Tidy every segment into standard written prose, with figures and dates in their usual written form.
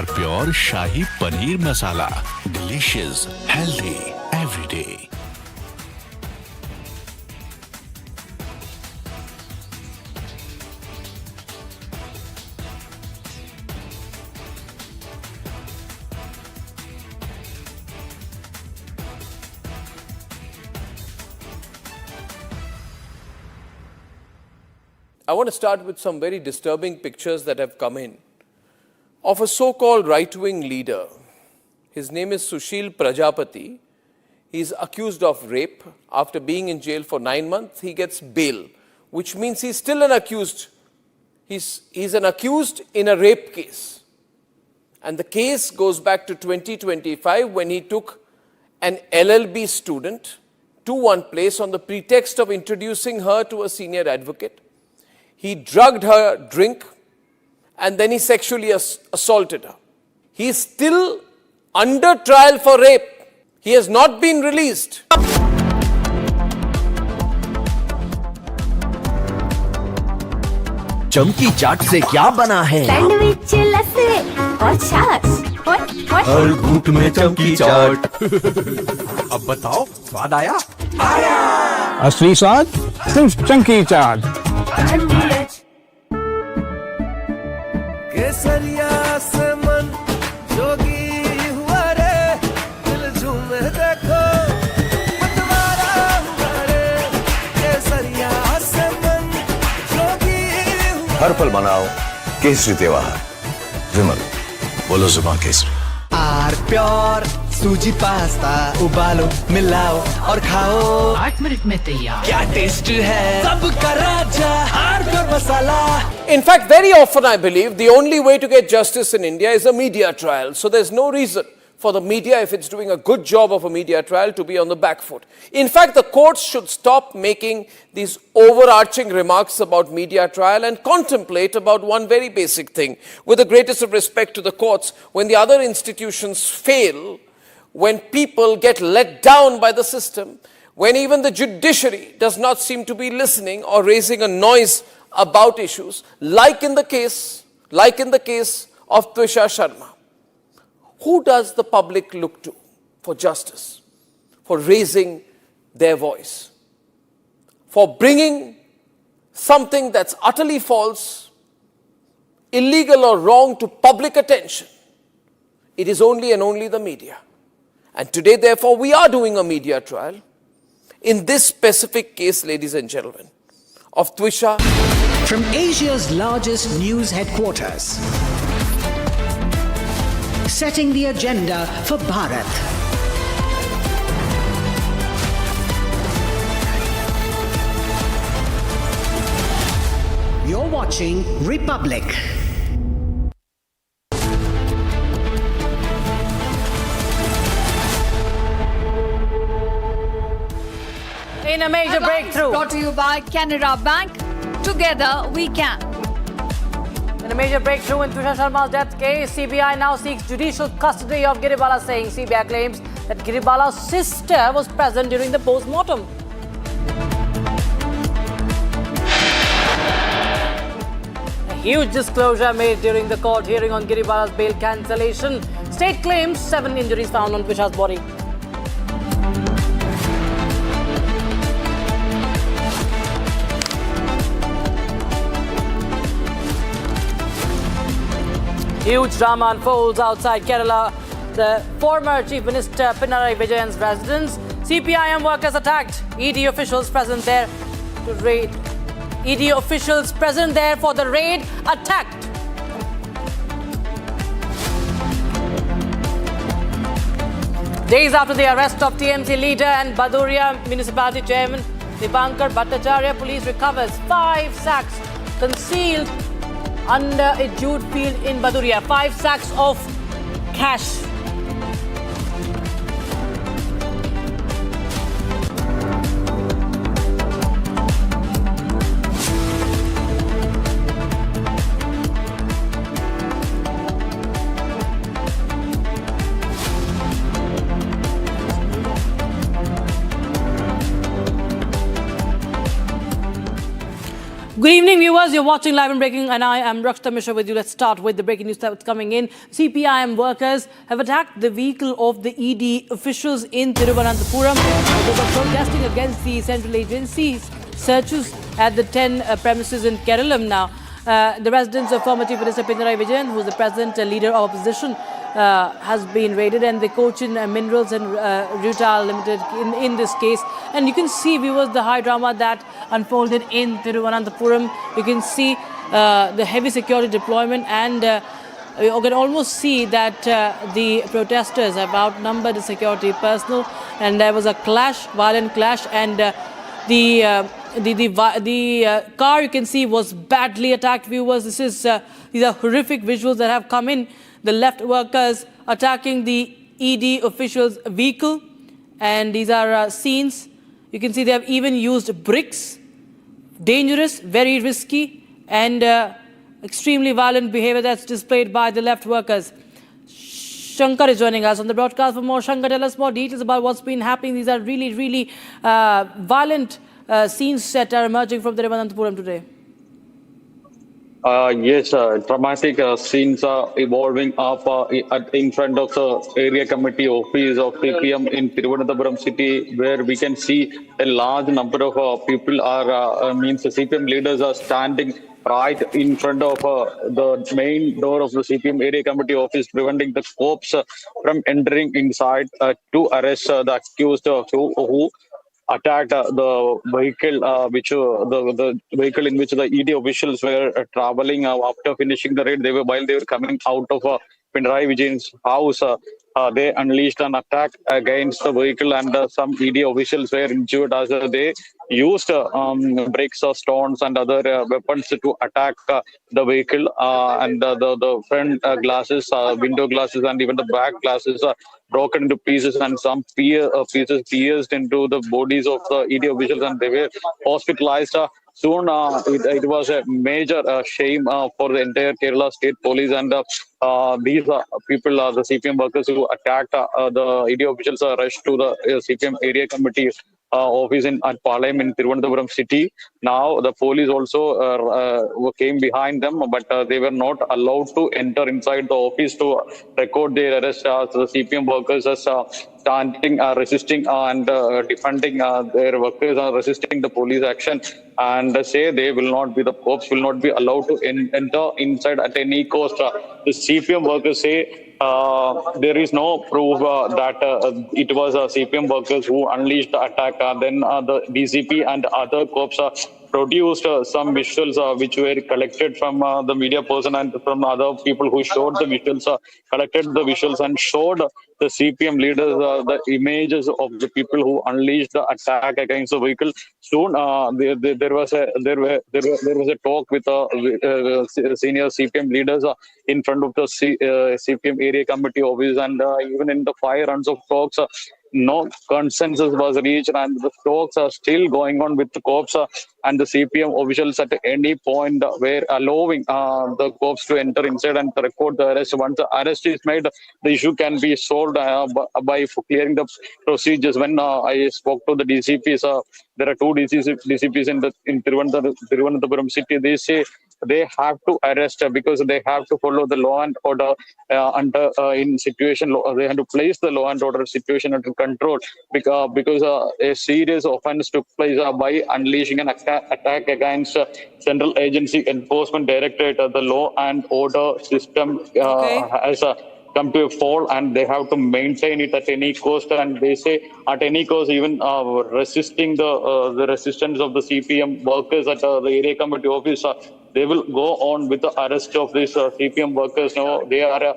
Pure Shahi Paneer Masala. Delicious, healthy, every day. I want to start with some very disturbing pictures that have come in of a so-called right-wing leader. His name is Sushil Prajapati. He's accused of rape. After being in jail for 9 months, he gets bail, which means he's still an accused. He's an accused in a rape case. And the case goes back to 2025 when he took an LLB student to one place on the pretext of introducing her to a senior advocate. He drugged her drink and then he sexually assaulted her. He is still under trial for rape. He has not been released. चमकी चाट से क्या बना है? Sandwich लस्सी और छाछ हर घूंट में चमकी चाट। अब बताओ स्वाद आया? आया। असली स्वाद सिर्फ चमकी चाट। केसरिया से मन जोगी हुआ रे, दिल झूमे देखो मतवारा हुआ रे। केसरिया से मन जोगी हुआ। हर पल मनाओ केसरी त्योहार। विमल बोलो जुबान केसरी। आर प्योर सूजी पास्ता उबालो मिलाओ और खाओ 8 मिनट में तैयार। क्या टेस्ट है सबका राजा R pure masala. In fact, very often I believe the only way to get justice in India is a media trial. So there's no reason for the media, if it's doing a good job of a media trial, to be on the back foot. In fact, the courts should stop making these overarching remarks about media trial and contemplate about one very basic thing. With the greatest of respect to the courts, when the other institutions fail, when people get let down by the system, when even the judiciary does not seem to be listening or raising a noise about issues, like in the case of Twisha Sharma. Who does the public look to for justice, for raising their voice, for bringing something that's utterly false, illegal or wrong to public attention? It is only and only the media. And today, therefore, we are doing a media trial in this specific case, ladies and gentlemen, of Twisha. From Asia's largest news headquarters, setting the agenda for Bharat. You're watching Republic. In a major breakthrough. Brought to you by Canara Bank. Together we can. In a major breakthrough in Twisha Sharma's death case, CBI now seeks judicial custody of Giribala Singh. CBI claims that Giribala's sister was present during the post-mortem. A huge disclosure made during the court hearing on Giribala's bail cancellation. State claims 7 injuries found on Twisha's body. Huge drama unfolds outside Kerala. The former Chief Minister Pinarayi Vijayan's residence. CPIM workers attacked. ED officials present there to raid. ED officials present there for the raid attacked. Days after the arrest of TMC leader and Baduria municipality chairman Dipankar Bhattacharya, police recovers 5 sacks concealed under a jute field in Baduria. 5 sacks of cash. Good evening. evening, viewers. You're watching Live and Breaking, and I am Rakshita Mishra with you. Let's start with the breaking news that's coming in. CPIM workers have attacked the vehicle of the ED officials in Thiruvananthapuram. They were protesting against the central agency's searches at the 10 premises in Keralam now. The residence of former Chief Minister Pinarayi Vijayan, who is the present leader of opposition, has been raided, and the Cochin Minerals and Rutal Limited in this case. And you can see, viewers, the high drama that unfolded in Thiruvananthapuram. You can see the heavy security deployment, and you can almost see that the protesters have outnumbered the security personnel, and there was a clash, violent clash, and the car, you can see, was badly attacked, viewers. These are horrific visuals that have come in. The left workers attacking the ED officials' vehicle, and these are scenes. You can see they have even used bricks. Dangerous, very risky, and extremely violent behavior that's displayed by the left workers. Shankar is joining us on the broadcast for more. Shankar, tell us more details about what's been happening. These are really, really violent scenes that are emerging from Thiruvananthapuram today. Yes, dramatic scenes are evolving up in front of the area committee office of CPM in Thiruvananthapuram city, where we can see a large number of people are, the CPM leaders are standing right in front of the main door of the CPM area committee office, preventing the cops from entering inside to arrest the accused who attacked the vehicle, the vehicle in which the ED officials were traveling after finishing the raid. While they were coming out of Pinarayi Vijayan's house. They unleashed an attack against the vehicle, and some ED officials were injured as they used bricks, stones, and other weapons to attack the vehicle. And the front glasses, window glasses, and even the back glasses broken into pieces, and some pieces pierced into the bodies of the ED officials, and they were hospitalized. Soon, it was a major shame for the entire Kerala State Police, and these people, the CPM workers who attacked the ED officials, rushed to the CPM area committee office at Palayam in Thiruvananthapuram city. Now, the police also came behind them, but they were not allowed to enter inside the office to record their arrest. The CPM workers are standing, resisting, and defending their workers, are resisting the police action, and say the cops will not be allowed to enter inside at any cost. The CPM workers say there is no proof that it was CPM workers who unleashed the attack. Then the DCP and other cops produced some visuals which were collected from the media person and from other people who showed the visuals, collected the visuals and showed the CPM leaders the images of the people who unleashed the attack against the vehicle. Soon there was a talk with senior CPM leaders in front of the CPM area committee office, and even in the 5 rounds of talks, no consensus was reached, and the talks are still going on with the cops and the CPM officials. At any point were allowing the cops to enter inside and record the arrest. Once the arrest is made, the issue can be solved by clearing the procedures. When I spoke to the DCPs, there are 2 DCPs in Thiruvananthapuram city. They say they have to arrest because they have to follow the law and order in situation. They have to place the law and order situation under control, because a serious offense took place by unleashing an attack against Central Agency Enforcement Directorate. The law and order system has come to a fall, and they have to maintain it at any cost. And they say at any cost, even resisting the resistance of the CPM workers at the area committee office, they will go on with the arrest of these CPM workers. Now they are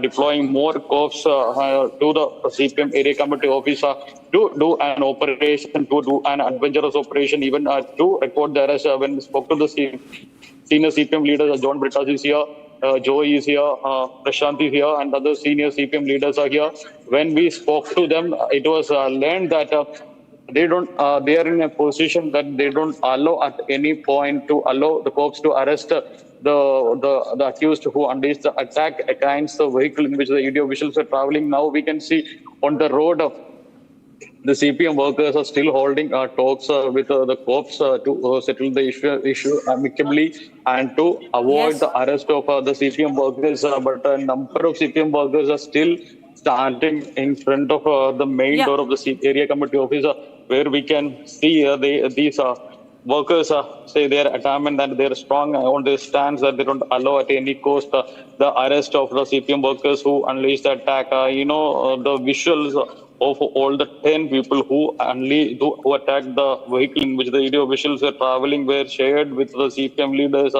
deploying more cops to the CPM area committee office to do an operation, to do an adventurous operation, even to record the arrest. When we spoke to the senior CPM leaders, John Britas is here, Joy is here, Prashant is here, and other senior CPM leaders are here. When we spoke to them, it was learned that they are in a position that they don't allow at any point to allow the cops to arrest the accused who unleashed the attack against the vehicle in which the ED officials were traveling. Now we can see on the road the CPM workers are still holding talks with the cops to settle the issue amicably and to avoid Yes. the arrest of the CPM workers. But a number of CPM workers are still standing in front of the main Yeah. door of the area committee office, where we can see these workers say they are adamant and they are strong on their stance that they don't allow at any cost the arrest of the CPM workers who unleashed the attack. The visuals of all the 10 people who attacked the vehicle in which the video visuals were traveling were shared with the CPM leaders.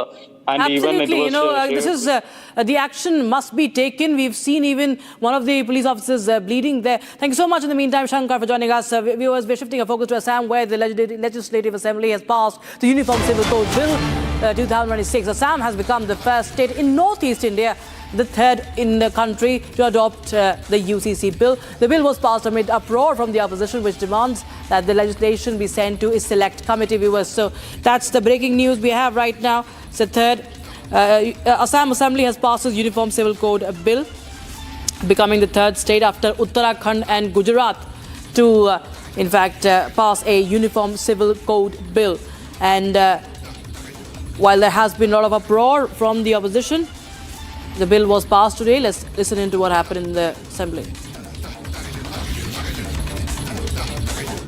And Absolutely, even it was this shared. is the action must be taken. We've seen even one of the police officers bleeding there. Thank you so much in the meantime, Shankar, for joining us. Viewers, we're shifting our focus to Assam, where the Legislative Assembly has passed the Uniform Civil Code Bill 2026. Assam has become the first state in Northeast India, the third in the country, to adopt the UCC bill. The bill was passed amid uproar from the opposition, which demands that the legislation be sent to a select committee. Viewers, so that's the breaking news we have right now. It's the third. Assam Assembly has passed the Uniform Civil Code Bill, becoming the third state after Uttarakhand and Gujarat to, in fact, pass a Uniform Civil Code Bill. And while there has been a lot of uproar from the opposition, the bill was passed today. Let's listen into what happened in the Assembly.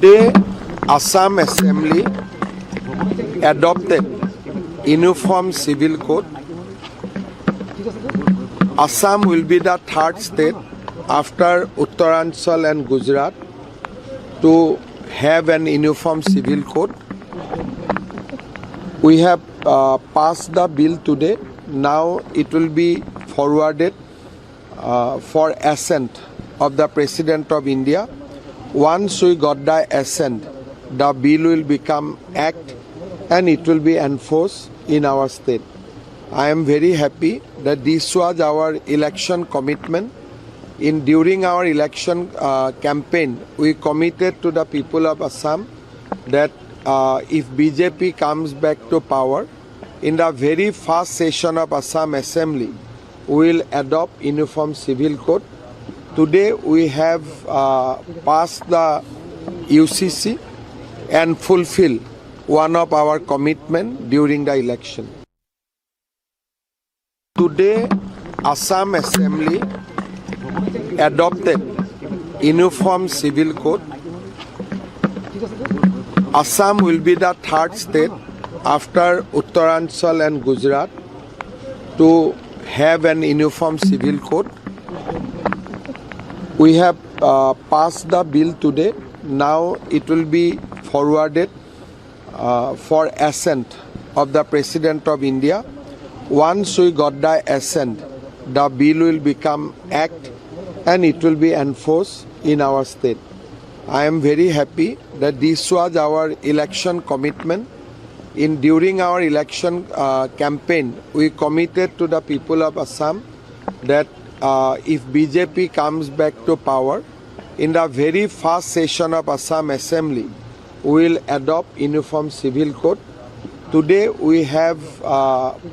Today, Assam Assembly adopted Uniform Civil Code. Assam will be the third state after Uttaranchal and Gujarat to have an Uniform Civil Code. We have passed the bill today. Now it will be forwarded for assent of the President of India. Once we got the assent, the bill will become act and it will be enforced in our state. I am very happy that this was our election commitment. During our election campaign, we committed to the people of Assam that if BJP comes back to power, in the very first session of Assam Assembly, we will adopt Uniform Civil Code. Today we have passed the UCC and fulfill one of our commitment during the election. Today, Assam Assembly adopted Uniform Civil Code. Assam will be the third state after Uttaranchal and Gujarat to have an Uniform Civil Code. We have passed the bill today. Now it will be forwarded for assent of the President of India. Once we got the assent, the bill will become act and it will be enforced in our state. I am very happy that this was our election commitment. During our election campaign, we committed to the people of Assam that if BJP comes back to power, in the very first session of Assam Assembly, we will adopt Uniform Civil Code. Today we have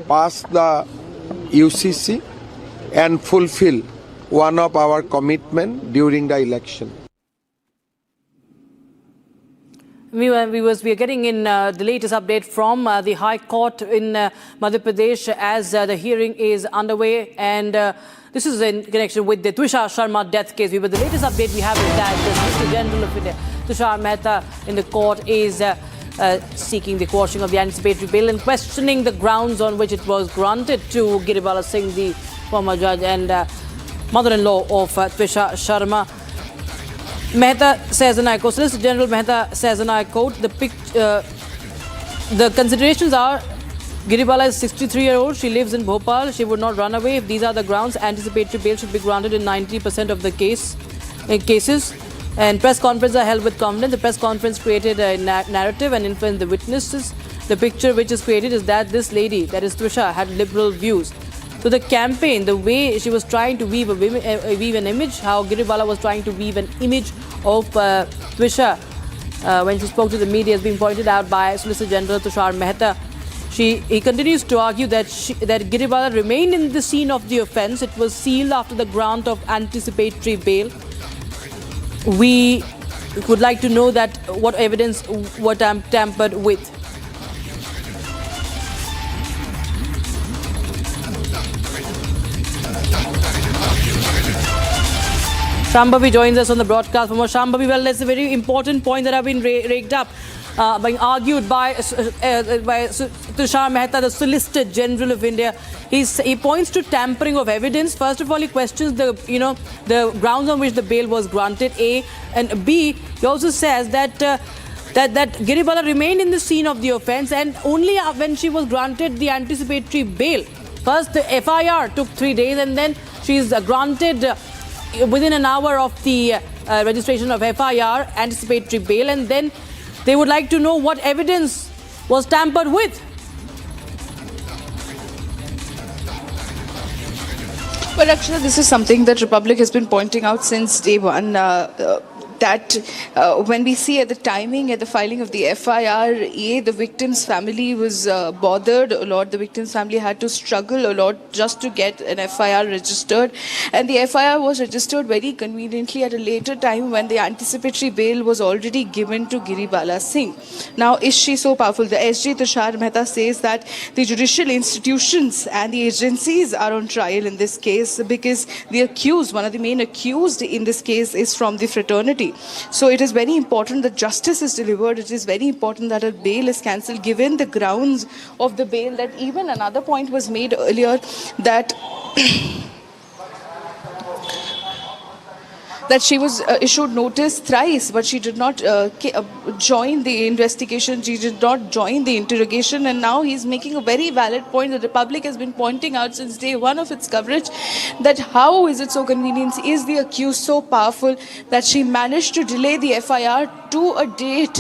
passed the UCC and fulfill one of our commitment during the election. We are getting in the latest update from the High Court in Madhya Pradesh as the hearing is underway, and this is in connection with the Twisha Sharma death case. The latest update we have is that the Solicitor General of India, Tushar Mehta, in the court is seeking the quashing of the anticipatory bail and questioning the grounds on which it was granted to Giribala Singh, the former judge and mother-in-law of Twisha Sharma. Mehta says, and I quote, Solicitor General Mehta says, and I quote, the considerations are Giribala is 63-year-old, she lives in Bhopal, she would not run away. If these are the grounds, anticipatory bail should be granted in 90% of the cases. And press conferences are held with confidence. The press conference created a narrative and influenced the witnesses. The picture which is created is that this lady, that is Twisha, had liberal views. So the campaign, the way she was trying to weave an image, how Giribala was trying to weave an image of Twisha when she spoke to the media, has been pointed out by Solicitor General Tushar Mehta. He continues to argue that Giribala remained in the scene of the offence. It was sealed after the grant of anticipatory bail. We would like to know that what evidence were tampered with. Shambhavi joins us on the broadcast for more. Shambhavi, well, that's a very important point that have been raked up, being argued by Tushar Mehta, the Solicitor General of India. He points to tampering of evidence. First of all, he questions the grounds on which the bail was granted, A, and B, he also says that Giribala remained in the scene of the offence, and only when she was granted the anticipatory bail. First, the FIR took 3 days, and then she is granted within an hour of the registration of FIR, anticipatory bail, and then they would like to know what evidence was tampered with. Well, actually, this is something that Republic has been pointing out since day one. That when we see at the timing at the filing of the FIR, the victim's family was bothered a lot. The victim's family had to struggle a lot just to get an FIR registered. And the FIR was registered very conveniently at a later time when the anticipatory bail was already given to Giribala Singh. Now, is she so powerful? The SG Tushar Mehta says that the judicial institutions and the agencies are on trial in this case because the accused, one of the main accused in this case, is from the fraternity. So it is very important that justice is delivered. It is very important that a bail is cancelled given the grounds of the bail. That even another point was made earlier that that she was issued notice thrice, but she did not join the investigation. She did not join the interrogation. And now he's making a very valid point that the Republic has been pointing out since day one of its coverage, that how is it so convenient? Is the accused so powerful that she managed to delay the FIR to a date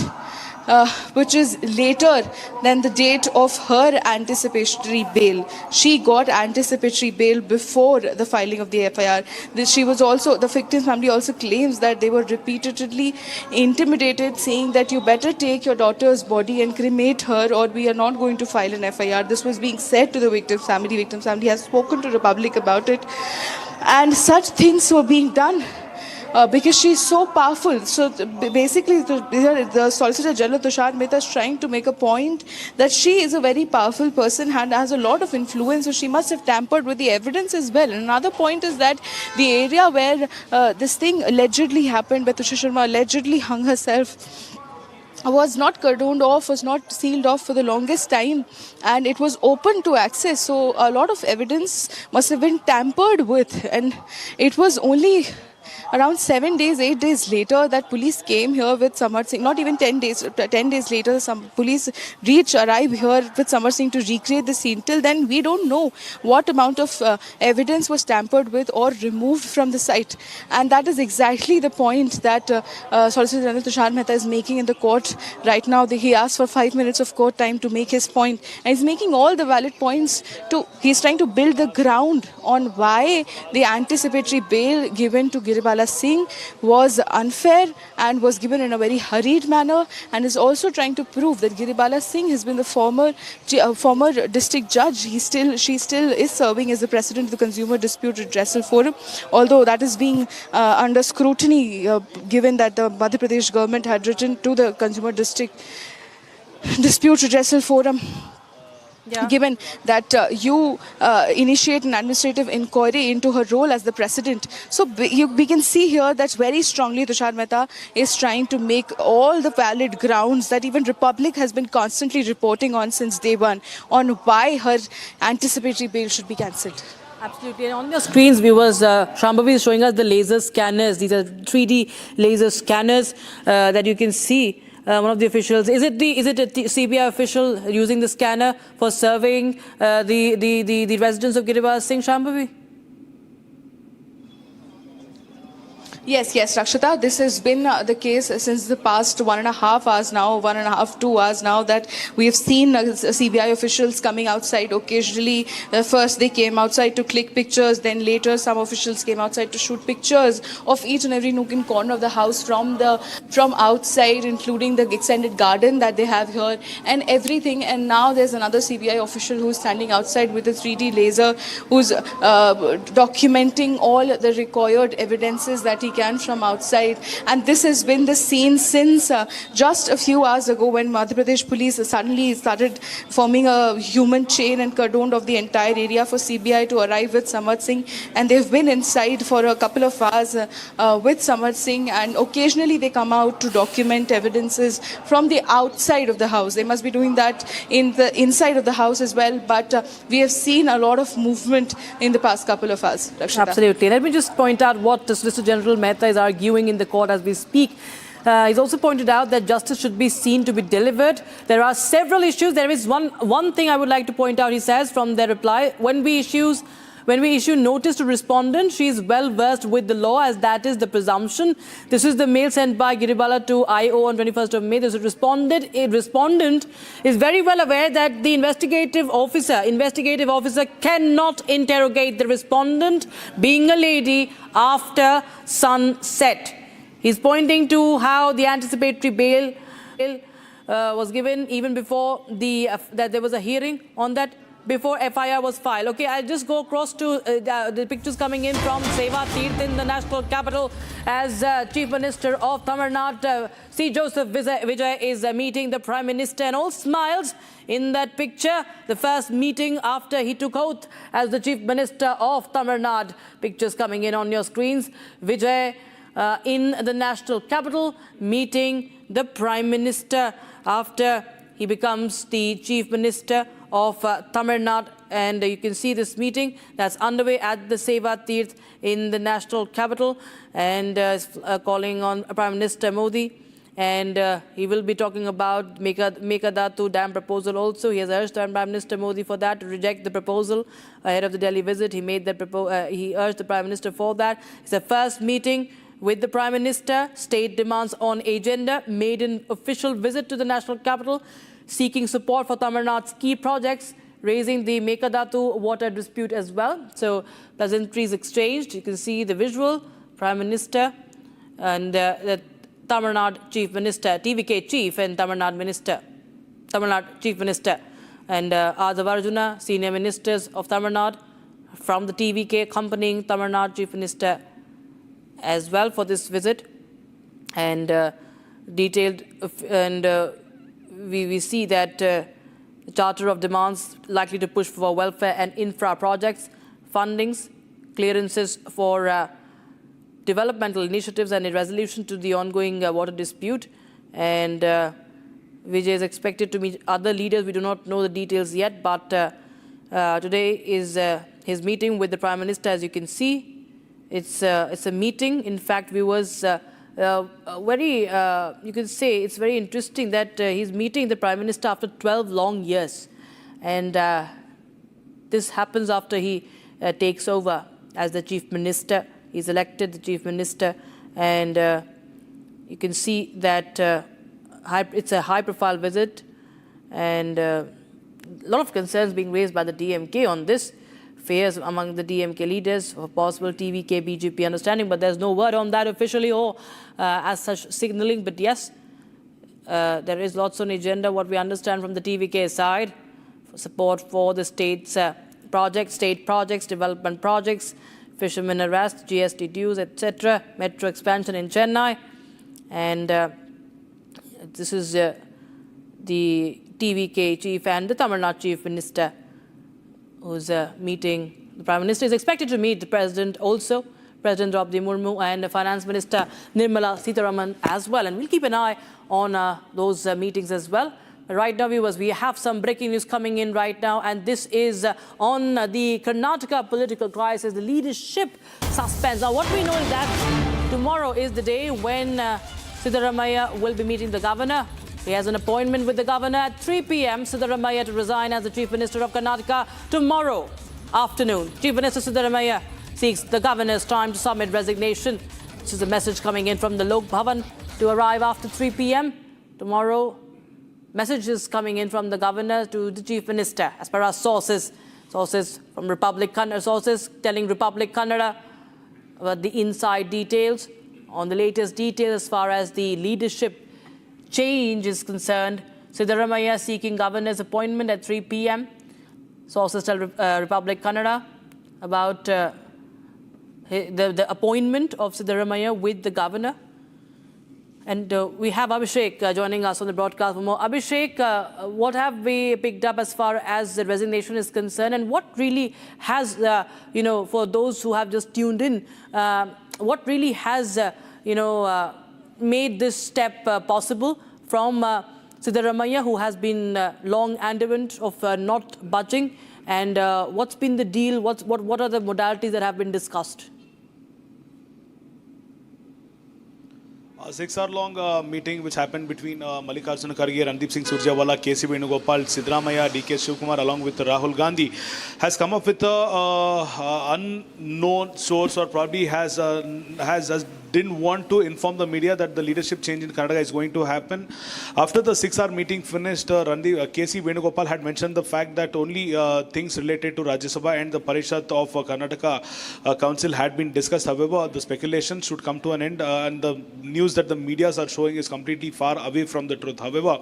which is later than the date of her anticipatory bail? She got anticipatory bail before the filing of the FIR. She was also, the victim's family also claims that they were repeatedly intimidated, saying that you better take your daughter's body and cremate her or we are not going to file an FIR. This was being said to the victim's family. Victim's family has spoken to the Republic about it. And such things were being done. Because she is so powerful. So basically, the Solicitor General Tushar Mehta is trying to make a point that she is a very powerful person and has a lot of influence, so she must have tampered with the evidence as well. And another point is that the area where this thing allegedly happened, where Twisha Sharma allegedly hung herself, was not cordoned off, was not sealed off for the longest time, and it was open to access. So a lot of evidence must have been tampered with, and it was only around 7 days, 8 days later that police came here with Samarth Singh. Not even 10 days. 10 days later, some police arrive here with Samarth Singh to recreate the scene. Till then, we don't know what amount of evidence was tampered with or removed from the site. And that is exactly the point that Solicitor General Tushar Mehta is making in the court right now. He asked for 5 minutes of court time to make his point. And he's making all the valid points. He's trying to build the ground on why the anticipatory bail given to Giribala Singh was unfair and was given in a very hurried manner, and is also trying to prove that Giribala Singh has been the former district judge. She still is serving as the president of the Consumer Dispute Redressal Forum, although that is being under scrutiny given that the Madhya Pradesh government had written to the Consumer Dispute Redressal Forum. Yeah. Given that you initiate an administrative inquiry into her role as the president. So we can see here that very strongly Tushar Mehta is trying to make all the valid grounds that even Republic has been constantly reporting on since day one on why her anticipatory bail should be cancelled. Absolutely. And on your screens, viewers, Shambhavi is showing us the laser scanners. These are 3D laser scanners that you can see. One of the officials, is it a CBI official using the scanner for surveying the residents of Giribala Singh, Shambhavi? Yes, Rakshita. This has been the case since the past 1.5 hours now, 2 hours now, that we have seen CBI officials coming outside occasionally. First, they came outside to click pictures. Then later, some officials came outside to shoot pictures of each and every nook and corner of the house from outside, including the extended garden that they have here and everything. And now there's another CBI official who's standing outside with a 3D laser, who's documenting all the required evidences that he can from outside. And this has been the scene since just a few hours ago when Madhya Pradesh police suddenly started forming a human chain and cordoned off the entire area for CBI to arrive with Samarth Singh. And they've been inside for a couple of hours with Samarth Singh, and occasionally they come out to document evidences from the outside of the house. They must be doing that in the inside of the house as well, but we have seen a lot of movement in the past couple of hours. Rakshita. Absolutely. Let me just point out what Solicitor General Mehta is arguing in the court as we speak. He's also pointed out that justice should be seen to be delivered. There are several issues. There is one thing I would like to point out, he says, from their reply. When we issue notice to respondent, she is well versed with the law, as that is the presumption. This is the mail sent by Giribala to IO on 21st of May. This is respondent is very well aware that the investigative officer cannot interrogate the respondent, being a lady, after sunset. He's pointing to how the anticipatory bail was given even before that there was a hearing on that, before FIR was filed. Okay, I'll just go across to the pictures coming in from Seva Tirth in the national capital as Chief Minister of Tamil Nadu, C. Joseph Vijay, is meeting the Prime Minister, and all smiles in that picture. The first meeting after he took oath as the Chief Minister of Tamil Nadu. Pictures coming in on your screens. Vijay in the national capital meeting the Prime Minister after he becomes the Chief Minister of Tamil Nadu, and you can see this meeting that's underway at the Seva Tirth in the national capital, and calling on Prime Minister Modi, and he will be talking about Mekadatu Dam proposal also. He has urged Prime Minister Modi for that to reject the proposal ahead of the Delhi visit. He made that he urged the Prime Minister for that. It's the first meeting with the Prime Minister. State demands on agenda, made an official visit to the national capital, seeking support for Tamil Nadu's key projects, raising the Mekadatu water dispute as well. So pleasantries exchanged. You can see the visual, Prime Minister and the Tamil Nadu Chief Minister, TVK Chief and Tamil Nadu Chief Minister, and Adhav Arjuna, Senior Ministers of Tamil Nadu from the TVK accompanying Tamil Nadu Chief Minister as well for this visit, and detailed, and we see that the Charter of Demands likely to push for welfare and infra projects, fundings, clearances for developmental initiatives, and a resolution to the ongoing water dispute. And Vijay is expected to meet other leaders. We do not know the details yet, but today is his meeting with the Prime Minister. As you can see, it's a meeting. In fact, viewers, you can say it's very interesting that he's meeting the Prime Minister after 12 long years, and this happens after he takes over as the Chief Minister. He's elected the Chief Minister, and you can see that it's a high-profile visit, and a lot of concerns being raised by the DMK on this. Fears among the DMK leaders for possible TVK BJP understanding, but there's no word on that officially or as such signaling. But yes, there is lots on agenda. What we understand from the TVK side, for support for the state's state projects, development projects, fishermen arrest, GST dues, etc., metro expansion in Chennai, and this is the TVK chief and the Tamil Nadu Chief Minister, who's meeting. The Prime Minister is expected to meet the President also, President Draupadi Murmu, and the Finance Minister Nirmala Sitharaman as well. And we'll keep an eye on those meetings as well. Right now, viewers, we have some breaking news coming in right now, and this is on the Karnataka political crisis, the leadership suspense. Now, what we know is that tomorrow is the day when Sitharamaiah will be meeting the governor. He has an appointment with the governor at 3 p.m. Sitharamaiah to resign as the Chief Minister of Karnataka tomorrow afternoon. Chief Minister Sitharamaiah seeks the governor's time to submit resignation. This is a message coming in from the Lok Bhavan to arrive after 3 p.m. tomorrow. Messages coming in from the governor to the Chief Minister, as per our sources from Republic Kannada, sources telling Republic Kannada about the inside details, on the latest details as far as the leadership change is concerned. Sitharamaiah seeking governor's appointment at 3 p.m. Sources tell Republic Kannada about the appointment of Siddaramaiah with the governor. And we have Abhishek joining us on the broadcast for more. Abhishek, what have we picked up as far as the resignation is concerned, and what really has, for those who have just tuned in, what really has, made this step possible from Siddaramaiah, who has been long adamant of not budging, and what's been the deal? What are the modalities that have been discussed? A 6-hour-long meeting which happened between Mallikarjuna Kharge, Randeep Singh Surjewala, K.C. Venugopal, Siddaramaiah, D.K. Shivkumar along with Rahul Gandhi has come up with an unknown source, or probably has didn't want to inform the media that the leadership change in Karnataka is going to happen. After the 6-hour meeting finished, K.C. Venugopal had mentioned the fact that only things related to Rajya Sabha and the Parishad of Karnataka Council had been discussed. However, the speculation should come to an end, and the news that the medias are showing is completely far away from the truth. However,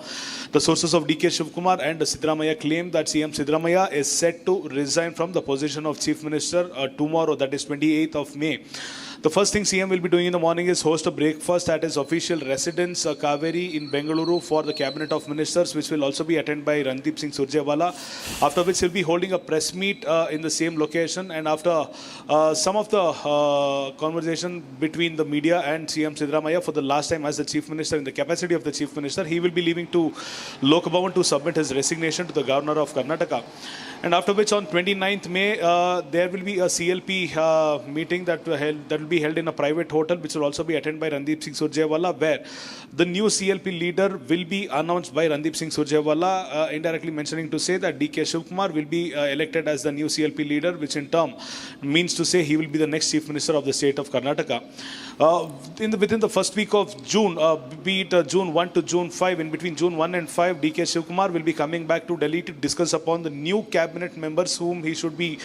the sources of D.K. Shivkumar and Siddaramaiah claim that CM Siddaramaiah is set to resign from the position of Chief Minister tomorrow, that is 28th of May. The first thing CM will be doing in the morning is host a breakfast at his official residence, Kaveri in Bengaluru, for the Cabinet of Ministers, which will also be attended by Randeep Singh Surjewala, after which he'll be holding a press meet in the same location. And after some of the conversation between the media and CM Siddaramaiah for the last time as the Chief Minister, in the capacity of the Chief Minister, he will be leaving to Lok Bhavan to submit his resignation to the Governor of Karnataka. And after which on 29th May, there will be a CLP meeting that will be held in a private hotel, which will also be attended by Randeep Singh Surjewala, where the new CLP leader will be announced by Randeep Singh Surjewala, indirectly mentioning to say that D.K. Shivkumar will be elected as the new CLP leader, which in turn means to say he will be the next Chief Minister of the state of Karnataka. Within the first week of June, be it June 1 to June 5, in between June 1 and 5, D.K. Shivkumar will be coming back to Delhi to discuss upon the new cabinet members whom he should be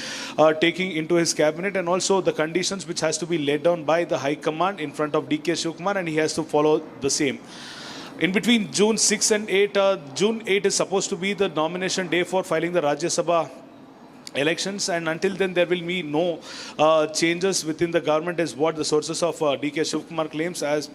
taking into his cabinet, and also the conditions which has to be laid down by the High Command in front of D.K. Shivkumar, and he has to follow the same. In between June 6 and 8, June 8 is supposed to be the nomination day for filing the Rajya Sabha elections, and until then there will be no changes within the government, is what the sources of D.K. Shivkumar claims at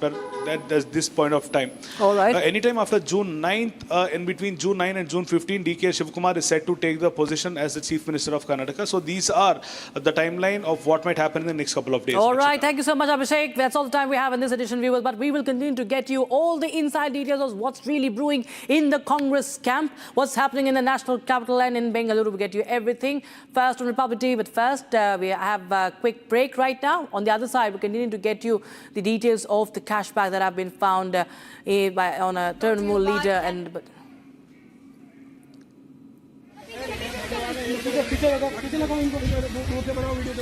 this point of time. All right. Anytime after June 9th, in between June 9 and June 15, D.K. Shivkumar is set to take the position as the Chief Minister of Karnataka. So these are the timeline of what might happen in the next couple of days. All right. Thank you so much, Abhishek. That's all the time we have in this edition, viewers. But we will continue to get you all the inside details of what's really brewing in the Congress camp, what's happening in the national capital and in Bengaluru. We get you everything. First on Republic TV, but first we have a quick break right now. On the other side, we continue to get you the details of the cashback that have been found on a Trinamool leader. And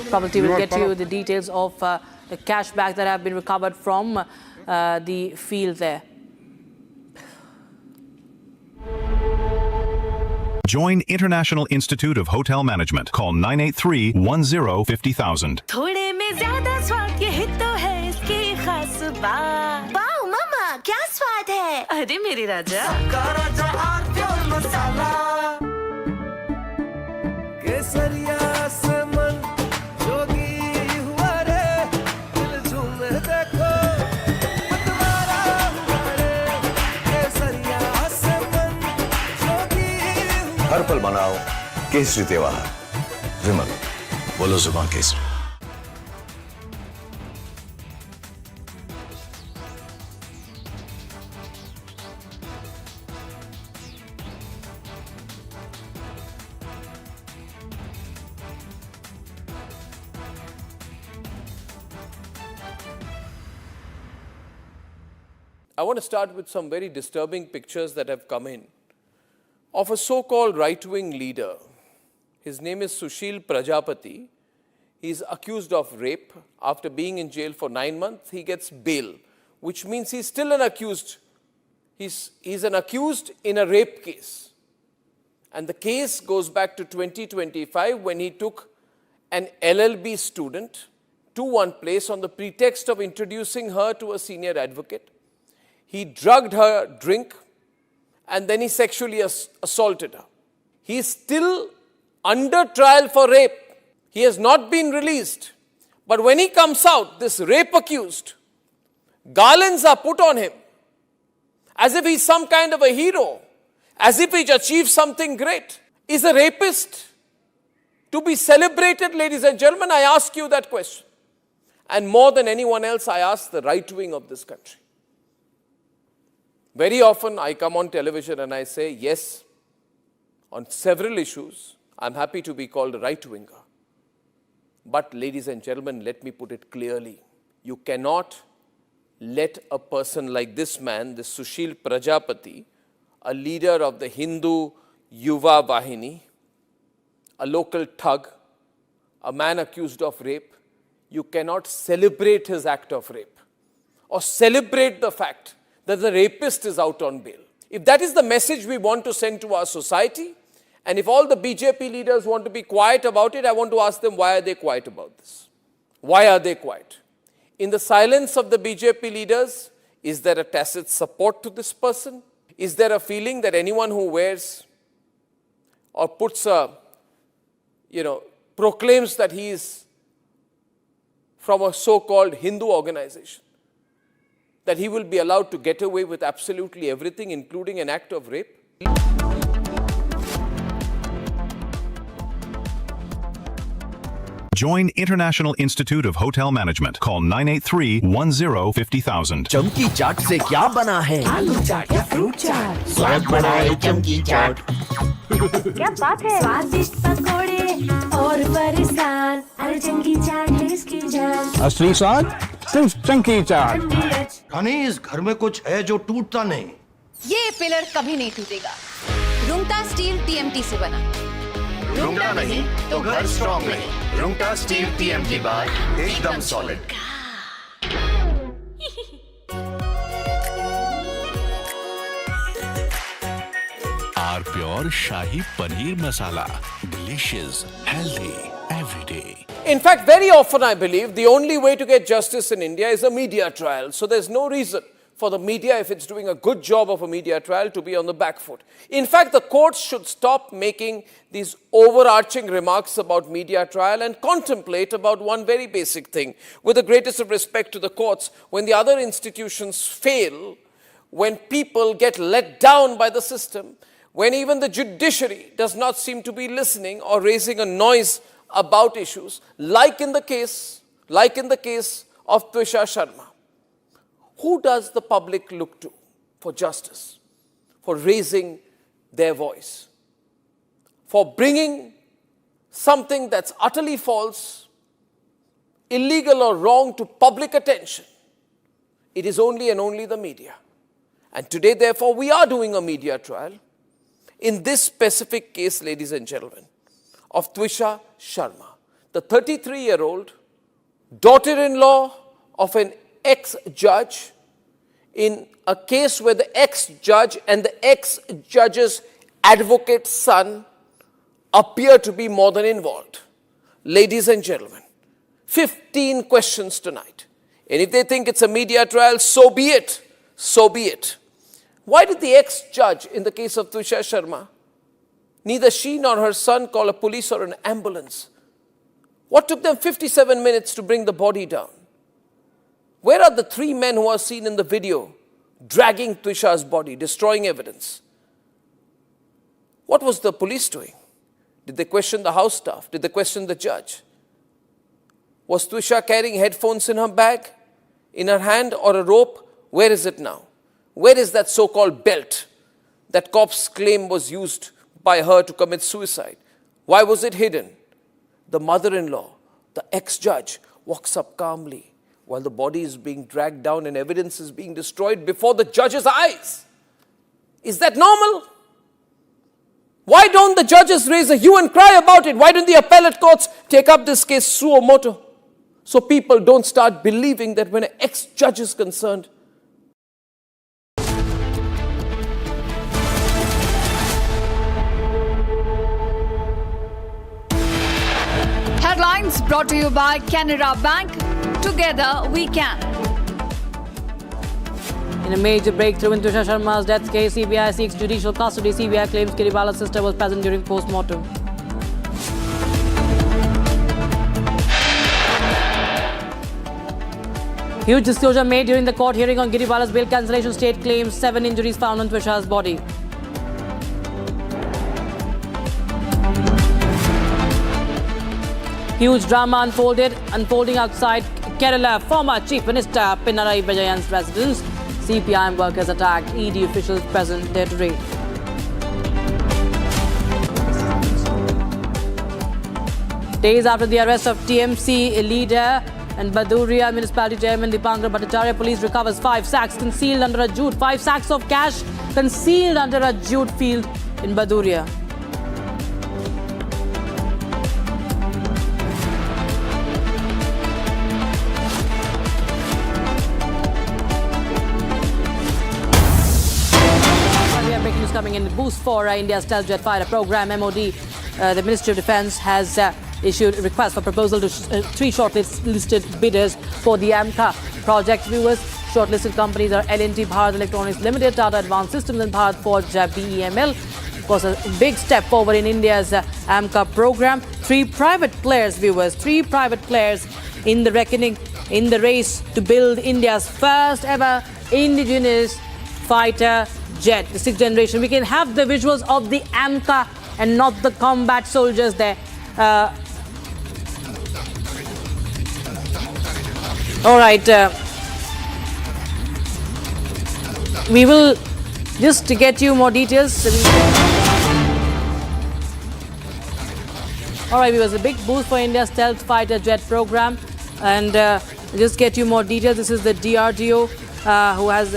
Republic TV will get you the details of the cashback that have been recovered from the field there. Join International Institute of Hotel Management. Call 983-10-50,000. थोड़े में ज़्यादा स्वाद ये तो है इसकी खास बात। वाओ मामा क्या स्वाद है? अरे मेरे राजा। राजा और प्योर मसाला। केसरिया से मन जोगी हुआ रे, दिल झूमे देखो मतवारा हुआ रे। केसरिया से मन जोगी हर पल मनाओ केसरी त्योहार। विमल, बोलो जुबान Kesari. I want to start with some very disturbing pictures that have come in of a so-called right-wing leader. His name is Sushil Prajapati. He's accused of rape. After being in jail for 9 months, he gets bail, which means he's still an accused. He's an accused in a rape case. And the case goes back to 2025 when he took an LLB student to one place on the pretext of introducing her to a senior advocate. He drugged her drink and then he sexually assaulted her. He is still under trial for rape. He has not been released. But when he comes out, this rape accused, garlands are put on him as if he's some kind of a hero, as if he's achieved something great. Is a rapist to be celebrated, ladies and gentlemen? I ask you that question. And more than anyone else, I ask the right wing of this country. Very often I come on television and I say, yes, on several issues, I'm happy to be called a right-winger. But ladies and gentlemen, let me put it clearly. You cannot let a person like this man, this Sushil Prajapati, a leader of the Hindu Yuva Vahini, a local thug, a man accused of rape, you cannot celebrate his act of rape or celebrate the fact that the rapist is out on bail. If that is the message we want to send to our society, and if all the BJP leaders want to be quiet about it, I want to ask them, why are they quiet about this? Why are they quiet? In the silence of the BJP leaders, is there a tacit support to this person? Is there a feeling that anyone who wears or puts a, proclaims that he is from a so-called Hindu organization, that he will be allowed to get away with absolutely everything, including an act of rape? Join International Institute of Hotel Management. Call 983-10-50,000. चमकी चाट से क्या बना है? आलू चाट या fruit चाट, स्वाद बनाए चमकी चाट। क्या बात है? स्वादिष्ट पकोड़े और बरसान, अरे चंकी चाट है इसकी जान। असली स्वाद सिर्फ चंकी चाट। रानी, इस घर में कुछ है जो टूटता नहीं। ये पिलर कभी नहीं टूटेगा। रुंगटा स्टील TMT से बना। रुंगटा नहीं तो घर स्ट्रॉन्ग नहीं। रुंगटा स्टील TMT बार एकदम solid. Our pure Shahi Paneer Masala. Delicious, healthy, every day. In fact, very often I believe the only way to get justice in India is a media trial. So there's no reason for the media, if it's doing a good job of a media trial, to be on the back foot. In fact, the courts should stop making these overarching remarks about media trial and contemplate about one very basic thing. With the greatest of respect to the courts, when the other institutions fail, when people get let down by the system, when even the judiciary does not seem to be listening or raising a noise about issues, like in the case of Twisha Sharma, who does the public look to for justice, for raising their voice, for bringing something that's utterly false, illegal or wrong to public attention? It is only and only the media. And today, therefore, we are doing a media trial in this specific case, ladies and gentlemen, of Twisha Sharma, the 33-year-old daughter-in-law of an ex-judge, in a case where the ex-judge and the ex-judge's advocate's son appear to be more than involved. Ladies and gentlemen, 15 questions tonight. And if they think it's a media trial, so be it. So be it. Why did the ex-judge in the case of Twisha Sharma, neither she nor her son call a police or an ambulance? What took them 57 minutes to bring the body down? Where are the 3 men who are seen in the video dragging Twisha's body, destroying evidence? What was the police doing? Did they question the house staff? Did they question the judge? Was Twisha carrying headphones in her bag, in her hand, or a rope? Where is it now? Where is that so-called belt that cops claim was used by her to commit suicide? Why was it hidden? The mother-in-law, the ex-judge, walks up calmly while the body is being dragged down and evidence is being destroyed before the judge's eyes. Is that normal? Why don't the judges raise a hue and cry about it? Why don't the appellate courts take up this case suo motu? So people don't start believing that when an ex-judge is concerned. Headlines brought to you by Canara Bank. Together we can. In a major breakthrough in Twisha Sharma's death case, CBI seeks judicial custody. CBI claims Giribala's sister was present during post-mortem. Huge disclosure made during the court hearing on Giribala's bail cancellation. State claims 7 injuries found on Twisha's body. Huge drama unfolding outside Kerala. Former Chief Minister Pinarayi Vijayan's residence. CPI workers attacked. ED officials present there to raid. Days after the arrest of TMC leader and Baduria municipality chairman Dipankar Bhattacharya, police recovers 5 sacks concealed under a jute. 5 sacks of cash concealed under a jute field in Baduria. Breaking news coming in. Boost for India's stealth jet fighter program. MOD, the Ministry of Defence has issued a request for proposal to 3 shortlisted bidders for the AMCA project. Viewers, shortlisted companies are L&T Bharat Electronics Limited, Tata Advanced Systems and Bharat Forge BEML. Of course, a big step forward in India's AMCA program. 3 private players, viewers, 3 private players in the reckoning, in the race to build India's first ever indigenous fighter jet, the 6th generation. We can have the visuals of the AMCA and not the combat soldiers there. All right. We will just get you more details. All right, it was a big boost for India's stealth fighter jet program, and just get you more details. This is the DRDO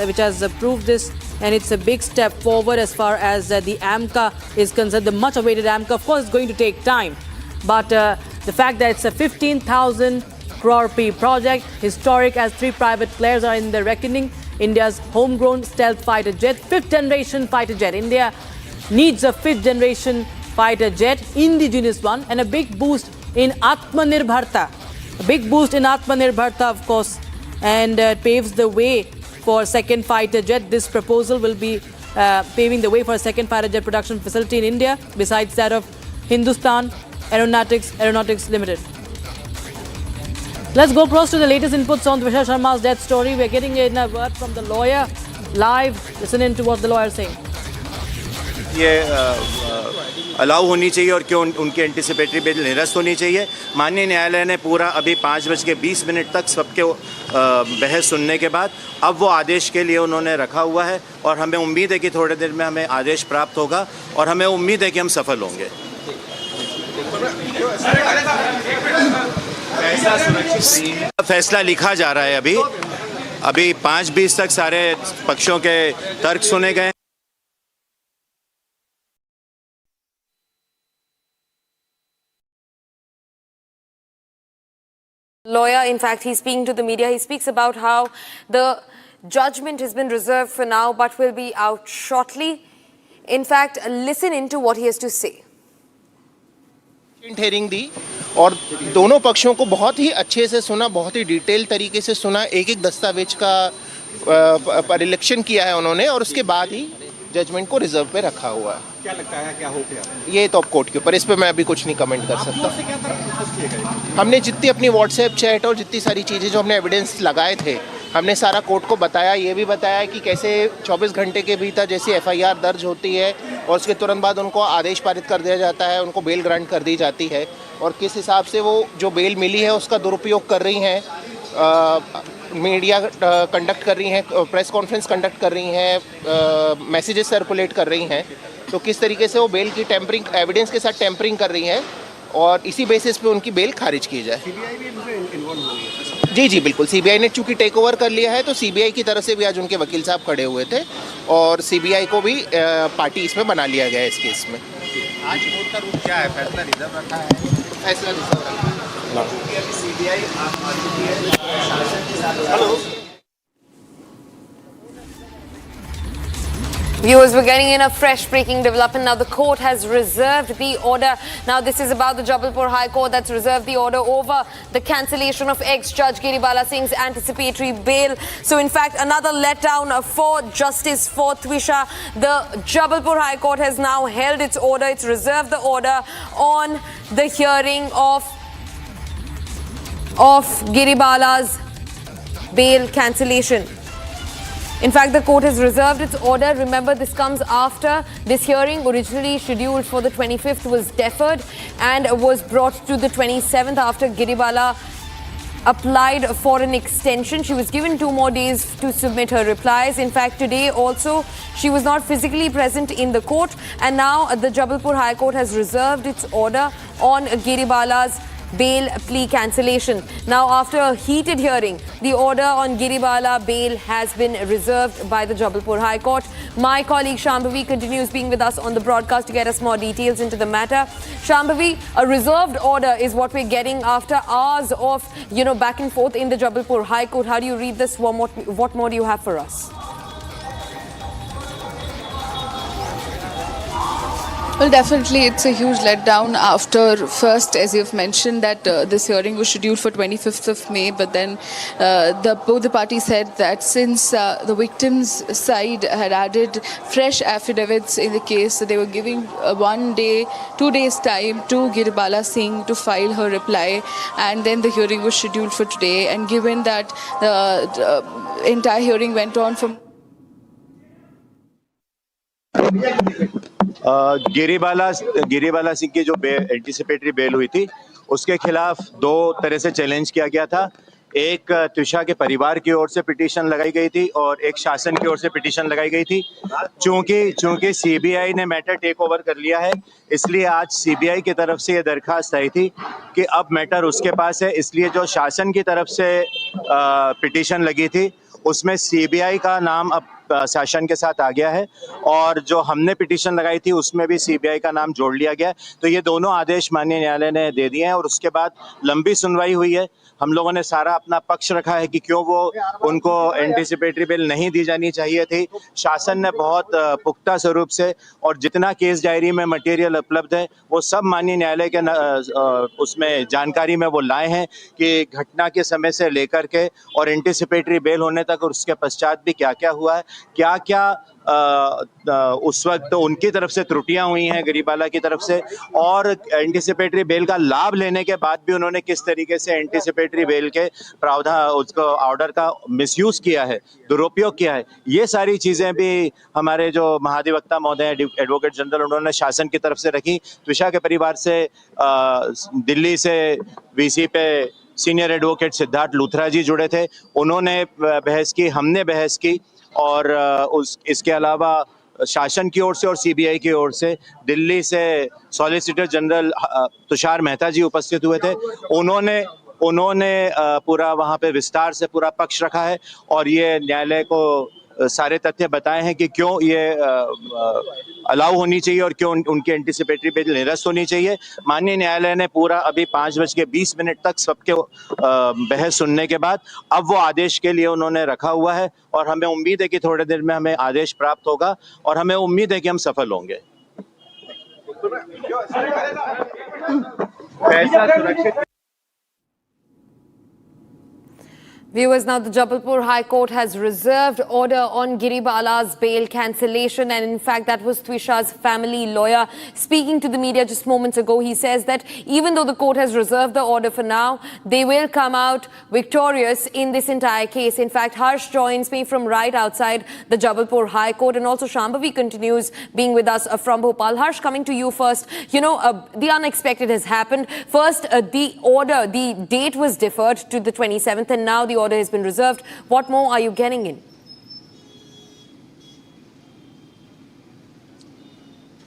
which has approved this, and it's a big step forward as far as the AMCA is concerned. The much awaited AMCA, of course, is going to take time, but the fact that it's a 15,000 crore rupee project, historic, as 3 private players are in the reckoning. India's homegrown stealth fighter jet, 5th generation fighter jet. India needs a 5th generation fighter jet, indigenous one, and a big boost in Atmanirbharta. A big boost in Atmanirbharta, of course, and paves the way for 2nd fighter jet. This proposal will be paving the way for a 2nd fighter jet production facility in India, besides that of Hindustan Aeronautics Limited. Let's go across to the latest inputs on Twisha Sharma's death story. We're getting in a word from the lawyer live. Listen in to what the lawyer is saying. ये allow होनी चाहिए और क्यों उनकी anticipatory bell निरस्त होनी चाहिए। माननीय न्यायालय ने पूरा अभी 5:20 तक सबके बहस सुनने के बाद अब वो आदेश के लिए उन्होंने रखा हुआ है, और हमें उम्मीद है कि थोड़ी देर में हमें आदेश प्राप्त होगा, और हमें उम्मीद है कि हम सफल होंगे। फैसला लिखा जा रहा है। अभी 5:20 तक सारे पक्षों के तर्क सुने गए। Lawyer, in fact, he's speaking to the media. He speaks about how the judgment has been reserved for now but will be out shortly. In fact, listen into what he has to say. Hearing दी और दोनों पक्षों को बहुत ही अच्छे से सुना, बहुत ही डिटेल तरीके से सुना, एक दस्तावेज का परिलक्षण किया है उन्होंने, और उसके बाद ही जजमेंट को रिजर्व पे रखा हुआ है। क्या लगता है, क्या हो गया? ये तो अब कोर्ट के ऊपर, इस पे मैं अभी कुछ नहीं कमेंट कर सकता। हमने जितनी अपनी व्हाट्सएप चैट और जितनी सारी चीज़ें जो हमने एविडेंस लगाए थे, हमने सारा कोर्ट को बताया। ये भी बताया कि कैसे 24 घंटे के भीतर जैसी FIR दर्ज होती है और उसके तुरंत बाद उनको आदेश पारित कर दिया जाता है, उनको बेल ग्रांट कर दी जाती है, और किस हिसाब से वो जो बेल मिली है उसका दुरुपयोग कर रही हैं, मीडिया कंडक्ट कर रही हैं, प्रेस कॉन्फ्रेंस कंडक्ट कर रही हैं, मैसेजेस सर्कुलेट कर रही हैं, तो किस तरीके से वो बेल की टेम्परिंग, एविडेंस के साथ टेम्परिंग कर रही हैं, और इसी बेसिस पे उनकी बेल खारिज की जाए। CBI भी इसमें इन्वॉल्व हो गई है? जी बिल्कुल। CBI ने चूंकि टेक ओवर कर लिया है, तो CBI की तरफ से भी आज उनके वकील साहब खड़े हुए थे, और CBI को भी पार्टी इसमें बना लिया गया है इस केस में। आज कोर्ट का रूप क्या है? फैसला रिजर्व रखा है? फैसला रिजर्व रखा है। CBI Viewers, we're getting in a fresh breaking development. Now, the court has reserved the order. Now, this is about the Jabalpur High Court that's reserved the order over the cancellation of ex-judge Giribala Singh's anticipatory bail. So, in fact, another letdown for justice for Twisha. The Jabalpur High Court has now held its order. It's reserved the order on the hearing of Giribala's bail cancellation. In fact, the court has reserved its order. Remember, this comes after this hearing, originally scheduled for the 25th, was deferred and was brought to the 27th after Giribala applied for an extension. She was given 2 more days to submit her replies. In fact, today also, she was not physically present in the court. And now the Jabalpur High Court has reserved its order on Giribala's bail plea cancellation. Now, after a heated hearing, the order on Giribala bail has been reserved by the Jabalpur High Court. My colleague Shambhavi continues being with us on the broadcast to get us more details into the matter. Shambhavi, a reserved order is what we're getting after hours of, back and forth in the Jabalpur High Court. How do you read this? What more do you have for us? Well, definitely it's a huge letdown after first, as you've mentioned, that this hearing was scheduled for 25th of May, but then both the parties said that since the victim's side had added fresh affidavits in the case, so they were giving 2 days time to Giribala Singh to file her reply, and then the hearing was scheduled for today. And given that the entire hearing went on for Giribala Singh की जो anticipatory bell हुई थी, उसके खिलाफ 2 तरह से challenge किया गया था। एक त्विषा के परिवार की ओर से पिटीशन लगाई गई थी और एक शासन की ओर से पिटीशन लगाई गई थी। चूंकि सीबीआई ने मैटर टेक ओवर कर लिया है, इसलिए आज सीबीआई की तरफ से ये दरखास्त आई थी कि अब मैटर उसके पास है। इसलिए जो शासन की तरफ से पिटीशन लगी थी, उसमें सीबीआई का नाम अब शासन के साथ आ गया है, और जो हमने पिटीशन लगाई थी उसमें भी सीबीआई का नाम जोड़ लिया गया। तो ये दोनों आदेश माननीय न्यायालय ने दे दिए हैं, और उसके बाद लंबी सुनवाई हुई है। हम लोगों ने सारा अपना पक्ष रखा है कि क्यों वो उनको एंटीसिपेटरी बेल नहीं दी जानी चाहिए थी। शासन ने बहुत पुख्ता स्वरूप से और जितना केस डायरी में मटेरियल उपलब्ध है वो सब माननीय न्यायालय के उसमें जानकारी में वो लाए हैं कि घटना के समय से लेकर के और एंटीसिपेटरी बेल होने तक और उसके पश्चात भी क्या क्या हुआ है, क्या क्या उस वक्त तो उनकी तरफ से त्रुटियां हुई हैं गिरिबाला की तरफ से, और एंटीसिपेटरी बेल का लाभ लेने के बाद भी उन्होंने किस तरीके से एंटीसिपेटरी बेल के प्रावधान उसको ऑर्डर का मिसयूज किया है, दुरुपयोग किया है। ये सारी चीजें भी हमारे जो महाधिवक्ता महोदय एडवोकेट जनरल उन्होंने शासन की तरफ से रखी। त्विषा के परिवार से दिल्ली से वीसी पे सीनियर एडवोकेट सिद्धार्थ लूथरा जी जुड़े थे, उन्होंने बहस की, हमने बहस की, और इसके अलावा शासन की ओर से और सीबीआई की ओर से दिल्ली से सॉलिसिटर जनरल तुषार मेहता जी उपस्थित हुए थे। उन्होंने पूरा वहाँ पे विस्तार से पूरा पक्ष रखा है और ये न्यायालय को सारे तथ्य बताए हैं कि क्यों ये अलाउ होनी चाहिए और क्यों उनकी एंटीसिपेटरी बेल निरस्त होनी चाहिए। माननीय न्यायालय ने पूरा अभी 5:20 तक सबके बहस सुनने के बाद अब वो आदेश के लिए उन्होंने रखा हुआ है, और हमें उम्मीद है कि थोड़ी देर में हमें आदेश प्राप्त होगा और हमें उम्मीद है कि हम सफल होंगे। Viewers, now the Jabalpur High Court has reserved order on Giribala's bail cancellation, and in fact that was Twisha's family lawyer speaking to the media just moments ago. He says that even though the court has reserved the order for now, they will come out victorious in this entire case. In fact, Harsh joins me from right outside the Jabalpur High Court, and also Shambhavi continues being with us from Bhopal. Harsh, coming to you first, the unexpected has happened. First, the date was deferred to the 27th, and now the order has been reserved. What more are you getting in?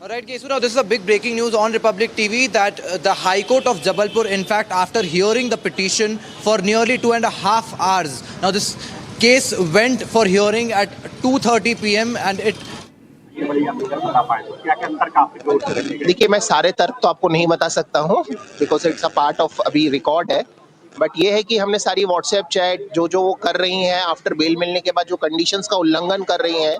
All right, Kesura, this is a big breaking news on Republic TV that the High Court of Jabalpur, in fact, after hearing the petition for nearly 2.5 hours, now this case went for hearing at 2:30 p.m. and it देखिए, मैं सारे तर्क तो आपको नहीं बता सकता हूँ because it's a part of अभी रिकॉर्ड है, बट ये है कि हमने सारी व्हाट्सएप चैट जो वो कर रही हैं आफ्टर बेल मिलने के बाद जो कंडीशंस का उल्लंघन कर रही हैं,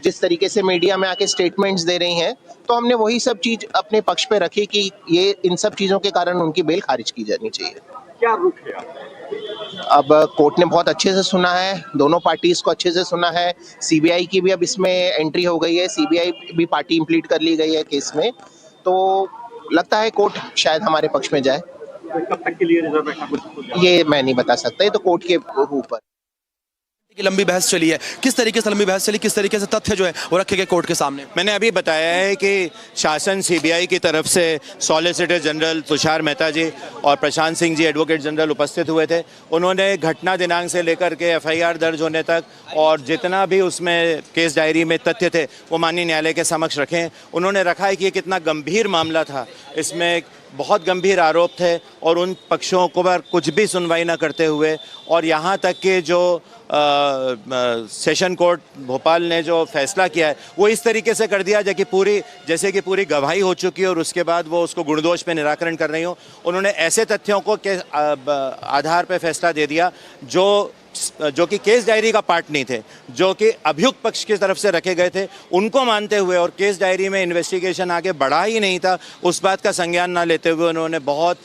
जिस तरीके से मीडिया में आके स्टेटमेंट्स दे रही हैं, तो हमने वही सब चीज अपने पक्ष पे रखी कि ये इन सब चीज़ों के कारण उनकी बेल खारिज की जानी चाहिए। क्या रुख है? अब कोर्ट ने बहुत अच्छे से सुना है, दोनों पार्टीज को अच्छे से सुना है। सीबीआई की भी अब इसमें एंट्री हो गई है, सीबीआई भी पार्टी इम्प्लीट कर ली गई है केस में, तो लगता है कोर्ट शायद हमारे पक्ष में जाए। कब तक के लिए रिजर्व रखा कुछ? ये मैं नहीं बता सकता, ये तो कोर्ट के ऊपर। लंबी बहस चली है, किस तरीके से लंबी बहस चली, किस तरीके से तथ्य जो है वो रखे गए कोर्ट के सामने? मैंने अभी बताया है कि शासन CBI की तरफ से सॉलिसिटर जनरल तुषार मेहता जी और प्रशांत सिंह जी एडवोकेट जनरल उपस्थित हुए थे। उन्होंने घटना दिनांक से लेकर के FIR दर्ज होने तक और जितना भी उसमें केस डायरी में तथ्य थे वो माननीय न्यायालय के समक्ष रखे। उन्होंने रखा है कि ये कितना गंभीर मामला था, इसमें बहुत गंभीर आरोप थे और उन पक्षों को पर कुछ भी सुनवाई न करते हुए और यहाँ तक कि जो सेशन कोर्ट भोपाल ने जो फैसला किया है वो इस तरीके से कर दिया जैसे कि पूरी गवाही हो चुकी है और उसके बाद वो उसको गुणदोष पे निराकरण कर रही हो। उन्होंने ऐसे तथ्यों को के आधार पे फैसला दे दिया जो कि केस डायरी का पार्ट नहीं थे, जो कि अभियुक्त पक्ष की तरफ से रखे गए थे, उनको मानते हुए और केस डायरी में इन्वेस्टिगेशन आगे बढ़ा ही नहीं था उस बात का संज्ञान ना लेते हुए उन्होंने बहुत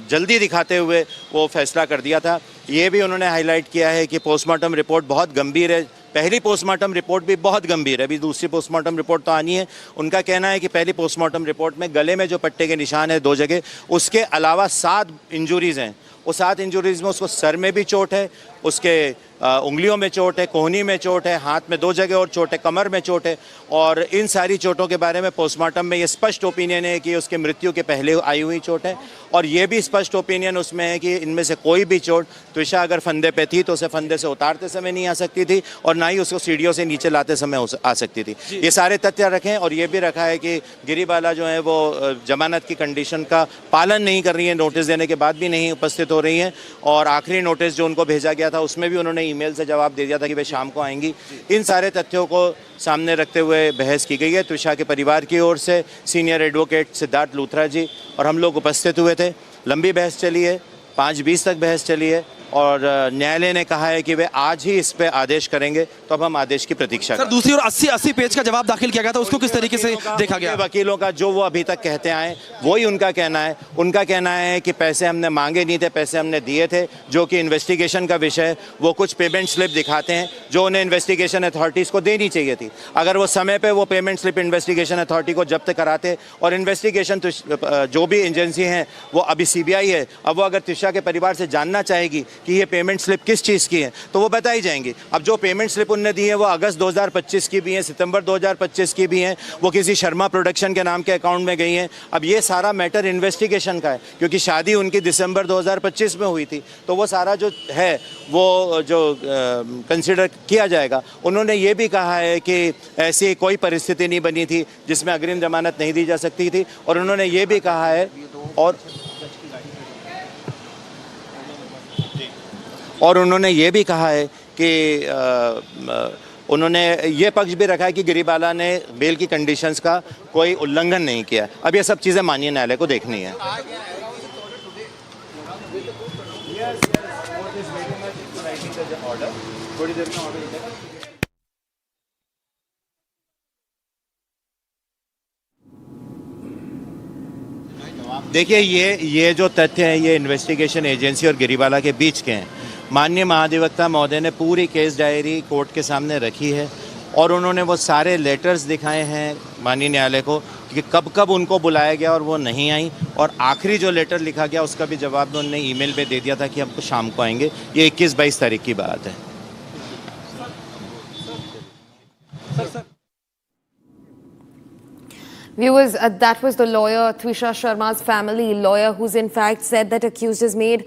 जल्दी दिखाते हुए वो फैसला कर दिया था। ये भी उन्होंने हाईलाइट किया है कि पोस्टमार्टम रिपोर्ट बहुत गंभीर है। पहली पोस्टमार्टम रिपोर्ट भी बहुत गंभीर है, अभी दूसरी पोस्टमार्टम रिपोर्ट तो आनी है। उनका कहना है कि पहली पोस्टमार्टम रिपोर्ट में गले में जो पट्टे के निशान है 2 जगह, उसके अलावा 7 इंजुरीज़ हैं। वो 7 इंजुरीज़ में उसको सर में भी चोट है, उसके उंगलियों में चोट है, कोहनी में चोट है, हाथ में 2 जगह और चोट है, कमर में चोट है। और इन सारी चोटों के बारे में पोस्टमार्टम में ये स्पष्ट ओपिनियन है कि उसके मृत्यु के पहले आई हुई चोट है। और ये भी स्पष्ट ओपिनियन उसमें है कि इनमें से कोई भी चोट त्विषा अगर फंदे पे थी तो उसे फंदे से उतारते समय नहीं आ सकती थी और ना ही उसको सीढ़ियों से नीचे लाते समय आ सकती थी। ये सारे तथ्य रखें और ये भी रखा है कि गिरिबाला जो है वो जमानत की कंडीशन का पालन नहीं कर रही है, नोटिस देने के बाद भी नहीं उपस्थित हो रही हैं। और आखिरी नोटिस जो उनको भेजा गया था उसमें भी उन्होंने ईमेल से जवाब दे दिया था कि वे शाम को आएंगी। इन सारे तथ्यों को सामने रखते हुए बहस की गई है। त्विषा के परिवार की ओर से सीनियर एडवोकेट सिद्धार्थ लूथरा जी और हम लोग उपस्थित हुए थे। लंबी बहस चली है, 5:20 तक बहस चली है और न्यायालय ने कहा है कि वे आज ही इस पे आदेश करेंगे, तो अब हम आदेश की प्रतीक्षा करें। दूसरी ओर 80 पेज का जवाब दाखिल किया गया था, उसको किस तरीके से देखा गया? वकीलों का जो वो अभी तक कहते आए वही उनका कहना है। उनका कहना है कि पैसे हमने मांगे नहीं थे, पैसे हमने दिए थे, जो कि इन्वेस्टिगेशन का विषय। वो कुछ पेमेंट स्लिप दिखाते हैं जो उन्हें इन्वेस्टिगेशन अथॉरिटीज़ को देनी चाहिए थी। अगर वो समय पर वो पेमेंट स्लिप इन्वेस्टिगेशन अथॉरिटी को जब्त कराते और इन्वेस्टिगेशन जो भी एजेंसी हैं वो अभी CBI है, अब वो अगर त्विषा के परिवार से जानना चाहेगी कि ये पेमेंट स्लिप किस चीज़ की है तो वो बताई जाएंगी। अब जो पेमेंट स्लिप उनने दी है वो अगस्त 2025 की भी हैं, सितंबर 2025 की भी हैं, वो किसी शर्मा प्रोडक्शन के नाम के अकाउंट में गई हैं। अब ये सारा मैटर इन्वेस्टिगेशन का है क्योंकि शादी उनकी दिसंबर 2025 में हुई थी, तो वो सारा जो है वो जो कंसिडर किया जाएगा। उन्होंने ये भी कहा है कि ऐसी कोई परिस्थिति नहीं बनी थी जिसमें अग्रिम जमानत नहीं दी जा सकती थी और उन्होंने ये भी कहा है और उन्होंने ये भी कहा है कि उन्होंने ये पक्ष भी रखा है कि गिरिबाला ने बेल की कंडीशंस का कोई उल्लंघन नहीं किया। अब ये सब चीज़ें माननीय न्यायालय को देखनी है। देखिए ये जो तथ्य हैं ये इन्वेस्टिगेशन एजेंसी और गिरिबाला के बीच के हैं। माननीय महाधिवक्ता महोदय ने पूरी केस डायरी कोर्ट के सामने रखी है और उन्होंने वो सारे लेटर्स दिखाए हैं माननीय न्यायालय को कि कब कब उनको बुलाया गया और वो नहीं आई। और आखिरी जो लेटर लिखा गया उसका भी जवाब उन्होंने ईमेल पे दे दिया था कि हमको शाम को आएंगे। ये 21-22 तारीख की बात है। Viewers, that was the lawyer, Twisha Sharma's family lawyer, who's in fact said that accused has made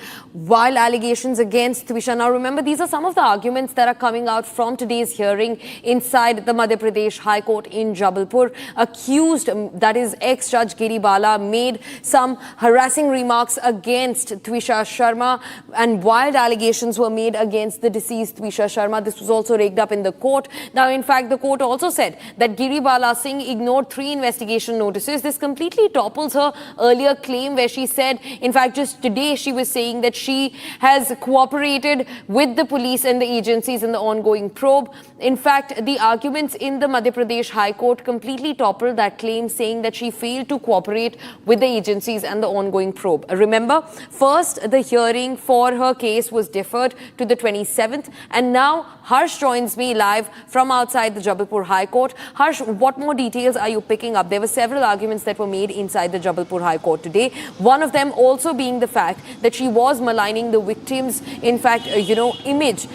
wild allegations against Twisha. Now remember, these are some of the arguments that are coming out from today's hearing inside the Madhya Pradesh High Court in Jabalpur. Accused, that is ex-judge Giribala, made some harassing remarks against Twisha Sharma and wild allegations were made against the deceased Twisha Sharma. This was also raked up in the court. Now in fact, the court also said that Giribala Singh ignored 3 investigations notices. This completely topples her earlier claim where she said, in fact, just today she was saying that she has cooperated with the police and the agencies in the ongoing probe. In fact, the arguments in the Madhya Pradesh High Court completely toppled that claim, saying that she failed to cooperate with the agencies and the ongoing probe. Remember, first the hearing for her case was deferred to the 27th, and now Harsh joins me live from outside the Jabalpur High Court. Harsh, what more details are you picking up? There was were several arguments that were made inside the Jabalpur High Court today. One of them also being the fact that she was maligning the victim's, in fact, image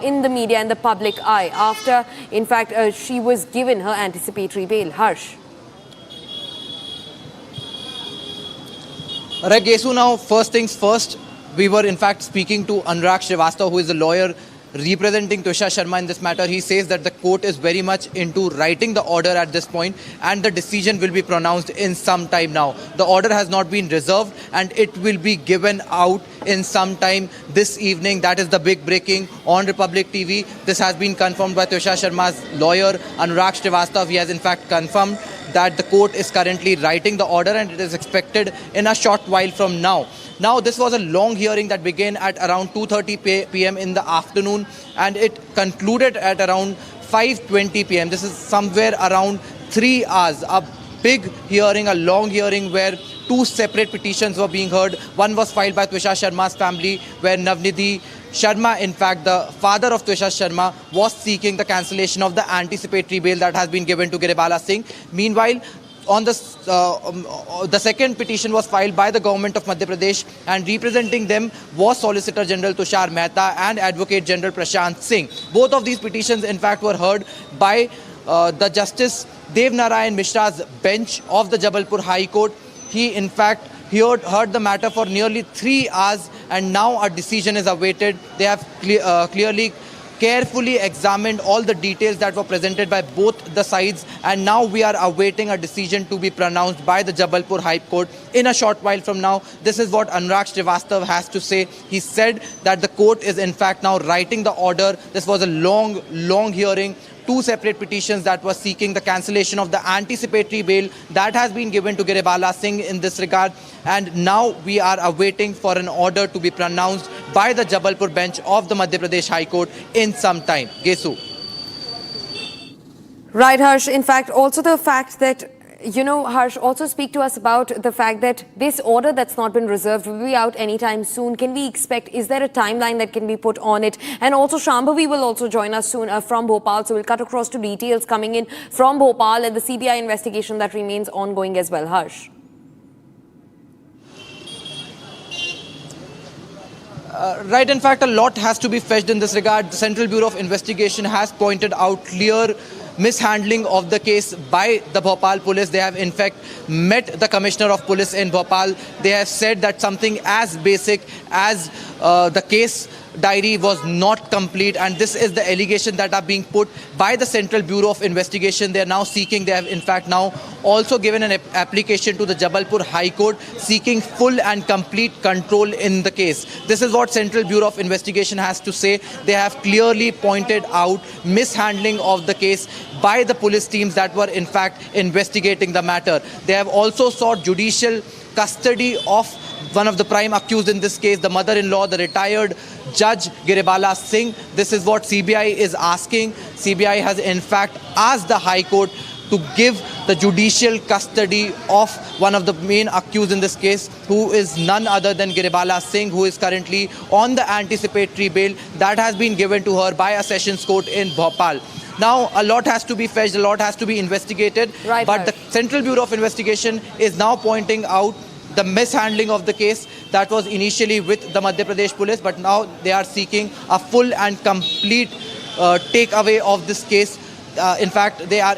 in the media and the public eye after, in fact, she was given her anticipatory bail. Harsh. Right, Gesu, now first things first, we were in fact speaking to Anurag Shrivastava, who is a lawyer representing Twisha Sharma in this matter. He says that the court is very much into writing the order at this point and the decision will be pronounced in some time now. The order has not been reserved and it will be given out in some time this evening. That is the big breaking on Republic TV. This has been confirmed by Twisha Sharma's lawyer, Anurag Shrivastava. He has in fact confirmed that the court is currently writing the order and it is expected in a short while from now. Now, this was a long hearing that began at around 2:30 p.m. in the afternoon and it concluded at around 5:20 p.m. This is somewhere around 3 hours. A big hearing, a long hearing where two separate petitions were being heard. One was filed by Twisha Sharma's family, where Navnidhi Sharma, in fact, the father of Twisha Sharma, was seeking the cancellation of the anticipatory bail that has been given to Giribala Singh. Meanwhile, on the second petition was filed by the government of Madhya Pradesh, and representing them was Solicitor General Tushar Mehta and Advocate General Prashant Singh. Both of these petitions, in fact, were heard by the Justice Dev Narayan Mishra's bench of the Jabalpur High Court. He, in fact, heard the matter for nearly 3 hours, and now a decision is awaited. They have carefully examined all the details that were presented by both the sides, and now we are awaiting a decision to be pronounced by the Jabalpur High Court in a short while from now. This is what Anurag Shrivastava has to say. He said that the court is in fact now writing the order. This was a long hearing. Two separate petitions that were seeking the cancellation of the anticipatory bail that has been given to Giribala Singh in this regard. And now we are awaiting for an order to be pronounced by the Jabalpur bench of the Madhya Pradesh High Court in some time. Gesu. Right, Harsh. In fact, also the fact that, Harsh, also speak to us about the fact that this order that's not been reserved will be out anytime soon. Can we expect, is there a timeline that can be put on it? And also Shambhavi will also join us soon from Bhopal. So we'll cut across to details coming in from Bhopal and the CBI investigation that remains ongoing as well. Harsh. Right, in fact, a lot has to be fetched in this regard. The Central Bureau of Investigation has pointed out clear mishandling of the case by the Bhopal police. They have in fact met the Commissioner of Police in Bhopal. They have said that something as basic as the case diary was not complete, and this is the allegation that are being put by the Central Bureau of Investigation. They are now seeking, they have in fact now also given an application to the Jabalpur High Court seeking full and complete control in the case. This is what Central Bureau of Investigation has to say. They have clearly pointed out mishandling of the case by the police teams that were in fact investigating the matter. They have also sought judicial custody of one of the prime accused in this case, the mother-in-law, the retired Judge Giribala Singh. This is what CBI is asking. CBI has in fact asked the High Court to give the judicial custody of one of the main accused in this case, who is none other than Giribala Singh, who is currently on the anticipatory bail that has been given to her by a sessions court in Bhopal. Now, a lot has to be fetched, a lot has to be investigated, right, but the Central Bureau of Investigation is now pointing out the mishandling of the case that was initially with the Madhya Pradesh police, but now they are seeking a full and complete takeaway of this case. In fact, they are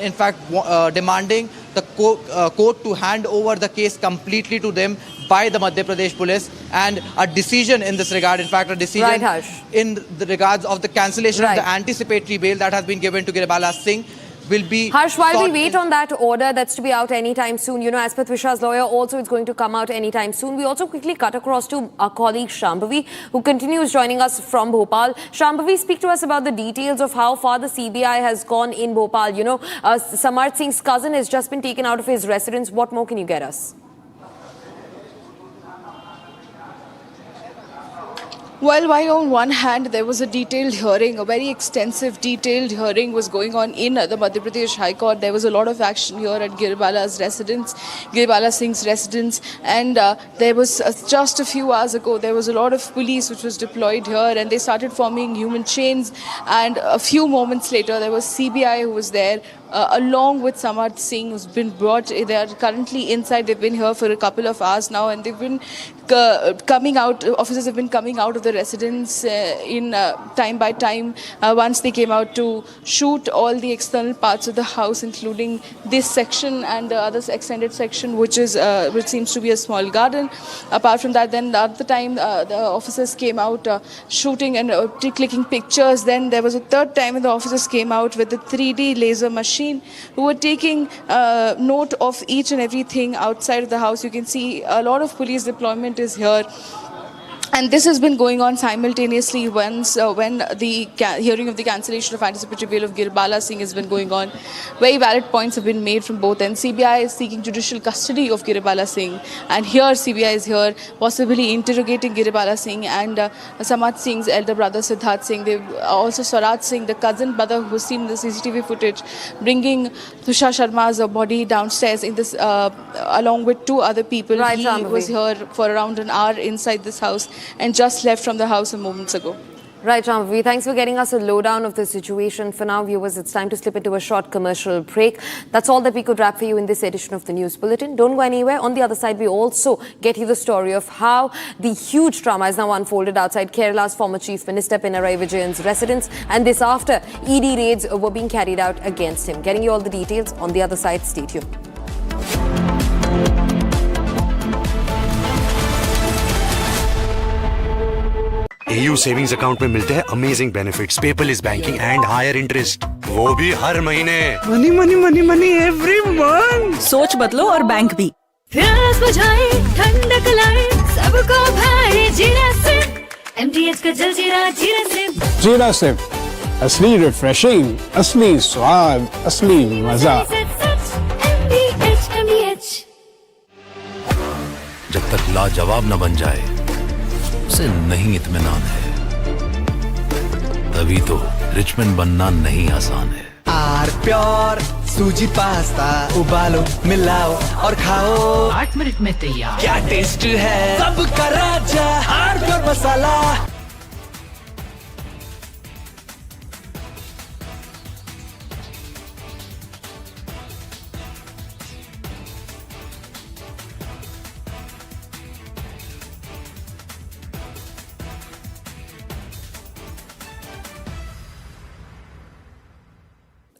demanding the court to hand over the case completely to them by the Madhya Pradesh police, and a decision in this regard, in fact a decision in the regards of the cancellation of the anticipatory bail that has been given to Giribala Singh will be... Harsh, while we wait on that order that's to be out anytime soon, as per Twisha's lawyer, also it's going to come out anytime soon. We also quickly cut across to our colleague Shambhavi, who continues joining us from Bhopal. Shambhavi, speak to us about the details of how far the CBI has gone in Bhopal. Samarth Singh's cousin has just been taken out of his residence. What more can you get us? Well, while on one hand there was a detailed hearing, a very extensive detailed hearing was going on in the Madhya Pradesh High Court. There was a lot of action here at Giribala's residence, Giribala Singh's residence, and there was just a few hours ago there was a lot of police which was deployed here, and they started forming human chains, and a few moments later there was CBI who was there along with Samarth Singh, who's been brought. They are currently inside. They've been here for a couple of hours now, and they've been coming out. Officers have been coming out of the residence in time by time. Once they came out to shoot all the external parts of the house, including this section and the other extended section, which seems to be a small garden. Apart from that, then the other time the officers came out shooting and clicking pictures. Then there was a third time when the officers came out with the 3D laser machine, who were taking note of each and everything outside of the house. You can see a lot of police deployment is here. And this has been going on simultaneously when the hearing of the cancellation of anticipatory bail of Giribala Singh has been going on. Very valid points have been made from both ends. CBI is seeking judicial custody of Giribala Singh, and here CBI is here possibly interrogating Giribala Singh and Samarth Singh's elder brother Siddharth Singh. They've also Samarth Singh, the cousin brother who was seen in the CCTV footage, bringing Twisha Sharma's body downstairs in this along with two other people. Right, he was here for around an hour inside this house and just left from the house moments ago. Right, Shambhavi, thanks for getting us a lowdown of the situation. For now, viewers, it's time to slip into a short commercial break. That's all that we could wrap for you in this edition of the News Bulletin. Don't go anywhere. On the other side, we also get you the story of how the huge drama is now unfolded outside Kerala's former Chief Minister Pinarayi Vijayan's residence, and this after ED raids were being carried out against him. Getting you all the details on the other side. Stay tuned. AU savings account में मिलते हैं amazing benefits, paperless banking and higher interest, वो भी हर महीने। Money money money money every month. सोच बदलो और बैंक भी। प्यास बुझाए, ठंडक लाए, सबको भाए जीरा से। MTH का जल जीरा, जीरा से। जीरा से असली रिफ्रेशिंग, असली स्वाद, असली मजा। MTH। जब तक लाजवाब न बन जाए उसे नहीं इत्मीनान है, तभी तो रिचमैन बनना नहीं आसान है। आर प्योर सूजी पास्ता उबालो मिलाओ और खाओ 8 मिनट में तैयार। क्या टेस्ट है सबका राजा R pure masala.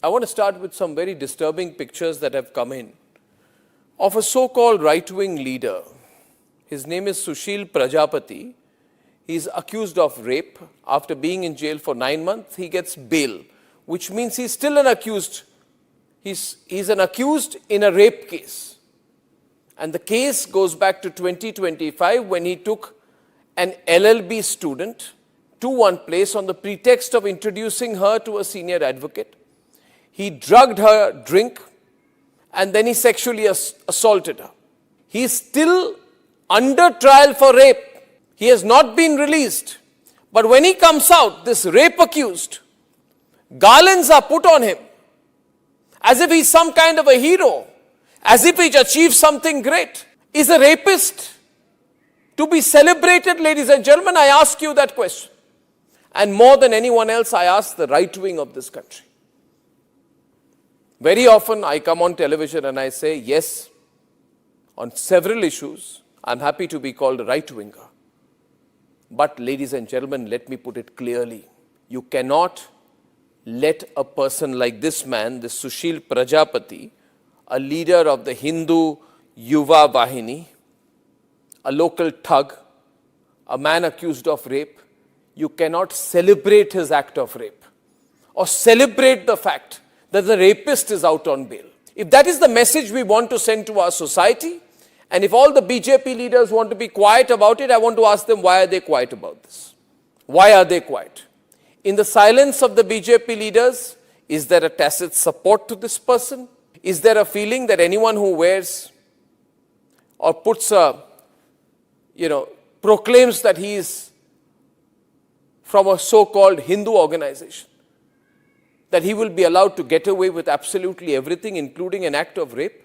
I want to start with some very disturbing pictures that have come in of a so-called right-wing leader. His name is Sushil Prajapati. He's accused of rape. After being in jail for 9 months, he gets bail, which means he's still an accused. He's an accused in a rape case. And the case goes back to 2025 when he took an LLB student to one place on the pretext of introducing her to a senior advocate. He drugged her drink and then he sexually assaulted her. He is still under trial for rape. He has not been released. But when he comes out, this rape accused, garlands are put on him as if he's some kind of a hero, as if he's achieved something great. Is a rapist to be celebrated, ladies and gentlemen? I ask you that question. And more than anyone else, I ask the right wing of this country. Very often I come on television and I say, yes, on several issues, I'm happy to be called a right-winger. But ladies and gentlemen, let me put it clearly. You cannot let a person like this man, this Sushil Prajapati, a leader of the Hindu Yuva Vahini, a local thug, a man accused of rape, you cannot celebrate his act of rape or celebrate the fact that the rapist is out on bail. If that is the message we want to send to our society, and if all the BJP leaders want to be quiet about it, I want to ask them, why are they quiet about this? Why are they quiet? In the silence of the BJP leaders, is there a tacit support to this person? Is there a feeling that anyone who wears or puts a, proclaims that he is from a so-called Hindu organization, that he will be allowed to get away with absolutely everything, including an act of rape?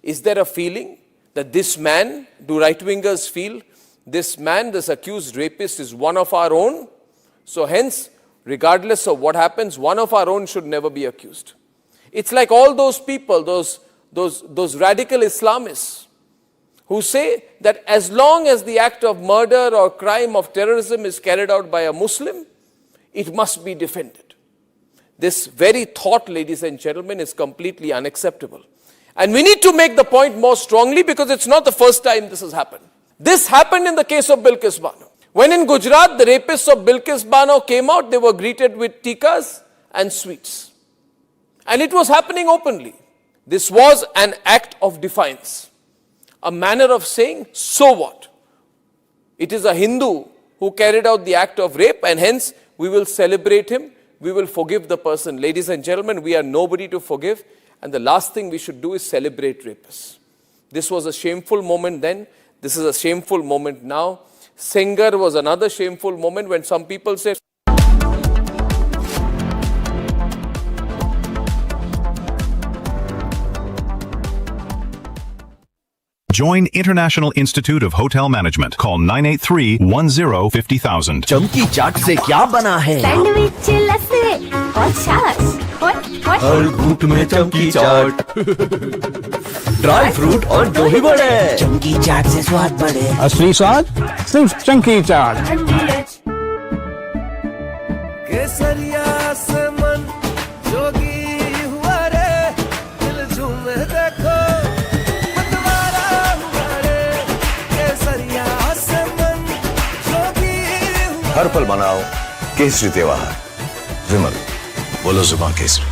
Is there a feeling that this man, do right-wingers feel, this man, this accused rapist is one of our own? So hence, regardless of what happens, one of our own should never be accused. It's like all those people, those radical Islamists who say that as long as the act of murder or crime of terrorism is carried out by a Muslim, it must be defended. This very thought, ladies and gentlemen, is completely unacceptable. And we need to make the point more strongly because it's not the first time this has happened. This happened in the case of Bilkis Bano. When in Gujarat, the rapists of Bilkis Bano came out, they were greeted with tikas and sweets. And it was happening openly. This was an act of defiance. A manner of saying, so what? It is a Hindu who carried out the act of rape and hence we will celebrate him, we will forgive the person. Ladies and gentlemen, we are nobody to forgive and the last thing we should do is celebrate rapists. This was a shameful moment then, this is a shameful moment now. Sengar was another shameful moment when some people said, Join International Institute of Hotel Management. Call 983-10-50,000. चमकी चाट से क्या बना है? Sandwich लस्सी और छाछ हर घूंट में चमकी चाट ड्राई फ्रूट और दही बड़े चमकी चाट से स्वाद बढ़े असली स्वाद सिर्फ चंकी चाट केसरिया से मन जोगी हुआ रे दिल झूमे देखो मतवारा हुआ रे केसरिया से मन जोगी हर पल मनाओ केसरी त्योहार विमल बोलो जुबान केसरी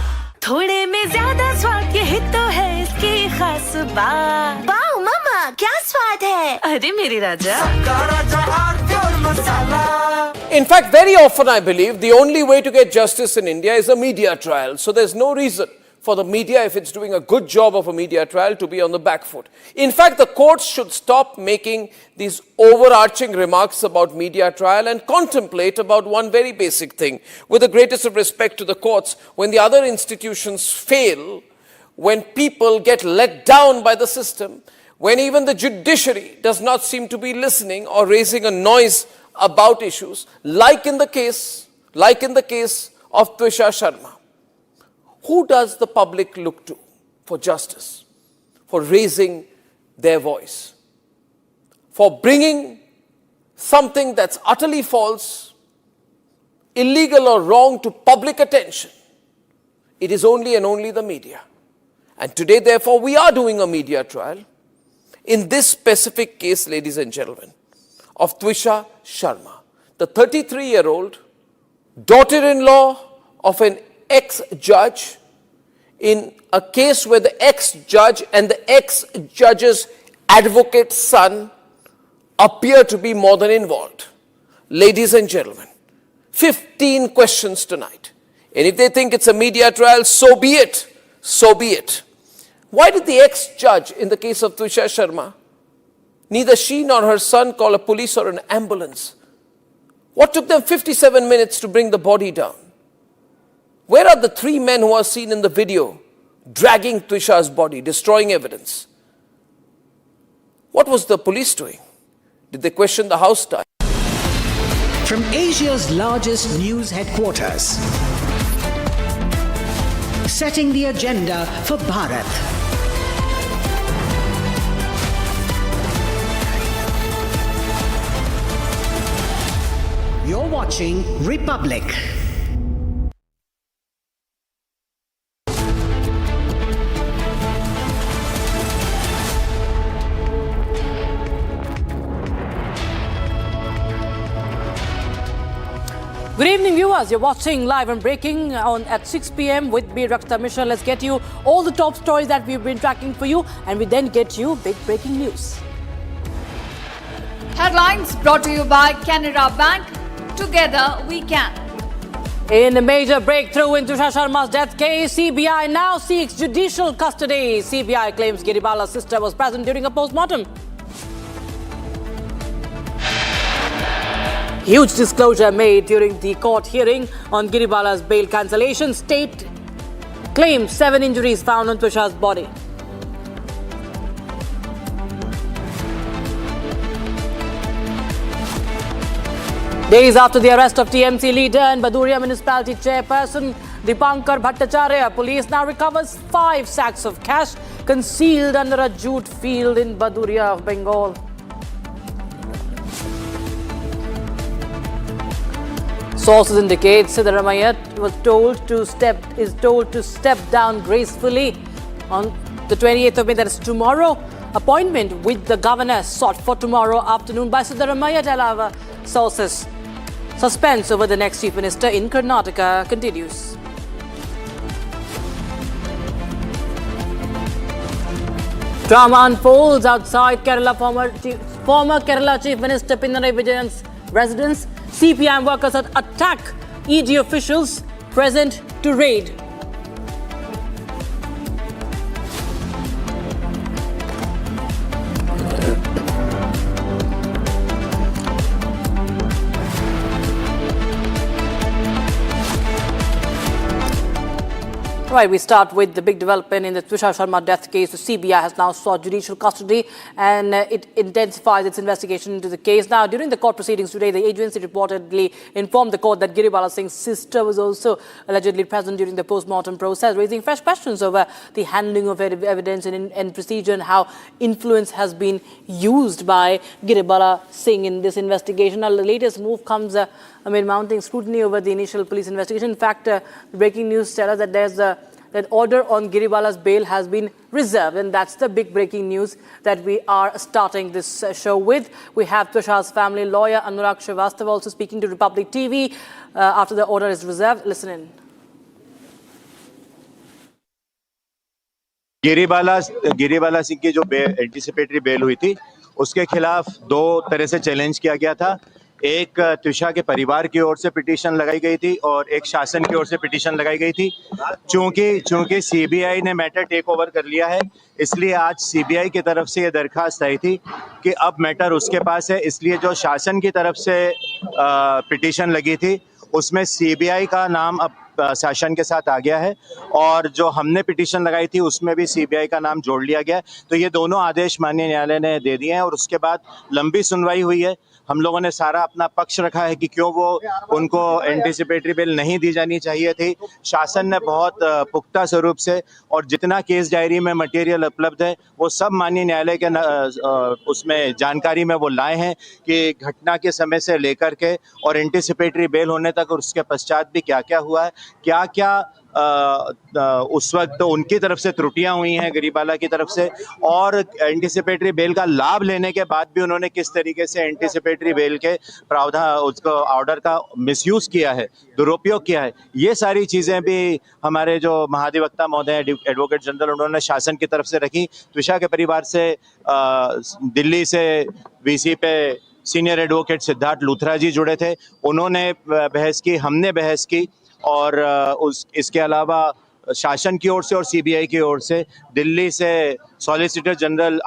थोड़े में ज्यादा स्वाद यही तो है इसकी खास बात। वाओ मामा क्या स्वाद है? अरे मेरी राजा in fact, very often I believe the only way to get justice in India is a media trial. So there's no reason for the media, if it's doing a good job of a media trial, to be on the back foot. In fact, the courts should stop making these overarching remarks about media trial and contemplate about one very basic thing. With the greatest of respect to the courts, when the other institutions fail, when people get let down by the system, when even the judiciary does not seem to be listening or raising a noise about issues, like in the case of Twisha Sharma. Who does the public look to for justice, for raising their voice, for bringing something that's utterly false, illegal or wrong to public attention? It is only and only the media. And today, therefore, we are doing a media trial in this specific case, ladies and gentlemen, of Twisha Sharma, the 33-year-old daughter-in-law of an ex-judge in a case where the ex-judge and the ex-judge's advocate son appear to be more than involved. Ladies and gentlemen, 15 questions tonight. And if they think it's a media trial, so be it. So be it. Why did the ex-judge in the case of Twisha Sharma, neither she nor her son call a police or an ambulance? What took them 57 minutes to bring the body down? Where are the 3 men who are seen in the video dragging Twisha's body, destroying evidence? What was the police doing? Did they question the house tie? From Asia's largest news headquarters, setting the agenda for Bharat. You're watching Republic. Good evening, viewers. You're watching Live and Breaking at 6 p.m. with me, Rakta Mishra. Let's get you all the top stories that we've been tracking for you, and we then get you big breaking news. Headlines brought to you by Canara Bank. Together we can. In a major breakthrough in Twisha Sharma's death case, CBI now seeks judicial custody. CBI claims Giribala's sister was present during a post-mortem. Huge disclosure made during the court hearing on Giribala's bail cancellation. State claims 7 injuries found on Twisha's body. Days after the arrest of TMC leader and Bhadoria municipality chairperson Dipankar Bhattacharya, police now recovers 5 sacks of cash concealed under a jute field in Bhadoria of Bengal. Sources indicate Siddaramaiah is told to step down gracefully on the 28th of May, that is tomorrow. Appointment with the governor sought for tomorrow afternoon by Siddaramaiah, tell our sources. Suspense over the next chief minister in Karnataka continues. Drama unfolds outside Kerala. Former Kerala Chief Minister Pinarayi Vijayan's residence. CPI workers attack ED officials present to raid. Right, we start with the big development in the Twisha Sharma death case. The CBI has now sought judicial custody and it intensifies its investigation into the case. Now, during the court proceedings today, the agency reportedly informed the court that Giribala Singh's sister was also allegedly present during the post-mortem process, raising fresh questions over the handling of evidence and procedure and how influence has been used by Giribala Singh in this investigation. Now, the latest move comes amid mounting scrutiny over the initial police investigation. In fact, breaking news tells us that that order on Giribala's bail has been reserved, and that's the big breaking news that we are starting this show with. We have Twisha's family lawyer Anurag Shrivastava also speaking to Republic TV after the order is reserved. Listen in. Giribala Singh की जो anticipatory bail हुई थी उसके खिलाफ 2 तरह से challenge किया गया था। एक त्विशा के परिवार की ओर से पिटीशन लगाई गई थी और एक शासन की ओर से पिटीशन लगाई गई थी। चूंकि सीबीआई ने मैटर टेक ओवर कर लिया है, इसलिए आज सीबीआई की तरफ से ये दरखास्त आई थी कि अब मैटर उसके पास है, इसलिए जो शासन की तरफ से पिटीशन लगी थी उसमें सीबीआई का नाम अब शासन के साथ आ गया है और जो हमने पिटीशन लगाई थी उसमें भी सीबीआई का नाम जोड़ लिया गया। तो ये दोनों आदेश माननीय न्यायालय ने दे दिए हैं और उसके बाद लंबी सुनवाई हुई है। हम लोगों ने सारा अपना पक्ष रखा है कि क्यों वो उनको एंटीसिपेटरी बेल नहीं दी जानी चाहिए थी। शासन ने बहुत पुख्ता स्वरूप से और जितना केस डायरी में मटेरियल उपलब्ध है वो सब माननीय न्यायालय के उसमें जानकारी में वो लाए हैं कि घटना के समय से लेकर के और एंटीसिपेटरी बेल होने तक और उसके पश्चात भी क्या क्या हुआ है, क्या क्या उस वक्त उनकी तरफ से त्रुटियां हुई हैं गिरिबाला की तरफ से, और एंटीसिपेटरी बेल का लाभ लेने के बाद भी उन्होंने किस तरीके से एंटीसिपेटरी बेल के प्रावधान उसको ऑर्डर का मिसयूज किया है, दुरुपयोग किया है। ये सारी चीजें भी हमारे जो महाधिवक्ता महोदय एडवोकेट जनरल उन्होंने शासन की तरफ से रखी। त्विशा के परिवार से दिल्ली से वीसी पे सीनियर एडवोकेट सिद्धार्थ लूथरा जी जुड़े थे, उन्होंने बहस की, हमने बहस की और इसके अलावा शासन की ओर से और सीबीआई की ओर से दिल्ली से सॉलिसिटर जनरल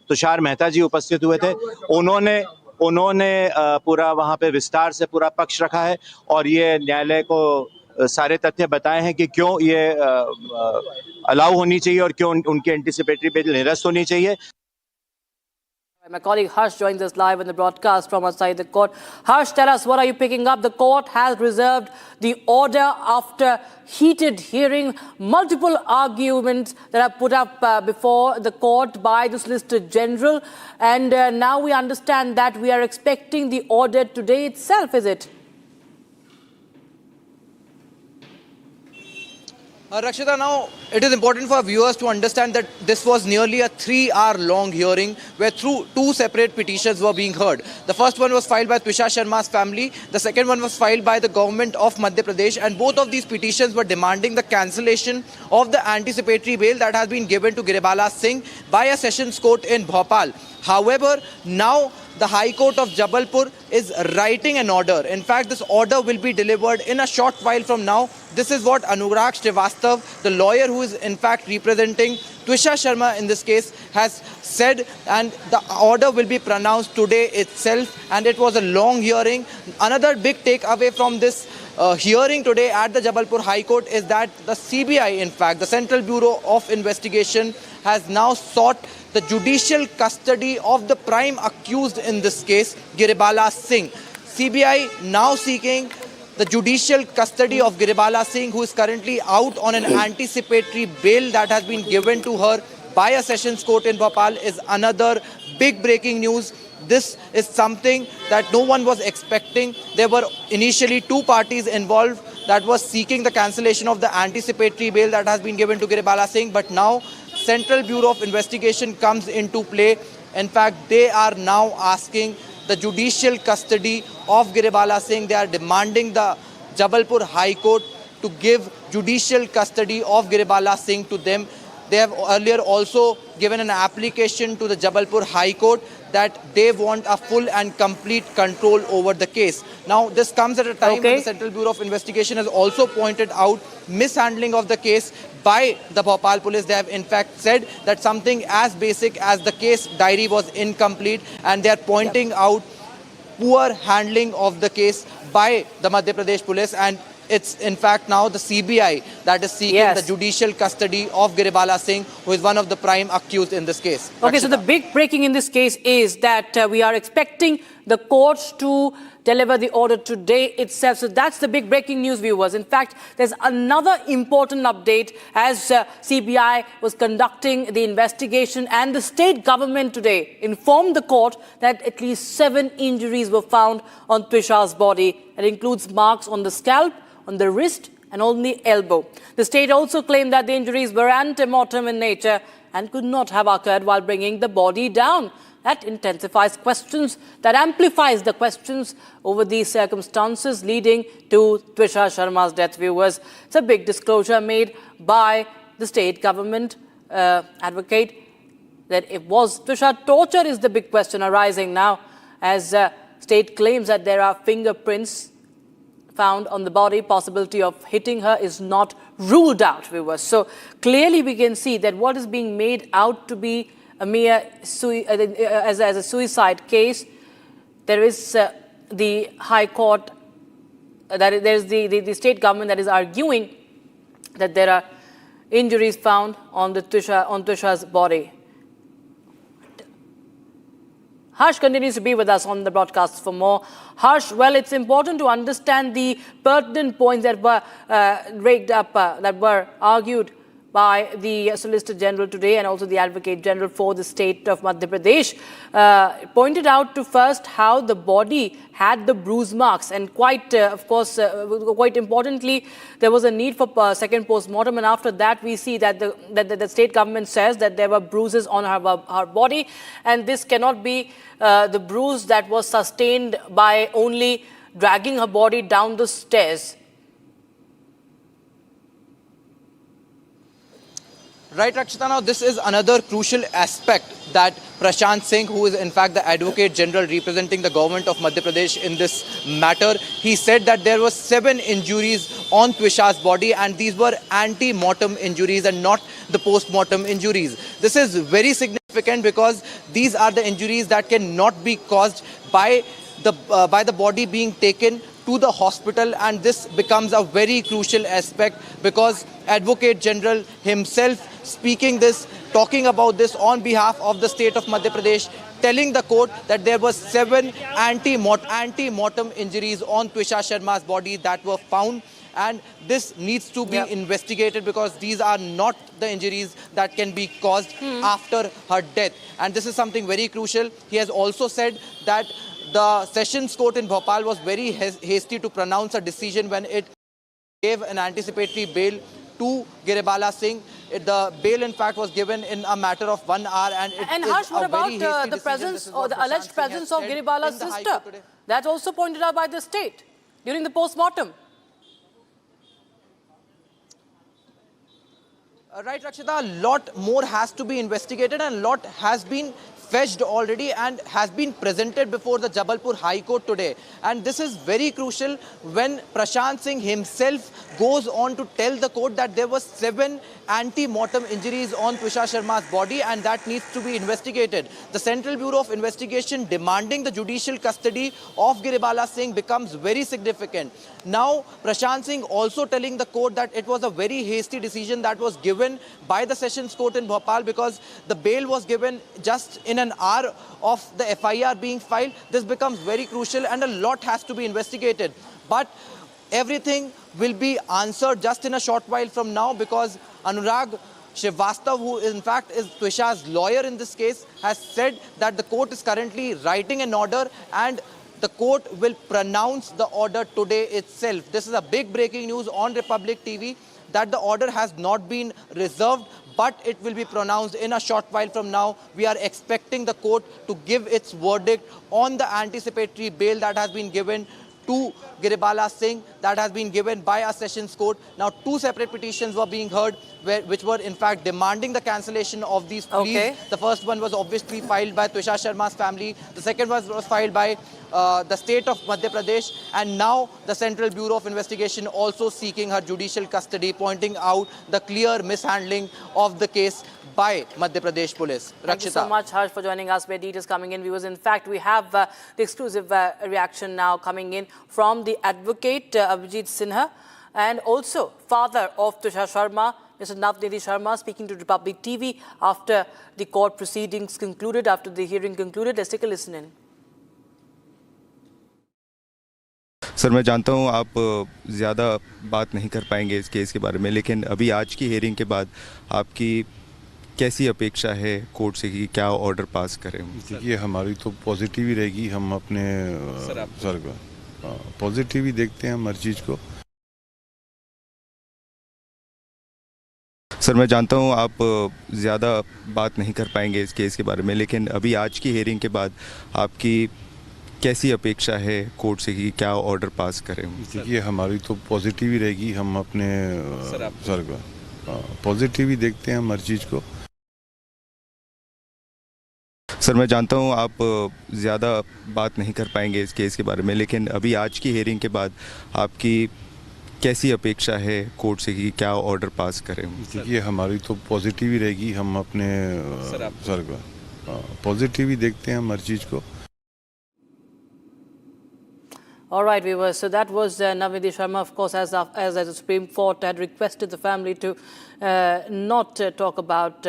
तुषार मेहता जी उपस्थित हुए थे। उन्होंने पूरा वहाँ पे विस्तार से पूरा पक्ष रखा है और ये न्यायालय को सारे तथ्य बताए हैं कि क्यों ये अलाउ होनी चाहिए और क्यों उनकी एंटीसिपेटरी बेल निरस्त होनी चाहिए। My colleague Harsh joins us live in the broadcast from outside the court. Harsh, tell us, what are you picking up? The court has reserved the order after heated hearing, multiple arguments that are put up before the court by the Solicitor General. And now we understand that we are expecting the order today itself, is it? Rakshita, now it is important for our viewers to understand that this was nearly a 3-hour-long hearing where two separate petitions were being heard. The first one was filed by Twisha Sharma's family. The second one was filed by the government of Madhya Pradesh, and both of these petitions were demanding the cancellation of the anticipatory bail that has been given to Giribala Singh by a sessions court in Bhopal. However, now the High Court of Jabalpur is writing an order. In fact, this order will be delivered in a short while from now. This is what Anurag Srivastav, the lawyer who is in fact representing Twisha Sharma in this case, has said, and the order will be pronounced today itself, and it was a long hearing. Another big takeaway from this hearing today at the Jabalpur High Court is that the CBI, in fact, the Central Bureau of Investigation, has now sought the judicial custody of the prime accused in this case, Giribala Singh. CBI now seeking the judicial custody of Giribala Singh, who is currently out on an anticipatory bail that has been given to her by a sessions court in Bhopal, is another big breaking news. This is something that no one was expecting. There were initially two parties involved that was seeking the cancellation of the anticipatory bail that has been given to Giribala Singh, but now Central Bureau of Investigation comes into play. In fact, they are now asking the judicial custody of Giribala Singh. They are demanding the Jabalpur High Court to give judicial custody of Giribala Singh to them. They have earlier also given an application to the Jabalpur High Court that they want a full and complete control over the case. Now, this comes at a time when the Central Bureau of Investigation has also pointed out mishandling of the case by the Bhopal police. They have in fact said that something as basic as the case diary was incomplete, and they are pointing out poor handling of the case by the Madhya Pradesh police, and it's in fact now the CBI that is seeking the judicial custody of Giribala Singh, who is one of the prime accused in this case. Okay, so the big breaking in this case is that we are expecting the courts to deliver the order today itself. So that's the big breaking news, viewers. In fact, there's another important update as CBI was conducting the investigation, and the state government today informed the court that at least 7 injuries were found on Twisha's body. It includes marks on the scalp, on the wrist and on the elbow. The state also claimed that the injuries were antemortem in nature and could not have occurred while bringing the body down. That intensifies questions, that amplifies the questions over these circumstances leading to Twisha Sharma's death, viewers. It's a big disclosure made by the state government advocate that it was Twisha torture is the big question arising now, as state claims that there are fingerprints found on the body. Possibility of hitting her is not ruled out, viewers. So clearly we can see that what is being made out to be a mere as a suicide case, there is the High Court, there's the state government that is arguing that there are injuries found on Twisha's body. Harsh continues to be with us on the broadcast for more. Harsh, well, it's important to understand the pertinent points that were raked up, that were argued by the Solicitor General today and also the Advocate General for the state of Madhya Pradesh. Pointed out to first how the body had the bruise marks, and quite, of course, quite importantly, there was a need for second post-mortem, and after that we see that the state government says that there were bruises on her body, and this cannot be the bruise that was sustained by only dragging her body down the stairs. Right, Rakshita, now this is another crucial aspect that Prashant Singh, who is in fact the Advocate General representing the government of Madhya Pradesh in this matter, he said that there were 7 injuries on Twisha's body, and these were anti-mortem injuries and not the post-mortem injuries. This is very significant because these are the injuries that cannot be caused by the body being taken to the hospital, and this becomes a very crucial aspect because Advocate General himself speaking this, talking about this on behalf of the state of Madhya Pradesh, telling the court that there were 7 anti-mortem injuries on Twisha Sharma's body that were found, and this needs to be investigated because these are not the injuries that can be caused after her death, and this is something very crucial. He has also said that the Sessions Court in Bhopal was very hasty to pronounce a decision when it gave an anticipatory bail to Giribala Singh. The bail, in fact, was given in a matter of 1 hour, and Harsh, what about the presence or the alleged presence of Giribala's sister? That's also pointed out by the state during the post-mortem. Right, Rakshita, a lot more has to be investigated and a lot has been fetched already and has been presented before the Jabalpur High Court today. And this is very crucial when Prashant Singh himself goes on to tell the court that there were 7 anti-mortem injuries on Twisha Sharma's body and that needs to be investigated. The Central Bureau of Investigation demanding the judicial custody of Giribala Singh becomes very significant. Now, Prashant Singh also telling the court that it was a very hasty decision that was given by the Sessions Court in Bhopal because the bail was given just in an hour of the FIR being filed. This becomes very crucial and a lot has to be investigated. But everything will be answered just in a short while from now because Anurag Srivastav, who in fact is Twisha's lawyer in this case, has said that the court is currently writing an order and the court will pronounce the order today itself. This is a big breaking news on Republic TV that the order has not been reserved, but it will be pronounced in a short while from now. We are expecting the court to give its verdict on the anticipatory bail that has been given to Giribala Singh, that has been given by a Sessions Court. Now, 2 separate petitions were being heard, which were in fact demanding the cancellation of these pleas. Okay. The first one was obviously filed by Twisha Sharma's family. The second was filed by the state of Madhya Pradesh. And now the Central Bureau of Investigation also seeking her judicial custody, pointing out the clear mishandling of the case by Madhya Pradesh Police. Thank you so much, Harsh, for joining us. Where details coming in, viewers. In fact, we have the exclusive reaction now coming in from the advocate Abhijit Sinha and also father of Twisha Sharma, Mr. Navnidhi Sharma, speaking to Republic TV after the court proceedings concluded, after the hearing concluded. Let's take a listen in. Sir, मैं जानता हूँ आप ज़्यादा बात नहीं कर पाएंगे इस केस के बारे में, लेकिन अभी आज की हियरिंग के बाद आपकी कैसी अपेक्षा है कोर्ट से कि क्या ऑर्डर पास करें? देखिए, हमारी तो पॉजिटिव ही रहेगी। हम अपने सर को पॉजिटिव ही देखते हैं हम हर चीज़ को। सर, मैं जानता हूँ आप ज़्यादा बात नहीं कर पाएंगे इस केस के बारे में, लेकिन अभी आज की हियरिंग के बाद आपकी कैसी अपेक्षा है कोर्ट से कि क्या ऑर्डर पास करें? देखिए, हमारी तो पॉजिटिव ही रहेगी। हम अपने सर को पॉजिटिव ही देखते हैं हम हर चीज़ को। सर, मैं जानता हूँ आप ज़्यादा बात नहीं कर पाएंगे इस केस के बारे में, लेकिन अभी आज की हियरिंग के बाद आपकी कैसी अपेक्षा है कोर्ट से कि क्या ऑर्डर पास करें? देखिए, हमारी तो पॉजिटिव ही रहेगी। हम अपने सर को पॉजिटिव ही देखते हैं हम हर चीज़ को। All right, viewers. So that was Navnidhi Sharma, of course, as the Supreme Court had requested the family to not talk about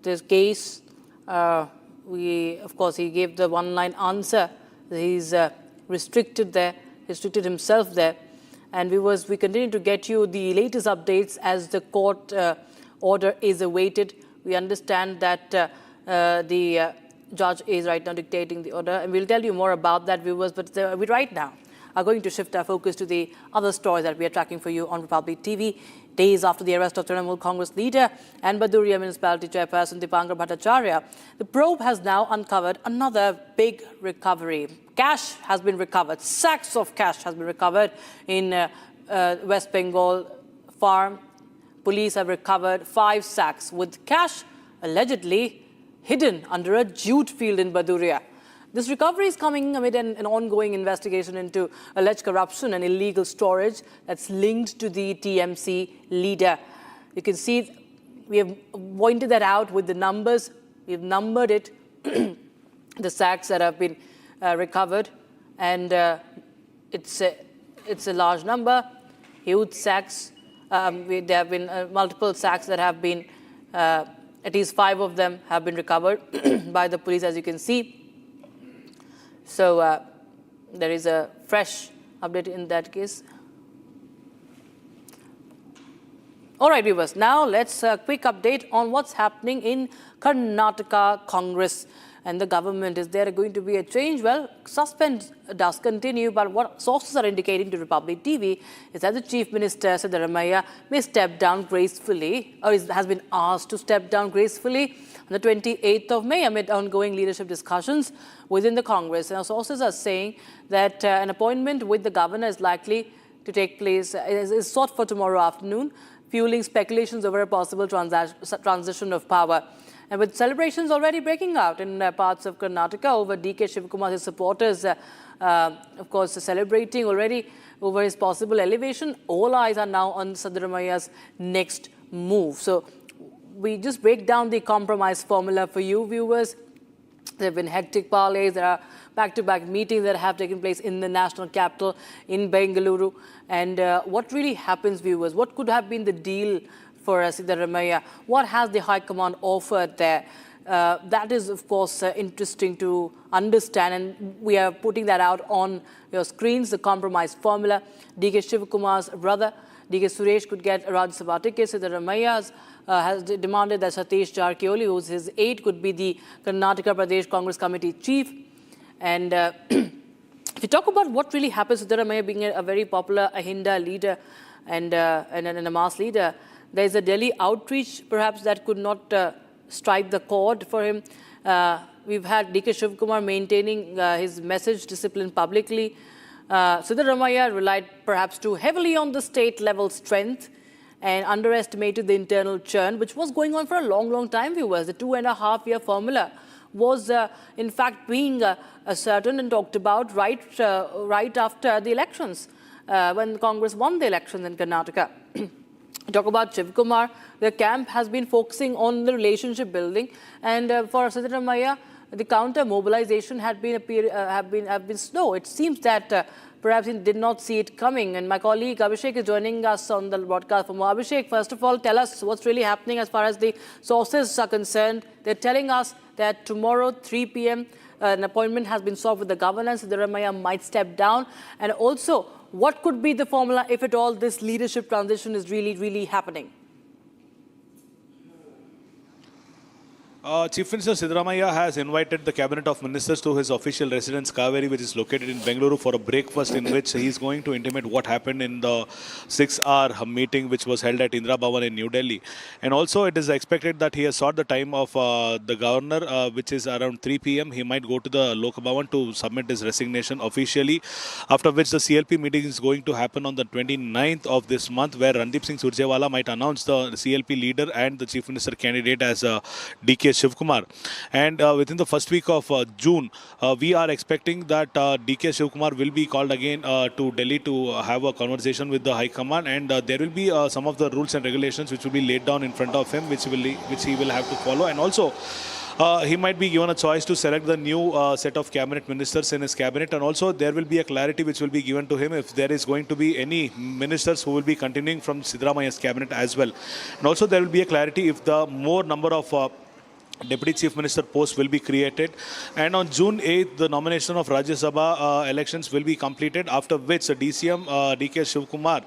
this case. Of course, he gave the one-line answer. He's restricted himself there. And viewers, we continue to get you the latest updates as the court order is awaited. We understand that the judge is right now dictating the order, and we'll tell you more about that, viewers. But we right now are going to shift our focus to the other stories that we are tracking for you on Republic TV. Days after the arrest of Trinamool Congress leader and Baduria municipality chairperson Dipankar Bhattacharya, the probe has now uncovered another big recovery. Cash has been recovered. Sacks of cash has been recovered in West Bengal farm. Police have recovered 5 sacks with cash allegedly hidden under a jute field in Baduria. This recovery is coming amid an ongoing investigation into alleged corruption and illegal storage that's linked to the TMC leader. You can see we have pointed that out with the numbers. We've numbered it, the sacks that have been recovered, and it's a large number, huge sacks. There have been multiple sacks that have been, at least 5 of them have been recovered by the police, as you can see. So there is a fresh update in that case. All right, viewers, now let's quick update on what's happening in Karnataka Congress and the government. Is there going to be a change? Well, suspense does continue, but what sources are indicating to Republic TV is that the Chief Minister, Siddaramaiah, may step down gracefully, or has been asked to step down gracefully on the 28th of May amid ongoing leadership discussions within the Congress. Now, sources are saying that an appointment with the governor is likely to take place, is sought for tomorrow afternoon, fueling speculations over a possible transition of power. And with celebrations already breaking out in parts of Karnataka over DK Shivakumar's supporters, of course, celebrating already over his possible elevation, all eyes are now on Siddaramaia's next move. So we just break down the compromise formula for you viewers. There have been hectic parleys, there are back-to-back meetings that have taken place in the national capital in Bengaluru. And what really happens, viewers? What could have been the deal for Siddaramaiah? What has the High Command offered there? That is, of course, interesting to understand, and we are putting that out on your screens, the compromise formula. DK Shivakumar's brother, DK Suresh, could get a Rajya Sabha ticket. Siddaramaiah has demanded that Satish Jarkioli, who's his aide, could be the Karnataka Pradesh Congress Committee chief. And if you talk about what really happens, Siddaramaiah being a very popular Ahinda leader and a mass leader, there is a Delhi outreach perhaps that could not strike the chord for him. We've had DK Shivakumar maintaining his message discipline publicly. Siddaramaiah relied perhaps too heavily on the state level strength and underestimated the internal churn, which was going on for a long, long time, viewers. The 2.5-year formula was in fact being ascertained and talked about right after the elections, when Congress won the elections in Karnataka. Talk about Shivakumar, the camp has been focusing on the relationship building, and for Siddaramaiah, the counter mobilization have been slow. It seems that perhaps he did not see it coming. And my colleague Abhishek is joining us on the broadcast for more. Abhishek, first of all, tell us what's really happening as far as the sources are concerned. They're telling us that tomorrow, 3 p.m., an appointment has been sought with the governor. Siddaramaiah might step down. And also, what could be the formula if at all this leadership transition is really, really happening? Chief Minister Siddaramaiah has invited the Cabinet of Ministers to his official residence, Kaveri, which is located in Bengaluru, for a breakfast in which he is going to intimate what happened in the 6-hour meeting which was held at Indira Bhavan in New Delhi. And also it is expected that he has sought the time of the governor, which is around 3 p.m. He might go to the Lok Bhavan to submit his resignation officially, after which the CLP meeting is going to happen on the 29th of this month, where Randeep Singh Surjewala might announce the CLP leader and the Chief Minister candidate as DK Shivakumar. And within the first week of June, we are expecting that DK Shivakumar will be called again to Delhi to have a conversation with the High Command, and there will be some of the rules and regulations which will be laid down in front of him, which he will have to follow. And also, he might be given a choice to select the new set of cabinet ministers in his cabinet, and also there will be a clarity which will be given to him if there is going to be any ministers who will be continuing from Siddaramaiah's cabinet as well. And also there will be a clarity if the more number of Deputy Chief Minister post will be created. And on June 8th, the nomination of Rajya Sabha elections will be completed, after which DCM DK Shivakumar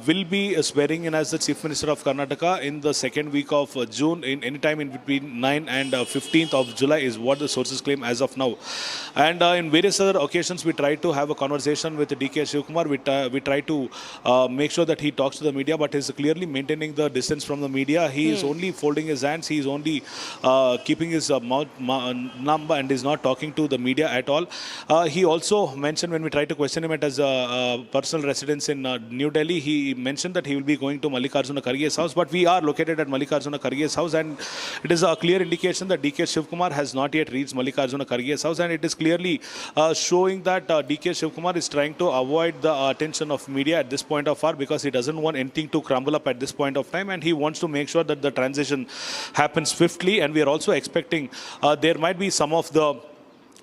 will be swearing in as the Chief Minister of Karnataka in the second week of June, in any time in between 9 and 15th of July is what the sources claim as of now. And in various other occasions, we try to have a conversation with DK Shivakumar. We try to make sure that he talks to the media, but he's clearly maintaining the distance from the media. He is only folding his hands. He is only keeping his mouth numb and is not talking to the media at all. He also mentioned, when we tried to question him at his personal residence in New Delhi, he mentioned that he will be going to Mallikarjuna Kharge's house, but we are located at Mallikarjuna Kharge's house, and it is a clear indication that DK Shivakumar has not yet reached Mallikarjuna Kharge's house, and it is clearly showing that DK Shivakumar is trying to avoid the attention of media at this point of hour, because he doesn't want anything to crumble up at this point of time, and he wants to make sure that the transition happens swiftly. And we are also expecting there might be some of the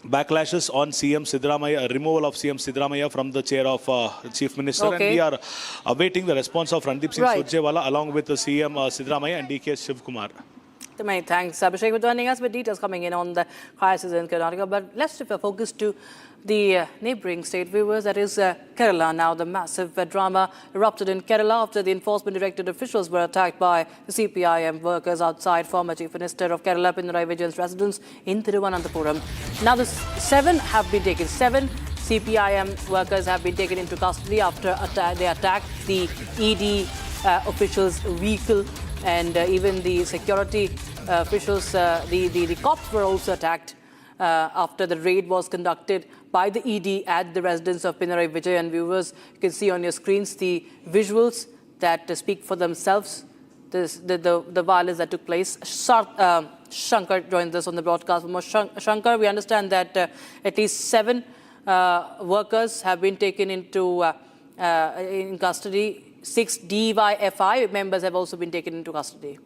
backlashes on CM Siddaramaiah, removal of CM Siddaramaiah from the chair of Chief Minister. Okay. And we are awaiting the response of Randeep Singh Surjewala along with the CM Siddaramaiah and DK Shivakumar. Many thanks, Abhishek, for joining us with details coming in on the crisis in Karnataka. But let's shift our focus to the neighbouring state, viewers, that is Kerala. Now, the massive drama erupted in Kerala after the enforcement directorate officials were attacked by the CPIM workers outside former Chief Minister of Kerala, Pinarayi Vijayan's residence in Thiruvananthapuram. Now, the 7 CPIM workers have been taken into custody after they attacked the ED officials' vehicle, and even the security officials, the cops were also attacked after the raid was conducted by the ED at the residence of Pinarayi Vijayan. Viewers, you can see on your screens the visuals that speak for themselves. The violence that took place. Shankar joins us on the broadcast. Shankar, we understand that at least 7 workers have been taken into in custody. 6 DYFI members have also been taken into custody.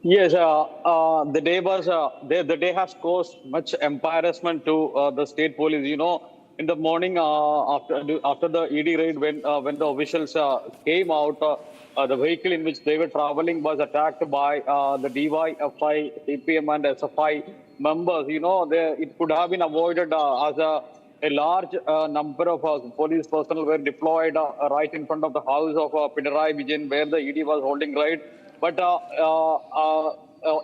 Yes, the day was the day has caused much embarrassment to the state police. You know, in the morning after the ED raid, when the officials came out, the vehicle in which they were traveling was attacked by the DYFI, CPM, and SFI members. You know, it could have been avoided as a large number of police personnel were deployed right in front of the house of Pinarayi Vijayan, where the ED was holding raid. But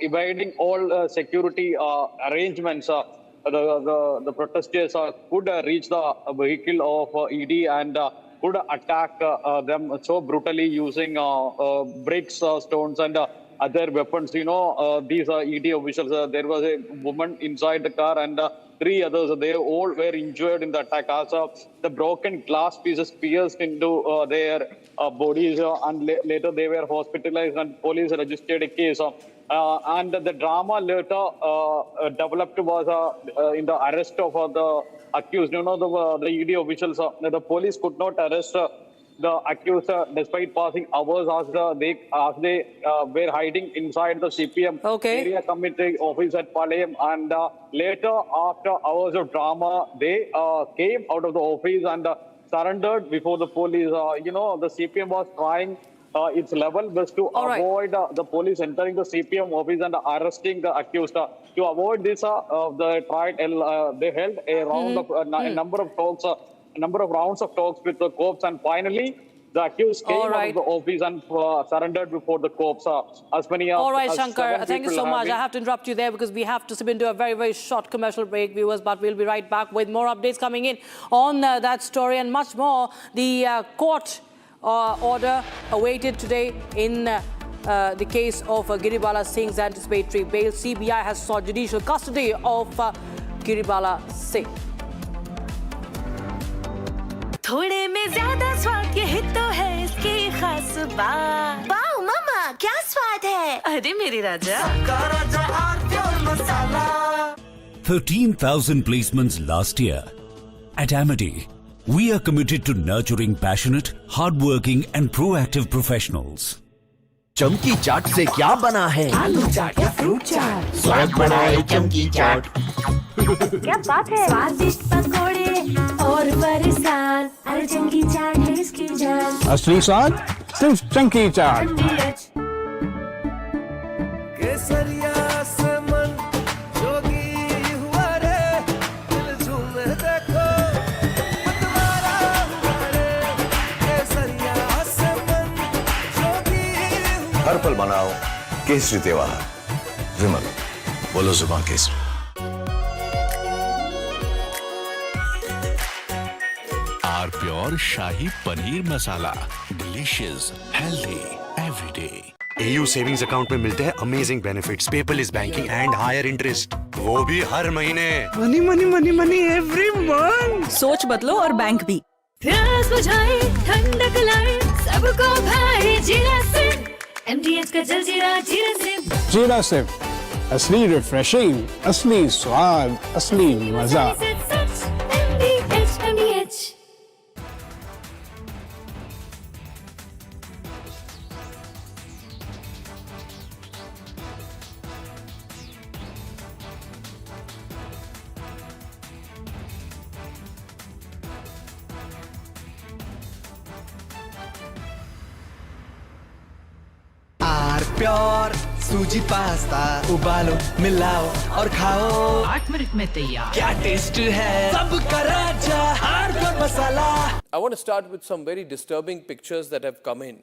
evading all security arrangements, the protesters could reach the vehicle of ED and could attack them so brutally using bricks, stones, and other weapons. You know, these ED officials, there was a woman inside the car and 3 others. They all were injured in the attack. As the broken glass pieces pierced into their bodies, and later they were hospitalized and police registered a case. And the drama later developed was in the arrest of the accused. You know, the ED officials, the police could not arrest the accused despite passing hours as they were hiding inside the CPM area committee office at Palayam. And later, after hours of drama, they came out of the office and surrendered before the police. You know, the CPM was trying its level best to avoid the police entering the CPM office and arresting the accused. To avoid this, they held a round of a number of talks. A number of rounds of talks with the cops, and finally the accused came out of the office and surrendered before the cops. As many All right, Shankar, thank you so much. I have to interrupt you there because we have to submit to a very, very short commercial break, viewers, but we'll be right back with more updates coming in on that story and much more. The court order awaited today in the case of Giribala Singh's anticipatory bail. CBI has sought judicial custody of Giribala Singh. थोड़े में ज्यादा स्वाद यही तो है इसकी खास बात। वाओ मामा, क्या स्वाद है? अरे मेरी राजा। 13,000 placements last year. At Amity, we are committed to nurturing passionate, hardworking and proactive professionals. चमकी चाट से क्या बना है? आलू चाट या फ्रूट चाट, स्वाद बनाए चमकी चाट। क्या बात है? स्वादिष्ट पकोड़े और फरसान, अरे चमकी चाट है इसकी जान। असली स्वाद सिर्फ चंकी चाट। केसरिया से मन जोगी हुआ रे, दिल झूमे देखो मतवारा हुआ रे। केसरिया से मन जोगी हुआ। हर पल मनाओ केसरी त्योहार। विमल, बोलो जुबान Kesari. Our pure Shahi Paneer Masala. Delicious, healthy, every day. AU savings account में मिलते हैं amazing benefits, paperless banking and higher interest, वो भी हर महीने। Money money money money every month. सोच बदलो और बैंक भी। प्यास बुझाए, ठंडक लाए, सबको भाई जीरा सिंह। MDH का जलजीरा जीरा सिंह। जीरा सिर्फ असली रिफ्रेशिंग, असली स्वाद, असली मजा। MDH। प्योर सूजी पास्ता उबालो, मिलाओ और खाओ। 8 मिनट में तैयार। क्या टेस्ट है सबका राजा R pure masala. I want to start with some very disturbing pictures that have come in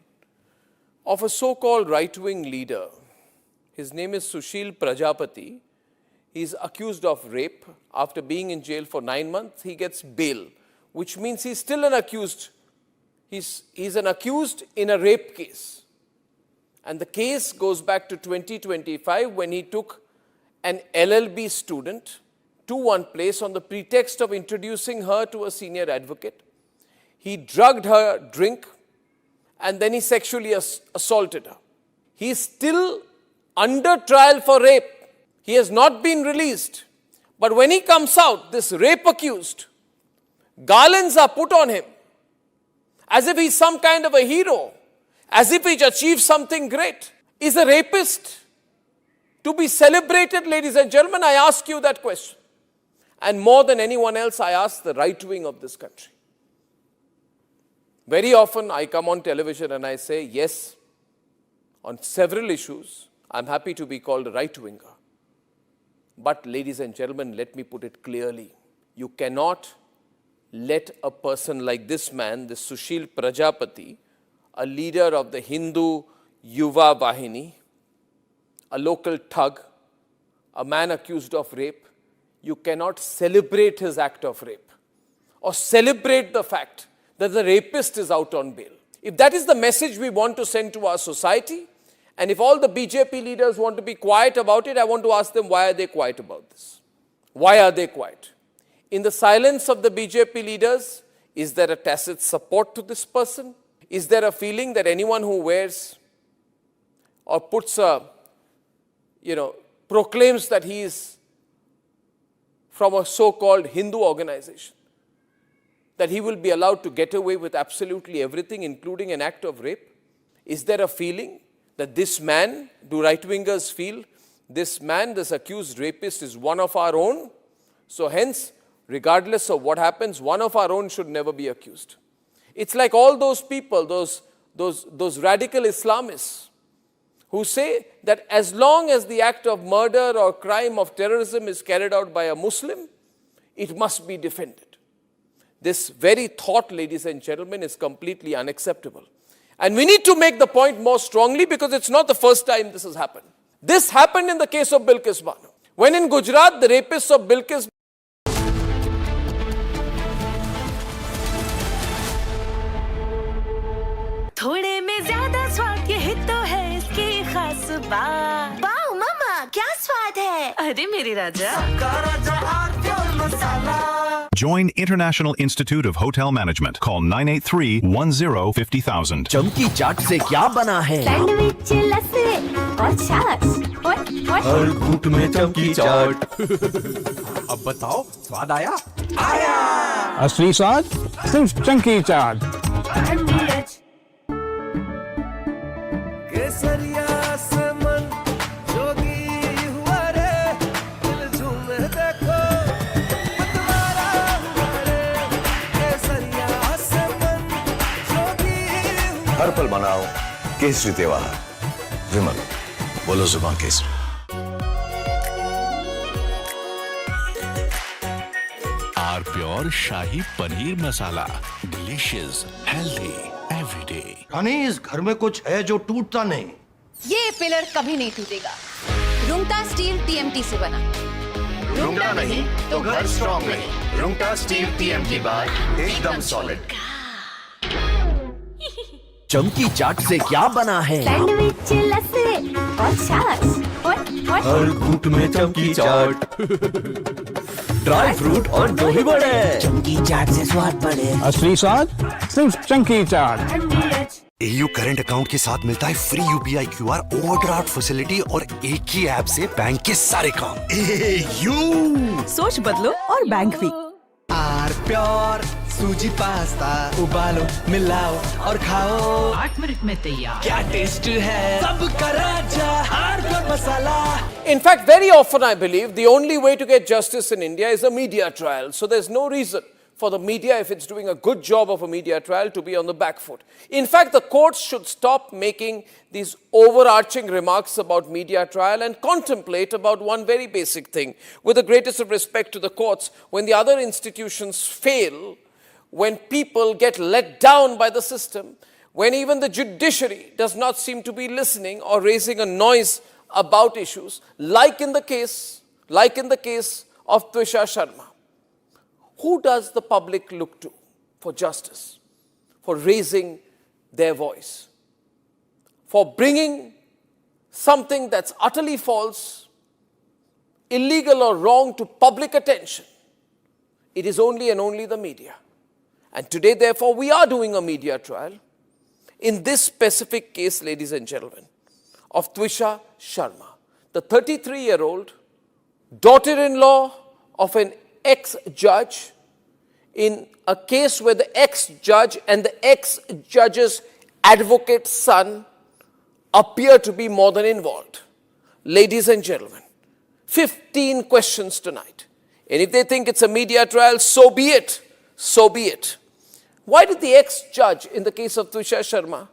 of a so-called right-wing leader. His name is Sushil Prajapati. He's accused of rape. After being in jail for 9 months, he gets bail, which means he's still an accused. He's an accused in a rape case. And the case goes back to 2025 when he took an LLB student to one place on the pretext of introducing her to a senior advocate. He drugged her drink and then he sexually assaulted her. He is still under trial for rape. He has not been released. But when he comes out, this rape accused, garlands are put on him as if he's some kind of a hero, as if he's achieved something great. Is a rapist to be celebrated, ladies and gentlemen? I ask you that question. And more than anyone else, I ask the right wing of this country. Very often I come on television and I say, yes, on several issues, I'm happy to be called a right-winger. But ladies and gentlemen, let me put it clearly. You cannot let a person like this man, this Sushil Prajapati, a leader of the Hindu Yuva Vahini, a local thug, a man accused of rape, you cannot celebrate his act of rape or celebrate the fact that the rapist is out on bail. If that is the message we want to send to our society, and if all the BJP leaders want to be quiet about it, I want to ask them, why are they quiet about this? Why are they quiet? In the silence of the BJP leaders, is there a tacit support to this person? Is there a feeling that anyone who wears or puts a, proclaims that he is from a so-called Hindu organization, that he will be allowed to get away with absolutely everything, including an act of rape? Is there a feeling that this man, do right-wingers feel, this man, this accused rapist is one of our own? So hence, regardless of what happens, one of our own should never be accused. It's like all those people, those radical Islamists who say that as long as the act of murder or crime of terrorism is carried out by a Muslim, it must be defended. This very thought, ladies and gentlemen, is completely unacceptable. And we need to make the point more strongly because it's not the first time this has happened. This happened in the case of Bilkis Banu. When in Gujarat, the rapists of Bilkis थोड़े में ज्यादा स्वाद ये तो है इसकी खास बात। वाओ मामा, क्या स्वाद है? अरे मेरे राजा। Join International Institute of Hotel Management. Call 983-10-50,000. चमकी चाट से क्या बना है? सैंडविच, लस्सी और छाछ। हर घूंट में चमकी चाट। अब बताओ, स्वाद आया? आया। असली स्वाद सिर्फ चंकी चाट। केसरिया से मन जोगी हुआ रे, दिल झूमे देखो मतवारा हुआ रे। केसरिया से मन जोगी हुआ। हर पल मनाओ केसरी त्योहार। विमल, बोलो जुबान केसरी। R pure shahi paneer masala, delicious, healthy everyday. Rani, इस घर में कुछ है जो टूटता नहीं। ये पिलर कभी नहीं टूटेगा। रुंगटा स्टील टीएमटी से बना। रुंगटा नहीं तो घर स्ट्रॉन्ग नहीं। रुंगटा स्टील टीएमटी बार एकदम सॉलिड। चमकी चाट से क्या बना है? सैंडविच, लस्सी और छाछ। हर घूंट में चमकी चाट। ड्राई फ्रूट और दही बड़े। चमकी चाट से स्वाद बढ़े। असली स्वाद सिर्फ chunky chaat. AU current account के साथ मिलता है free UPI QR overdraft facility और एक ही ऐप से बैंक के सारे काम। AU सोच बदलो और बैंक भी। आर प्योर सूजी पास्ता उबालो, मिलाओ और खाओ। 8 मिनट में तैयार। क्या टेस्ट है सबका राजा R pure masala. In fact, very often I believe the only way to get justice in India is a media trial. So there's no reason for the media, if it's doing a good job of a media trial, to be on the back foot. In fact, the courts should stop making these overarching remarks about media trial and contemplate about one very basic thing. With the greatest of respect to the courts, when the other institutions fail, when people get let down by the system, when even the judiciary does not seem to be listening or raising a noise about issues, like in the case of Twisha Sharma, who does the public look to for justice, for raising their voice, for bringing something that's utterly false, illegal or wrong to public attention? It is only and only the media. And today, therefore, we are doing a media trial in this specific case, ladies and gentlemen, of Twisha Sharma, the 33-year-old daughter-in-law of an ex-judge, in a case where the ex-judge and the ex-judge's advocate's son appear to be more than involved. Ladies and gentlemen, 15 questions tonight. And if they think it's a media trial, so be it. So be it. Why did the ex-judge in the case of Twisha Sharma,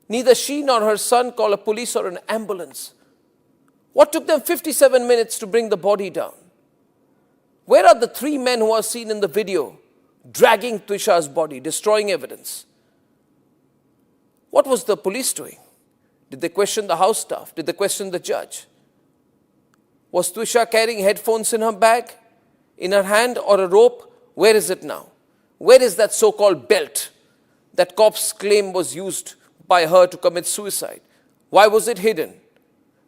neither she nor her son call a police or an ambulance? What took them 57 minutes to bring the body down? Where are the 3 men who are seen in the video dragging Twisha's body, destroying evidence? What was the police doing? Did they question the house staff? Did they question the judge? Was Twisha carrying headphones in her bag, in her hand, or a rope? Where is it now? Where is that so-called belt that cops claim was used by her to commit suicide? Why was it hidden?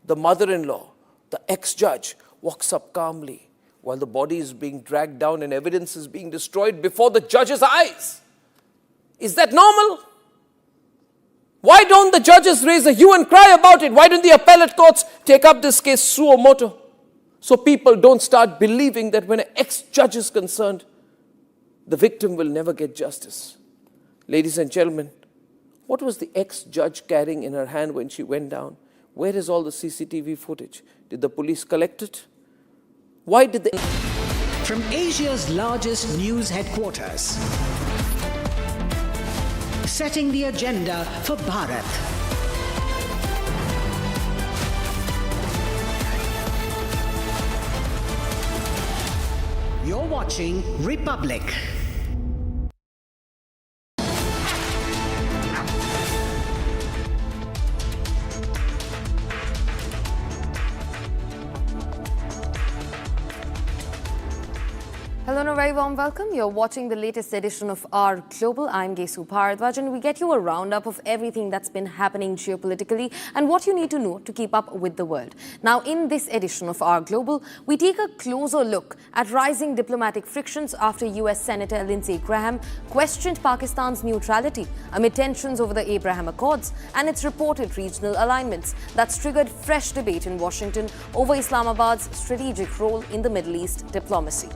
The mother-in-law, the ex-judge, walks up calmly while the body is being dragged down and evidence is being destroyed before the judge's eyes. Is that normal? Why don't the judges raise a hue and cry about it? Why don't the appellate courts take up this case suo motu? So people don't start believing that when an ex-judge is concerned, the victim will never get justice. Ladies and gentlemen, what was the ex-judge carrying in her hand when she went down? Where is all the CCTV footage? Did the police collect it? Why did they... From Asia's largest news headquarters, setting the agenda for Bharat. You're watching Republic. Hello and a very warm welcome. You're watching the latest edition of Our Global. I'm Gesu Bharadwaj, and we get you a roundup of everything that's been happening geopolitically and what you need to know to keep up with the world. Now, in this edition of Our Global, we take a closer look at rising diplomatic frictions after US Senator Lindsey Graham questioned Pakistan's neutrality amid tensions over the Abraham Accords and its reported regional alignments. That's triggered fresh debate in Washington over Islamabad's strategic role in the Middle East diplomacy.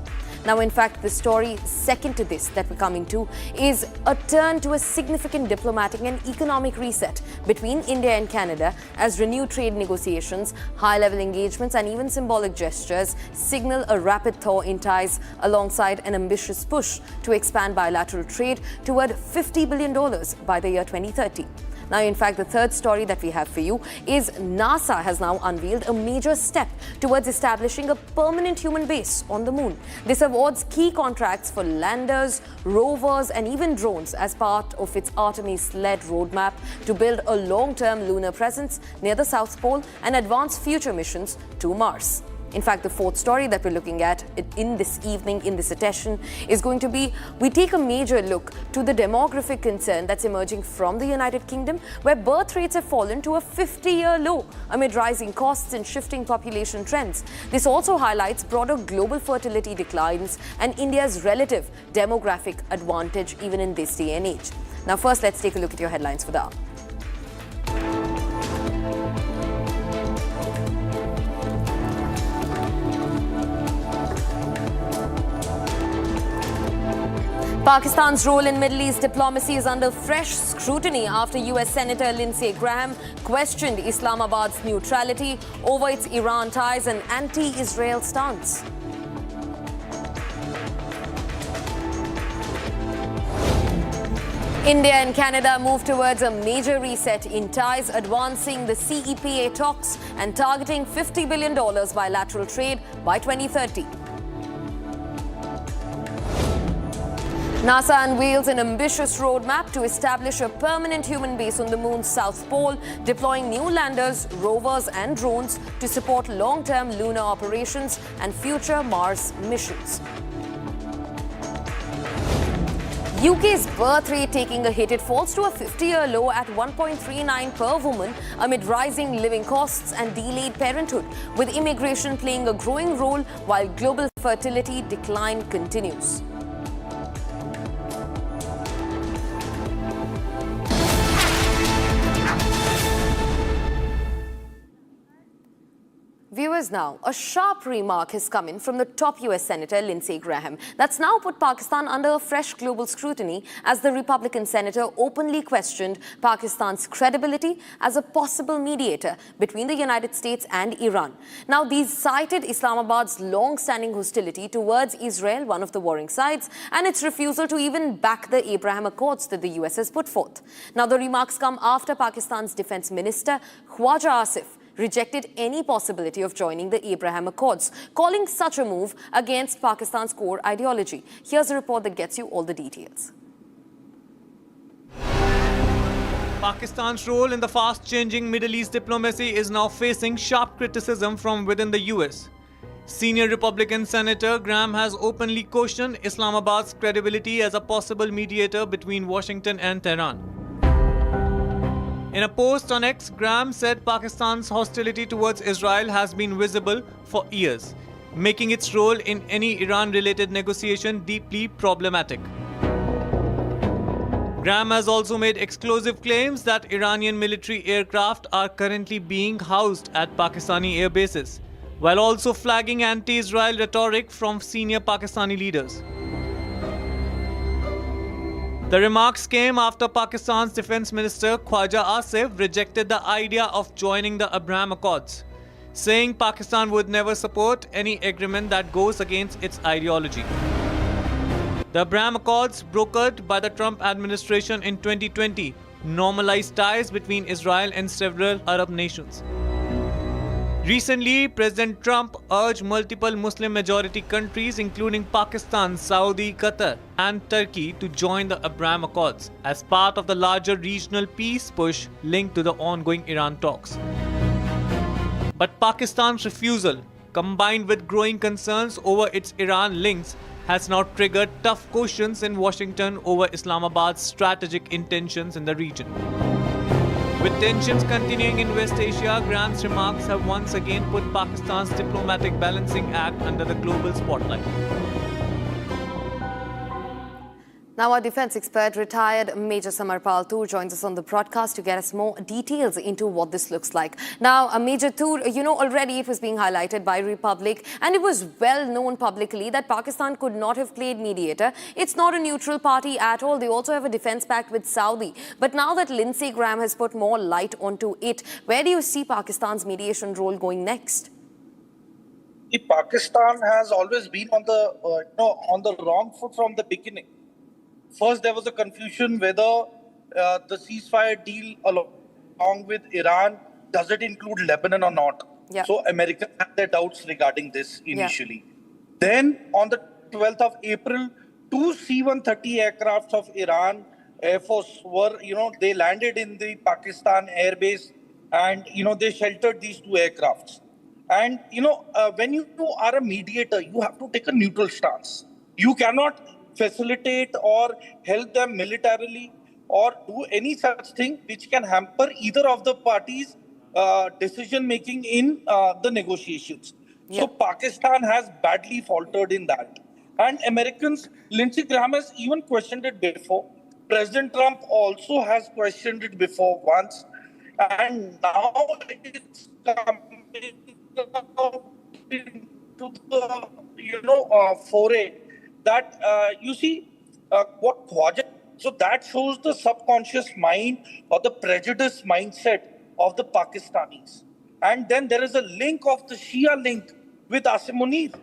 Now, in fact, the story second to this that we're coming to is a turn to a significant diplomatic and economic reset between India and Canada as renewed trade negotiations, high-level engagements and even symbolic gestures signal a rapid thaw in ties alongside an ambitious push to expand bilateral trade toward $50 billion by the year 2030. Now, in fact, the third story that we have for you is NASA has now unveiled a major step towards establishing a permanent human base on the moon. This awards key contracts for landers, rovers, and even drones as part of its Artemis-led roadmap to build a long-term lunar presence near the South Pole and advance future missions to Mars. In fact, the fourth story that we're looking at in this evening, in this session, is going to be, we take a major look to the demographic concern that's emerging from the United Kingdom, where birth rates have fallen to a 50-year low amid rising costs and shifting population trends. This also highlights broader global fertility declines and India's relative demographic advantage even in this day and age. Now, first, let's take a look at your headlines for the hour. Pakistan's role in Middle East diplomacy is under fresh scrutiny after US Senator Lindsey Graham questioned Islamabad's neutrality over its Iran ties and anti-Israel stance. India and Canada move towards a major reset in ties, advancing the CEPA talks and targeting $50 billion bilateral trade by 2030. NASA unveils an ambitious roadmap to establish a permanent human base on the moon's south pole, deploying new landers, rovers and drones to support long-term lunar operations and future Mars missions. UK's birth rate taking a hit. It falls to a 50-year low at 1.39 per woman amid rising living costs and delayed parenthood, with immigration playing a growing role while global fertility decline continues. viewers, now, a sharp remark has come in from the top US Senator Lindsey Graham. That's now put Pakistan under a fresh global scrutiny as the Republican senator openly questioned Pakistan's credibility as a possible mediator between the United States and Iran. Now, these cited Islamabad's long-standing hostility towards Israel, one of the warring sides, and its refusal to even back the Abraham Accords that the US has put forth. Now, the remarks come after Pakistan's Defense Minister Khwaja Asif rejected any possibility of joining the Abraham Accords, calling such a move against Pakistan's core ideology. Here's a report that gets you all the details. Pakistan's role in the fast-changing Middle East diplomacy is now facing sharp criticism from within the US. Senior Republican Senator Graham has openly questioned Islamabad's credibility as a possible mediator between Washington and Tehran. In a post on X, Graham said Pakistan's hostility towards Israel has been visible for years, making its role in any Iran-related negotiation deeply problematic. Graham has also made explosive claims that Iranian military aircraft are currently being housed at Pakistani air bases, while also flagging anti-Israel rhetoric from senior Pakistani leaders. The remarks came after Pakistan's Defense Minister Khwaja Asif rejected the idea of joining the Abraham Accords, saying Pakistan would never support any agreement that goes against its ideology. The Abraham Accords, brokered by the Trump administration in 2020, normalized ties between Israel and several Arab nations. Recently, President Trump urged multiple Muslim-majority countries, including Pakistan, Saudi, Qatar, and Turkey, to join the Abraham Accords as part of the larger regional peace push linked to the ongoing Iran talks. But Pakistan's refusal, combined with growing concerns over its Iran links, has now triggered tough questions in Washington over Islamabad's strategic intentions in the region. With tensions continuing in West Asia, Graham's remarks have once again put Pakistan's diplomatic balancing act under the global spotlight. Now, our defense expert, retired Major Samarth Singh, joins us on the broadcast to get us more details into what this looks like. Now, Major Singh, you know, already it was being highlighted by Republic, and it was well known publicly that Pakistan could not have played mediator. It's not a neutral party at all. They also have a defense pact with Saudi. But now that Lindsey Graham has put more light onto it, where do you see Pakistan's mediation role going next? Pakistan has always been on the wrong foot from the beginning. First, there was a confusion whether the ceasefire deal along with Iran, does it include Lebanon or not? Yeah. So Americans had their doubts regarding this initially. Yeah. Then on the 12th of April, 2 C-130 aircrafts of Iran Air Force were, they landed in the Pakistan airbase and, they sheltered these two aircrafts. And, when you are a mediator, you have to take a neutral stance. You cannot facilitate or help them militarily or do any such thing which can hamper either of the parties' decision-making in the negotiations. Yeah. So Pakistan has badly faltered in that. And Americans, Lindsey Graham has even questioned it before. President Trump also has questioned it before once. And now it's coming into the, foray that, you see, what Khwaja, so that shows the subconscious mind or the prejudice mindset of the Pakistanis. And then there is a link of the Shia link with Asim Munir.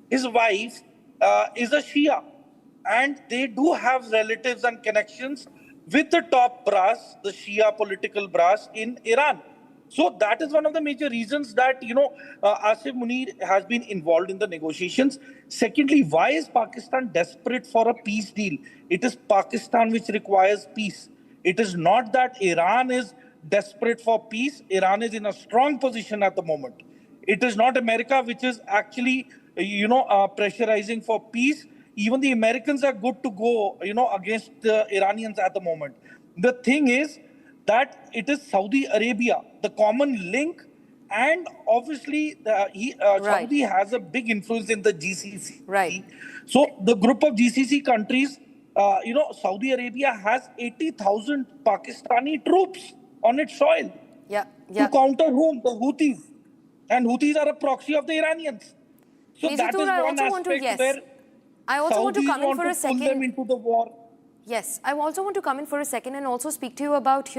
His wife is a Shia. And they do have relatives and connections with the top brass, the Shia political brass in Iran. So that is one of the major reasons that, Asim Munir has been involved in the negotiations. Secondly, why is Pakistan desperate for a peace deal? It is Pakistan which requires peace. It is not that Iran is desperate for peace. Iran is in a strong position at the moment. It is not America which is actually, pressurizing for peace. Even the Americans are good to go, against the Iranians at the moment. The thing is that it is Saudi Arabia, the common link, and obviously Saudi has a big influence in the GCC. Right. So the group of GCC countries, Saudi Arabia has 80,000 Pakistani troops on its soil. Yeah. To counter whom? The Houthis. And Houthis are a proxy of the Iranians. So Major that Tur, is I one also want to, aspect yes. where I also want to Saudis come in want for to a second. pull them into the war. Yes, I also want to come in for a second and also speak to you about,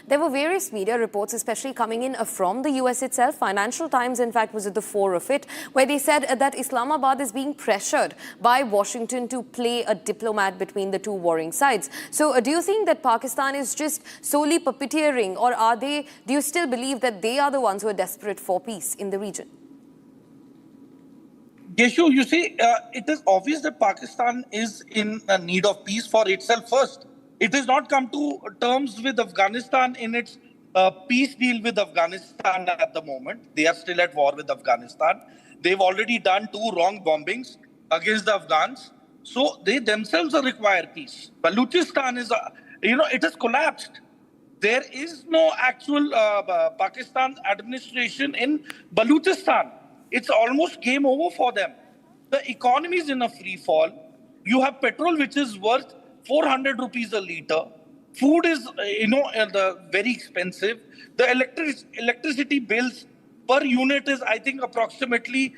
there were various media reports, especially coming in from the US itself. Financial Times, in fact, was at the fore of it, where they said that Islamabad is being pressured by Washington to play a diplomat between the two warring sides. So do you think that Pakistan is just solely puppeteering, or do you still believe that they are the ones who are desperate for peace in the region? Geshu, you see, it is obvious that Pakistan is in need of peace for itself first. It has not come to terms with Afghanistan in its peace deal with Afghanistan at the moment. They are still at war with Afghanistan. They've already done 2 wrong bombings against the Afghans. So they themselves require peace. Balochistan is, it has collapsed. There is no actual Pakistan administration in Balochistan. It's almost game over for them. The economy is in a free fall. You have petrol which is worth 400 rupees a litre. Food is, very expensive. The electricity bills per unit is, I think, approximately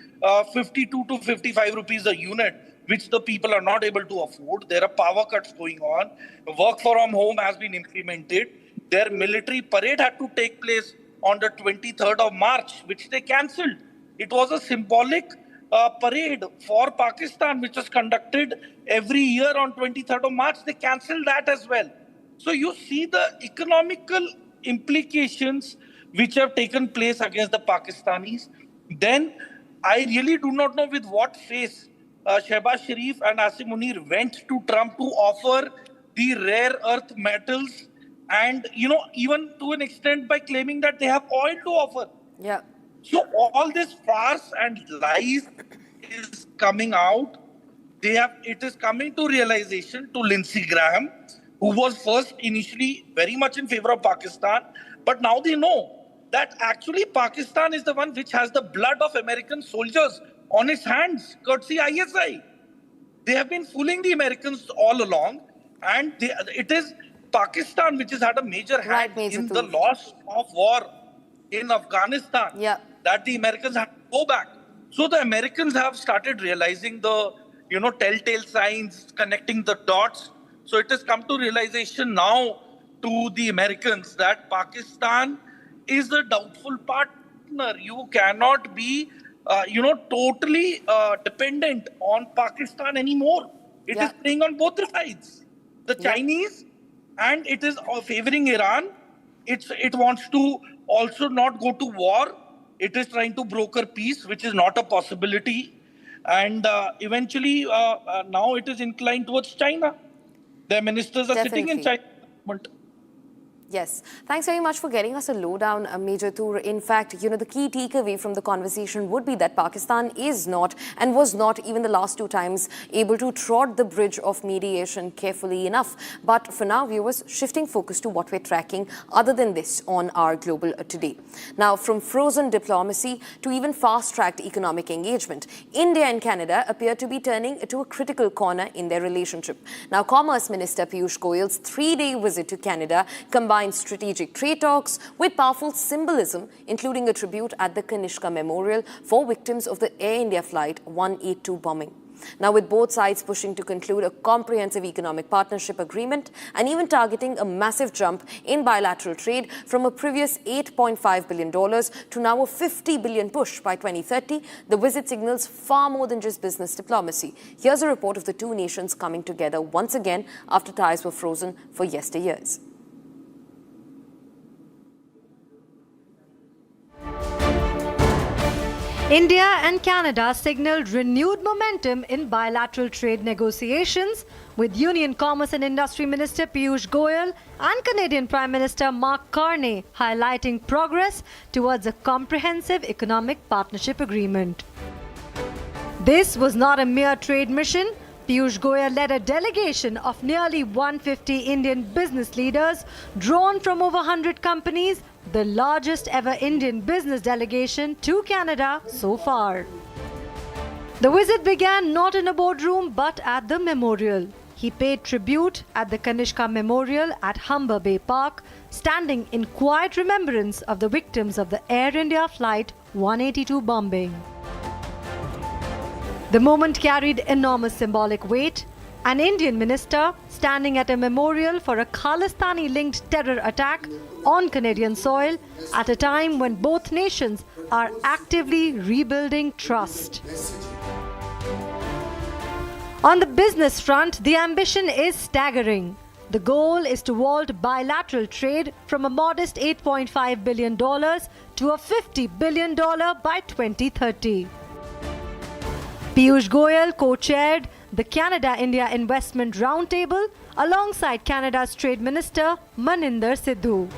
52 to 55 rupees a unit, which the people are not able to afford. There are power cuts going on. Work from home has been implemented. Their military parade had to take place on the 23rd of March, which they cancelled. It was a symbolic parade for Pakistan, which was conducted every year on 23rd of March. They cancelled that as well. So you see the economical implications which have taken place against the Pakistanis. Then I really do not know with what face Shehbaz Sharif and Asim Munir went to Trump to offer the rare earth metals, and even to an extent by claiming that they have oil to offer. Yeah. So all this farce and lies is coming out. It is coming to realization to Lindsey Graham, who was first initially very much in favor of Pakistan, but now they know that actually Pakistan is the one which has the blood of American soldiers on its hands, courtesy ISI. They have been fooling the Americans all along, and it is Pakistan which has had a major hand in the loss of war in Afghanistan, that the Americans have to go back. So the Americans have started realizing the, telltale signs, connecting the dots. So it has come to realization now to the Americans that Pakistan is a doubtful partner. You cannot be, totally dependent on Pakistan anymore. It is playing on both the sides. The Chinese, and it is favoring Iran. It wants to also not go to war. It is trying to broker peace, which is not a possibility. And eventually, now it is inclined towards China. Their ministers are sitting in China. Yes. Thanks very much for getting us a lowdown, Major Tur. In fact, the key takeaway from the conversation would be that Pakistan is not, and was not even the last 2 times, able to trod the bridge of mediation carefully enough. But for now, viewers, shifting focus to what we're tracking other than this on our Global Today. Now, from frozen diplomacy to even fast-tracked economic engagement, India and Canada appear to be turning to a critical corner in their relationship. Now, Commerce Minister Piyush Goyal's 3-day visit to Canada combined strategic trade talks with powerful symbolism, including a tribute at the Kanishka Memorial for victims of the Air India Flight 182 bombing. Now, with both sides pushing to conclude a comprehensive economic partnership agreement and even targeting a massive jump in bilateral trade from a previous $8.5 billion to now a $50 billion push by 2030, the visit signals far more than just business diplomacy. Here's a report of the 2 nations coming together once again after ties were frozen for yesteryears. India and Canada signaled renewed momentum in bilateral trade negotiations, with Union Commerce and Industry Minister Piyush Goyal and Canadian Prime Minister Mark Carney highlighting progress towards a comprehensive economic partnership agreement. This was not a mere trade mission. Piyush Goyal led a delegation of nearly 150 Indian business leaders drawn from over 100 companies, the largest ever Indian business delegation to Canada so far. The visit began not in a boardroom but at the memorial. he paid tribute at the Kanishka Memorial at Humber Bay Park, standing in quiet remembrance of the victims of the Air India Flight 182 bombing. The moment carried enormous symbolic weight. An Indian minister standing at a memorial for a Khalistani-linked terror attack on Canadian soil at a time when both nations are actively rebuilding trust. On the business front, the ambition is staggering. The goal is to vault bilateral trade from a modest $8.5 billion to a $50 billion by 2030. Piyush Goyal co-chaired the Canada-India Investment Roundtable alongside Canada's Trade Minister Maninder Sidhu.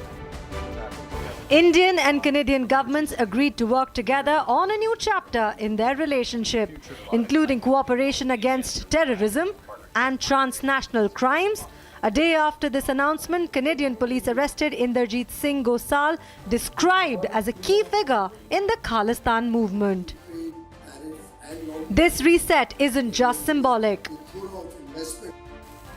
Indian and Canadian governments agreed to work together on a new chapter in their relationship, including cooperation against terrorism and transnational crimes. A day after this announcement, Canadian police arrested Inderjeet Singh Gosal, described as a key figure in the Khalistan movement. This reset isn't just symbolic.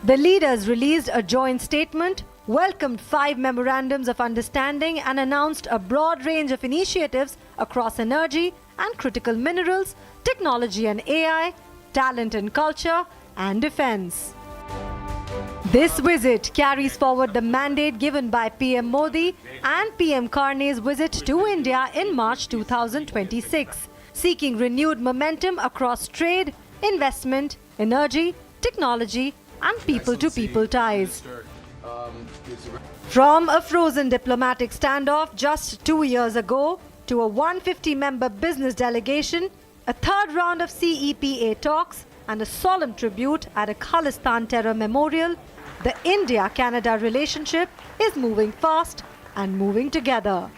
The leaders released a joint statement, welcomed 5 memorandums of understanding and announced a broad range of initiatives across energy and critical minerals, technology and AI, talent and culture, and defense. This visit carries forward the mandate given by PM Modi and PM Karne's visit to India in March 2026, seeking renewed momentum across trade, investment, energy, technology, and people-to-people ties. From a frozen diplomatic standoff just 2 years ago to a 150-member business delegation, a third round of CEPA talks, and a solemn tribute at a Khalistan terror memorial, the India-Canada relationship is moving fast and moving together.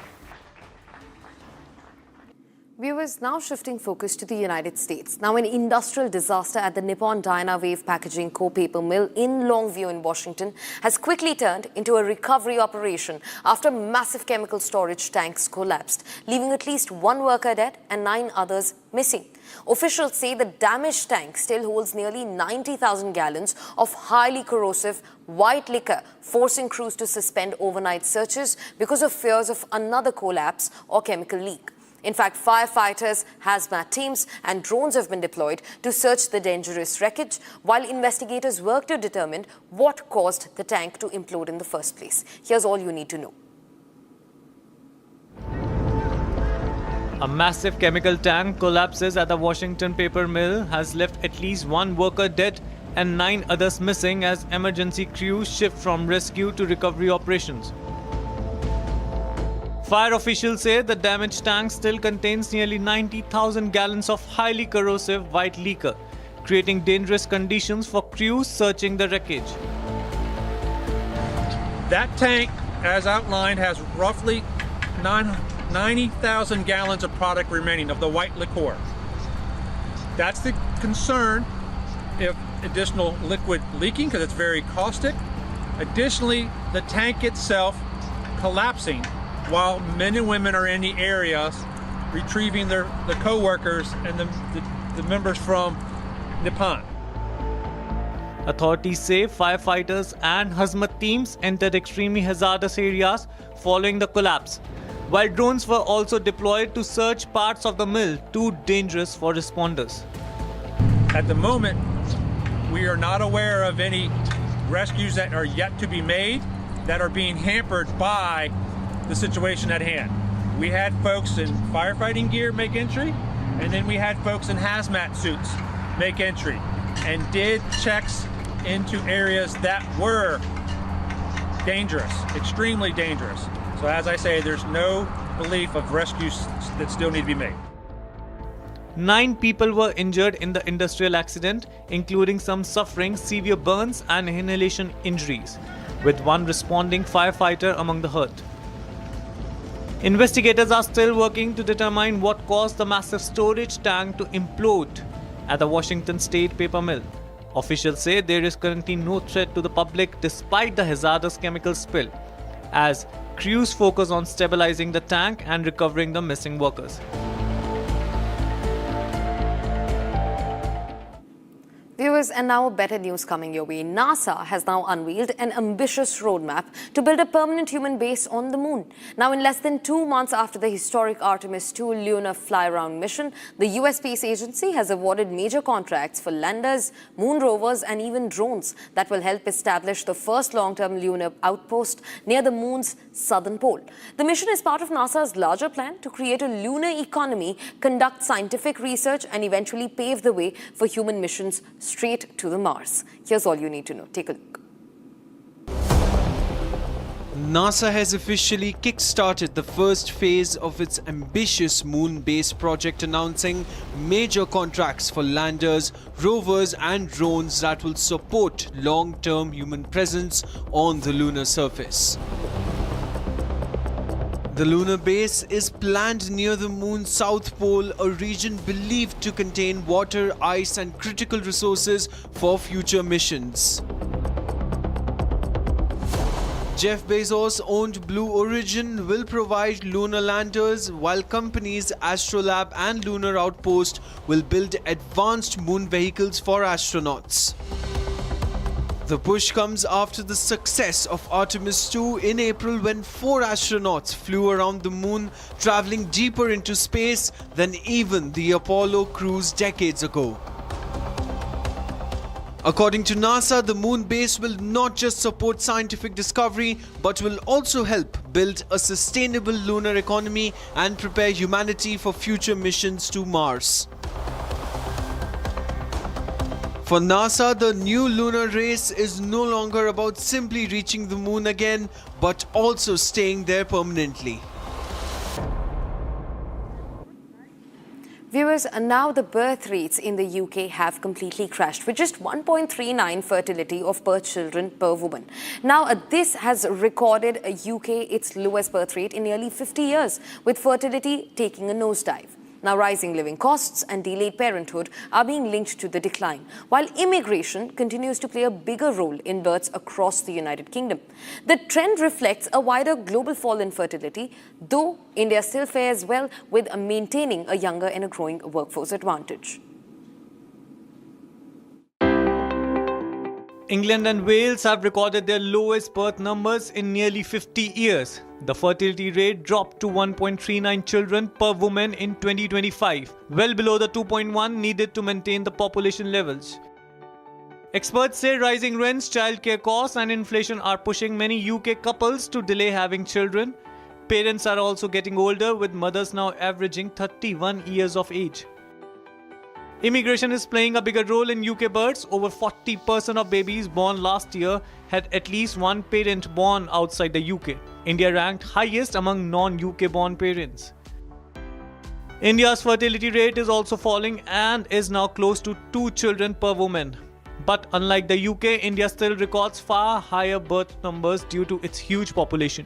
Viewers, now shifting focus to the United States. Now, an industrial disaster at the Nippon Dynawave Packaging Co-Paper Mill in Longview in Washington has quickly turned into a recovery operation after massive chemical storage tanks collapsed, leaving at least 1 worker dead and 9 others missing. Officials say the damaged tank still holds nearly 90,000 gallons of highly corrosive white liquor, forcing crews to suspend overnight searches because of fears of another collapse or chemical leak. In fact, firefighters, hazmat teams and drones have been deployed to search the dangerous wreckage, while investigators work to determine what caused the tank to implode in the first place. Here's all you need to know. A massive chemical tank collapses at the Washington paper mill has left at least 1 worker dead and 9 others missing as emergency crews shift from rescue to recovery operations. Fire officials say the damaged tank still contains nearly 90,000 gallons of highly corrosive white liquor, creating dangerous conditions for crews searching the wreckage. That tank, as outlined, has roughly 90,000 gallons of product remaining of the white liquor. That's the concern if additional liquid leaking, because it's very caustic. Additionally, the tank itself collapsing while men and women are in the areas retrieving the co-workers and the members from Nippon. Authorities say firefighters and hazmat teams entered extremely hazardous areas following the collapse, while drones were also deployed to search parts of the mill too dangerous for responders. At the moment, we are not aware of any rescues that are yet to be made that are being hampered by the situation at hand. We had folks in firefighting gear make entry, and then we had folks in hazmat suits make entry and did checks into areas that were dangerous, extremely dangerous. So as I say, there's no belief of rescues that still need to be made. 9 people were injured in the industrial accident, including some suffering severe burns and inhalation injuries, with 1 responding firefighter among the hurt. Investigators are still working to determine what caused the massive storage tank to implode at the Washington State paper mill. Officials say there is currently no threat to the public despite the hazardous chemical spill, as crews focus on stabilizing the tank and recovering the missing workers. Viewers, Viewers, and now better news coming your way. NASA has now unveiled an ambitious roadmap to build a permanent human base on the moon. Now, in less than 2 months after the historic Artemis II lunar fly-around mission, the US Space Agency has awarded major contracts for landers, moon rovers, and even drones that will help establish the first long-term lunar outpost near the moon's southern pole. The mission is part of NASA's larger plan to create a lunar economy, conduct scientific research, and eventually pave the way for human missions straight to the Mars. Here's all you need to know. Take a look. NASA has officially kick-started the first phase of its ambitious moon base project, announcing major contracts for landers, rovers and drones that will support long-term human presence on the lunar surface. The lunar base is planned near the moon's south pole, a region believed to contain water, ice and critical resources for future missions. Jeff Bezos-owned Blue Origin will provide lunar landers, while companies Astrolab and Lunar Outpost will build advanced moon vehicles for astronauts. The push comes after the success of Artemis II in April, when 4 astronauts flew around the moon, traveling deeper into space than even the Apollo cruise decades ago. According to NASA, the moon base will not just support scientific discovery, but will also help build a sustainable lunar economy and prepare humanity for future missions to Mars. For NASA, the new lunar race is no longer about simply reaching the moon again, but also staying there permanently. Viewers, now the birth rates in the UK have completely crashed, with just 1.39 fertility of per children per woman. Now, this has recorded UK its lowest birth rate in nearly 50 years, with fertility taking a nosedive. Now, rising living costs and delayed parenthood are being linked to the decline, while immigration continues to play a bigger role in births across the United Kingdom. The trend reflects a wider global fall in fertility, though India still fares well with maintaining a younger and a growing workforce advantage. England and Wales have recorded their lowest birth numbers in nearly 50 years. The fertility rate dropped to 1.39 children per woman in 2025, well below the 2.1 needed to maintain the population levels. Experts say rising rents, childcare costs and inflation are pushing many UK couples to delay having children. Parents are also getting older, with mothers now averaging 31 years of age. Immigration is playing a bigger role in UK births. Over 40% of babies born last year had at least one parent born outside the UK. India ranked highest among non-UK born parents. India's fertility rate is also falling and is now close to 2 children per woman. But unlike the UK, India still records far higher birth numbers due to its huge population.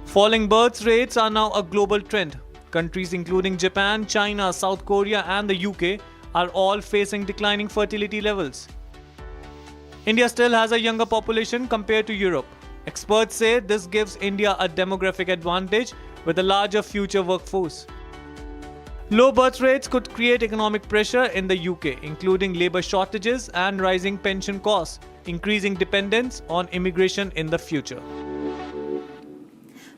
Falling birth rates are now a global trend. Countries including Japan, China, South Korea and the UK are all facing declining fertility levels. India still has a younger population compared to Europe. Experts say this gives India a demographic advantage with a larger future workforce. Low birth rates could create economic pressure in the UK, including labour shortages and rising pension costs, increasing dependence on immigration in the future.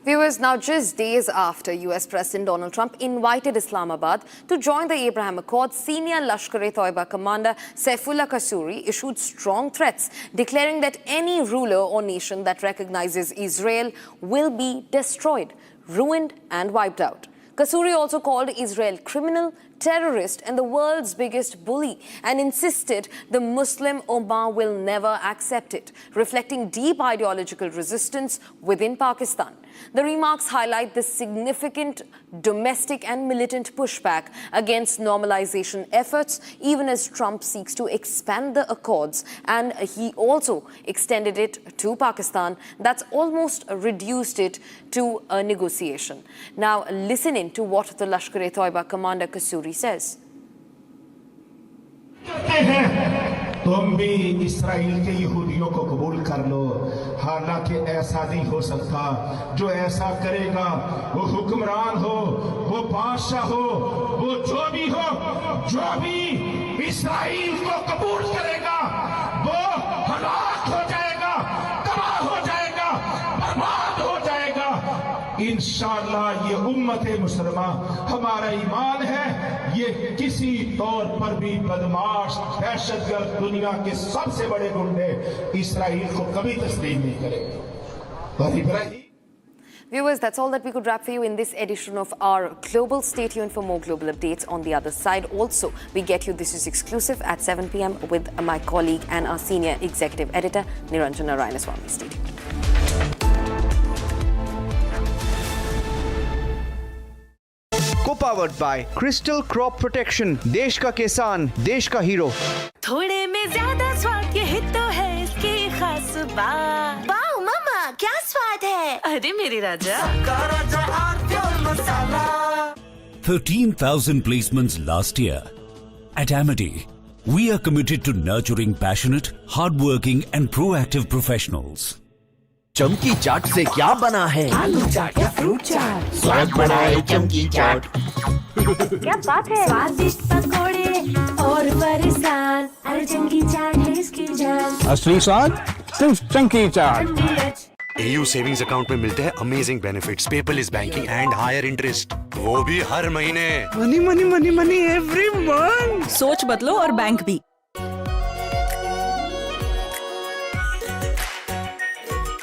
Viewers, now just days after US President Donald Trump invited Islamabad to join the Abraham Accords, senior Lashkar-e-Toiba commander Saifullah Qasuri issued strong threats, declaring that any ruler or nation that recognizes Israel will be destroyed, ruined and wiped out. Qasuri also called Israel criminal, terrorist and the world's biggest bully, and insisted the Muslim Ummah will never accept it, reflecting deep ideological resistance within Pakistan. The remarks highlight the significant domestic and militant pushback against normalization efforts, even as Trump seeks to expand the accords, and he also extended it to Pakistan. That's almost reduced it to a negotiation. Now listen in to what the Lashkar-e-Toiba commander Qasuri says. तुम भी Israel के यहूदियों को कबूल कर लो। हालांकि ऐसा नहीं हो सकता। जो ऐसा करेगा वो हुक्मरान हो, वो बादशाह हो, वो जो भी इसराइल को कबूल करेगा वो हलाक हो जाएगा, तबाह हो जाएगा, बर्बाद हो जाएगा। इंशाअल्लाह ये उम्मत मुसलमा, हमारा ईमान है, ये किसी तौर पर भी बदमाश दहशतगर्द दुनिया के सबसे बड़े गुंडे इसराइल को कभी तस्लीम नहीं करेंगे। Viewers, that's all that we could wrap for you in this edition of our Global. Stay tuned for more global updates on the other side. Also, we get you This Is Exclusive at 7 p.m. with my colleague and our senior executive editor, Niranjana Rayanaswamy. Stay tuned. Co-powered by Crystal Crop Protection, देश का किसान, देश का hero. थोड़े में ज्यादा स्वाद, ये तो है इसकी खास बात। वाओ मामा, क्या स्वाद है? अरे मेरे राजा, 13,000 placements last year. At Amity, we are committed to nurturing passionate, hardworking and proactive professionals. चमकी चाट से क्या बना है? आलू चाट या फ्रूट चाट, स्वाद बनाए चमकी चाट। क्या बात है? स्वादिष्ट पकोड़े और फरसान, अरे चमकी चाट है इसकी जान। असली स्वाद सिर्फ chunky chaat. AU savings account में मिलते हैं amazing benefits, paperless banking and higher interest, वो भी हर महीने। Money money money money every month. सोच बदलो और बैंक भी।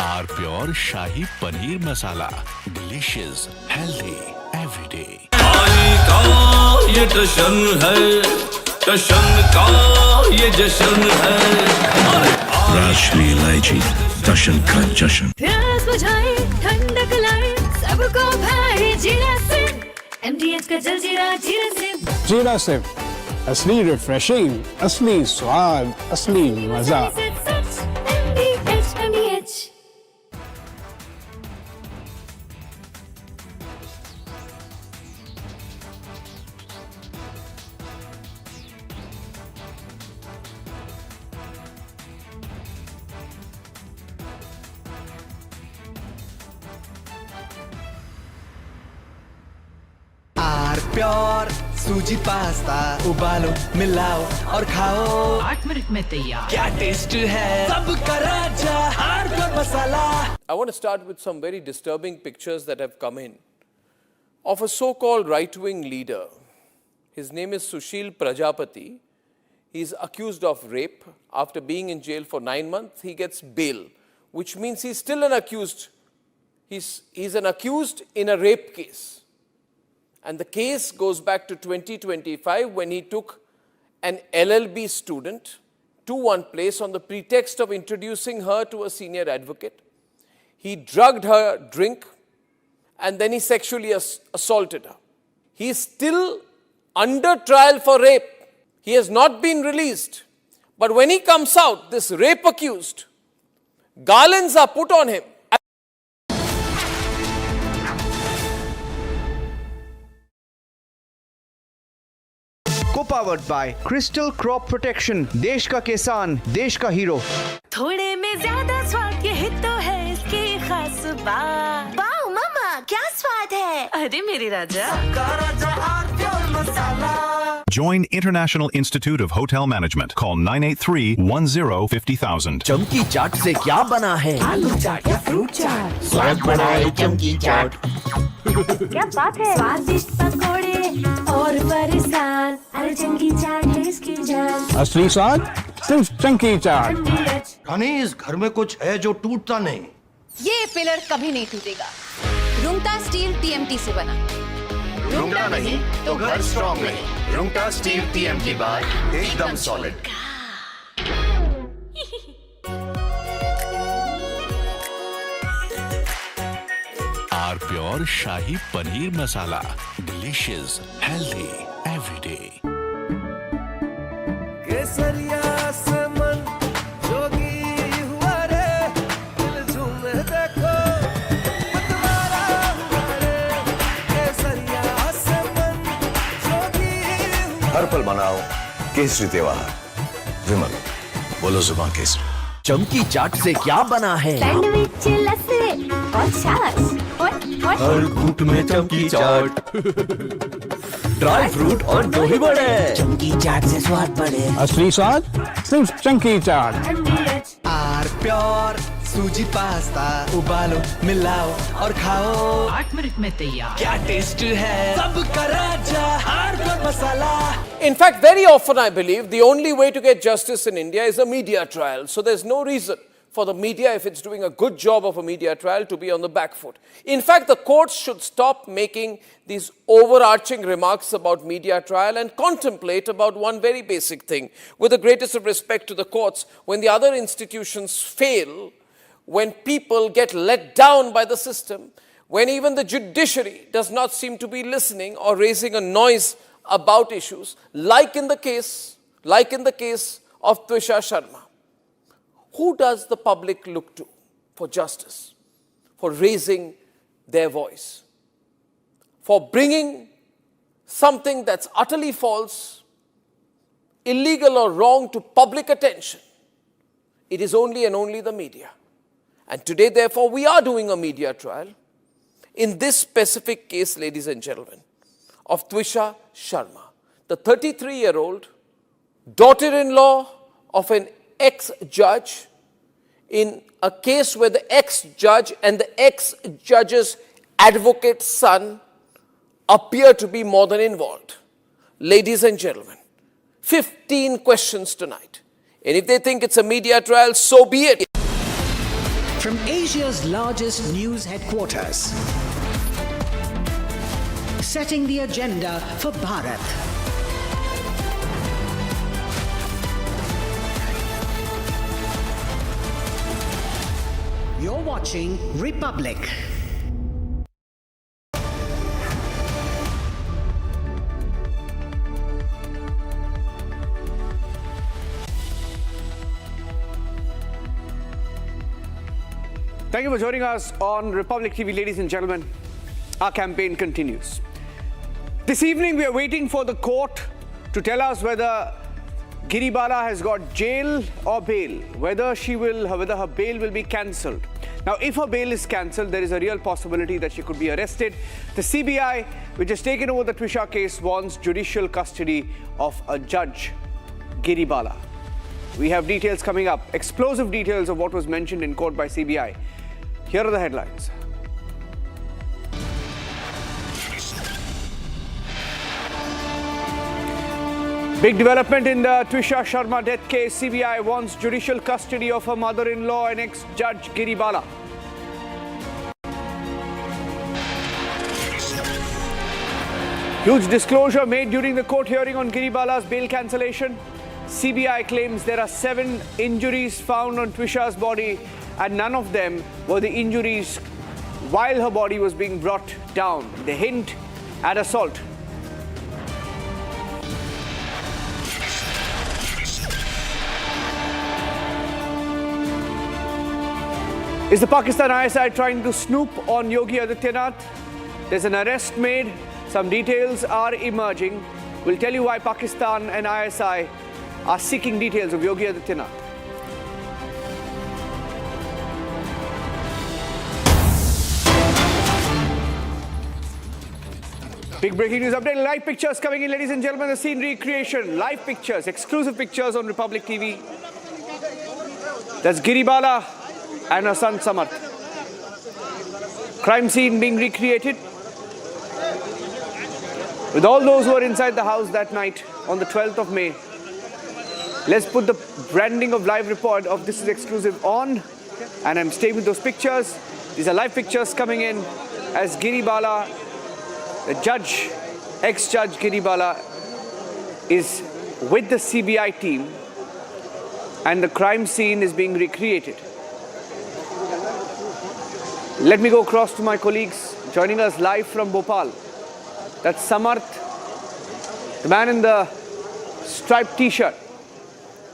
R pure shahi paneer masala, delicious, healthy everyday. ये जश्न है, जश्न का ये जश्न है। राष्ट्रीय इलायची, जश्न का जश्न। प्यास बुझाए, ठंडक लाए, सबको भाए जीरा सिंह। MDH का जलजीरा जीरा सिंह। जीरा सिर्फ असली रिफ्रेशिंग, असली स्वाद, असली मजा। MDH। प्योर सूजी पास्ता, उबालो, मिलाओ और खाओ, 8 मिनट में तैयार। क्या टेस्ट है, सबका राजा hardcore masala. I want to start with some very disturbing pictures that have come in of a so-called right-wing leader. His name is Sushil Prajapati. He is accused of rape. After being in jail for 9 months, he gets bail, which means he's still an accused. He's an accused in a rape case. And the case goes back to 2025 when he took an LLB student to one place on the pretext of introducing her to a senior advocate. He drugged her drink and then he sexually assaulted her. He is still under trial for rape. He has not been released. But when he comes out, this rape accused, garlands are put on him. Co-powered by Crystal Crop Protection, देश का किसान, देश का hero. थोड़े में ज्यादा स्वाद, ये तो है इसकी खास बात। वाओ मामा, क्या स्वाद है? अरे मेरे राजा, Join International Institute of Hotel Management. Call 983-10-50,000. चमकी चाट से क्या बना है? आलू चाट या फ्रूट चाट, स्वाद बनाए चमकी चाट। क्या बात है? स्वादिष्ट पकोड़े और फरसान, अरे चमकी चाट है इसकी जान। असली स्वाद सिर्फ चंकी चाट। रानी, इस घर में कुछ है जो टूटता नहीं। ये पिलर कभी नहीं टूटेगा। रुंगटा स्टील TMT से बना। रुंगटा नहीं तो घर स्ट्रॉन्ग नहीं। रुंगटा स्टील TMT बार एकदम solid. R pure shahi paneer masala, delicious, healthy everyday. केसरिया से मन जोगी हुआ रे, दिल झूमे देखो मतवारा हुआ रे। केसरिया से मन जोगी हुआ। हर पल मनाओ केसरी त्योहार, विमल बोलो जुबान केसरी। चमकी चाट से क्या बना है? सैंडविच लस्सी और छाछ और हर घूंट में चमकी चाट। ड्राई फ्रूट और दही बड़े। चमकी चाट से स्वाद बढ़े। असली स्वाद सिर्फ चंकी चाट। आर प्योर सूजी पास्ता उबालो मिलाओ और खाओ 8 मिनट में तैयार। क्या टेस्ट है सबका राजा hardcore masala. In fact, very often I believe the only way to get justice in India is a media trial. So there's no reason for the media, if it's doing a good job of a media trial, to be on the back foot. In fact, the courts should stop making these overarching remarks about media trial and contemplate about one very basic thing. With the greatest of respect to the courts, when the other institutions fail, when people get let down by the system, when even the judiciary does not seem to be listening or raising a noise about issues, like in the case of Twisha Sharma. Who does the public look to for justice, for raising their voice, for bringing something that's utterly false, illegal or wrong to public attention? It is only and only the media. And today, therefore, we are doing a media trial in this specific case, ladies and gentlemen, of Twisha Sharma, the 33-year-old daughter-in-law of an ex-judge in a case where the ex-judge and the ex-judge's advocate's son appear to be more than involved. Ladies and gentlemen, 15 questions tonight. And if they think it's a media trial, so be it. From Asia's largest news headquarters, setting the agenda for Bharat. You're watching Republic. Thank you for joining us on Republic TV, ladies and gentlemen. Our campaign continues. This evening, we are waiting for the court to tell us whether Giribala has got jail or bail, whether her bail will be cancelled. Now, if her bail is cancelled, there is a real possibility that she could be arrested. The CBI, which has taken over the Twisha case, wants judicial custody of a judge, Giribala. We have details coming up, explosive details of what was mentioned in court by CBI. Here are the headlines. Big development in the Twisha Sharma death case. CBI wants judicial custody of her mother-in-law and ex-judge Giribala. Huge disclosure made during the court hearing on Giribala's bail cancellation. CBI claims there are 7 injuries found on Twisha's body, and none of them were the injuries while her body was being brought down. They hint at assault. Is the Pakistan ISI trying to snoop on Yogi Adityanath? There's an arrest made. Some details are emerging. We'll tell you why Pakistan and ISI are seeking details of Yogi Adityanath. Big breaking news update. Live pictures coming in, ladies and gentlemen. The scene recreation. Live pictures, exclusive pictures on Republic TV. That's Giribala and her son Samarth. Crime scene being recreated with all those who were inside the house that night on the 12th of May. Let's put the branding of live report of This Is Exclusive on, and I'm staying with those pictures. These are live pictures coming in as Giribala, the judge, ex-judge Giribala, is with the CBI team and the crime scene is being recreated. Let me go across to my colleagues joining us live from Bhopal. That's Samarth, the man in the striped t-shirt.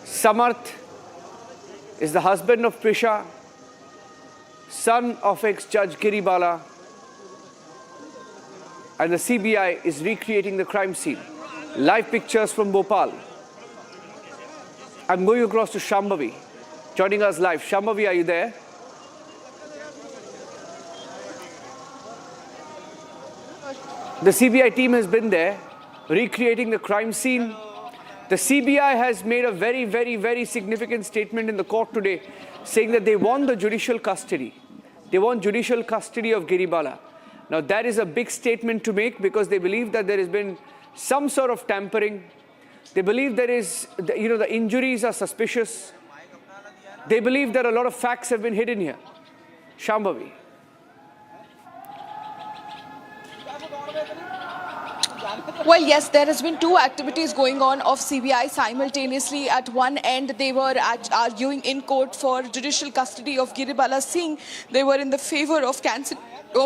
Samarth is the husband of Twisha, son of ex-judge Giribala, and the CBI is recreating the crime scene. Live pictures from Bhopal. I'm going across to Shambhavi, joining us live. Shambhavi, are you there? The CBI team has been there, recreating the crime scene. The CBI has made a very, very, very significant statement in the court today, saying that they want the judicial custody. They want judicial custody of Giribala. Now, that is a big statement to make because they believe that there has been some sort of tampering. They believe there is, the injuries are suspicious. They believe that a lot of facts have been hidden here. Shambhavi. Well, yes, there has been two activities going on of CBI simultaneously. At one end, they were arguing in court for judicial custody of Giribala Singh. They were in the favor of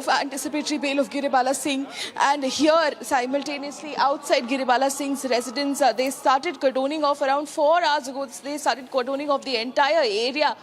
anticipatory bail of Giribala Singh. And here, simultaneously, outside Giribala Singh's residence, they started cordoning off around 4 hours ago. They started cordoning off the entire area.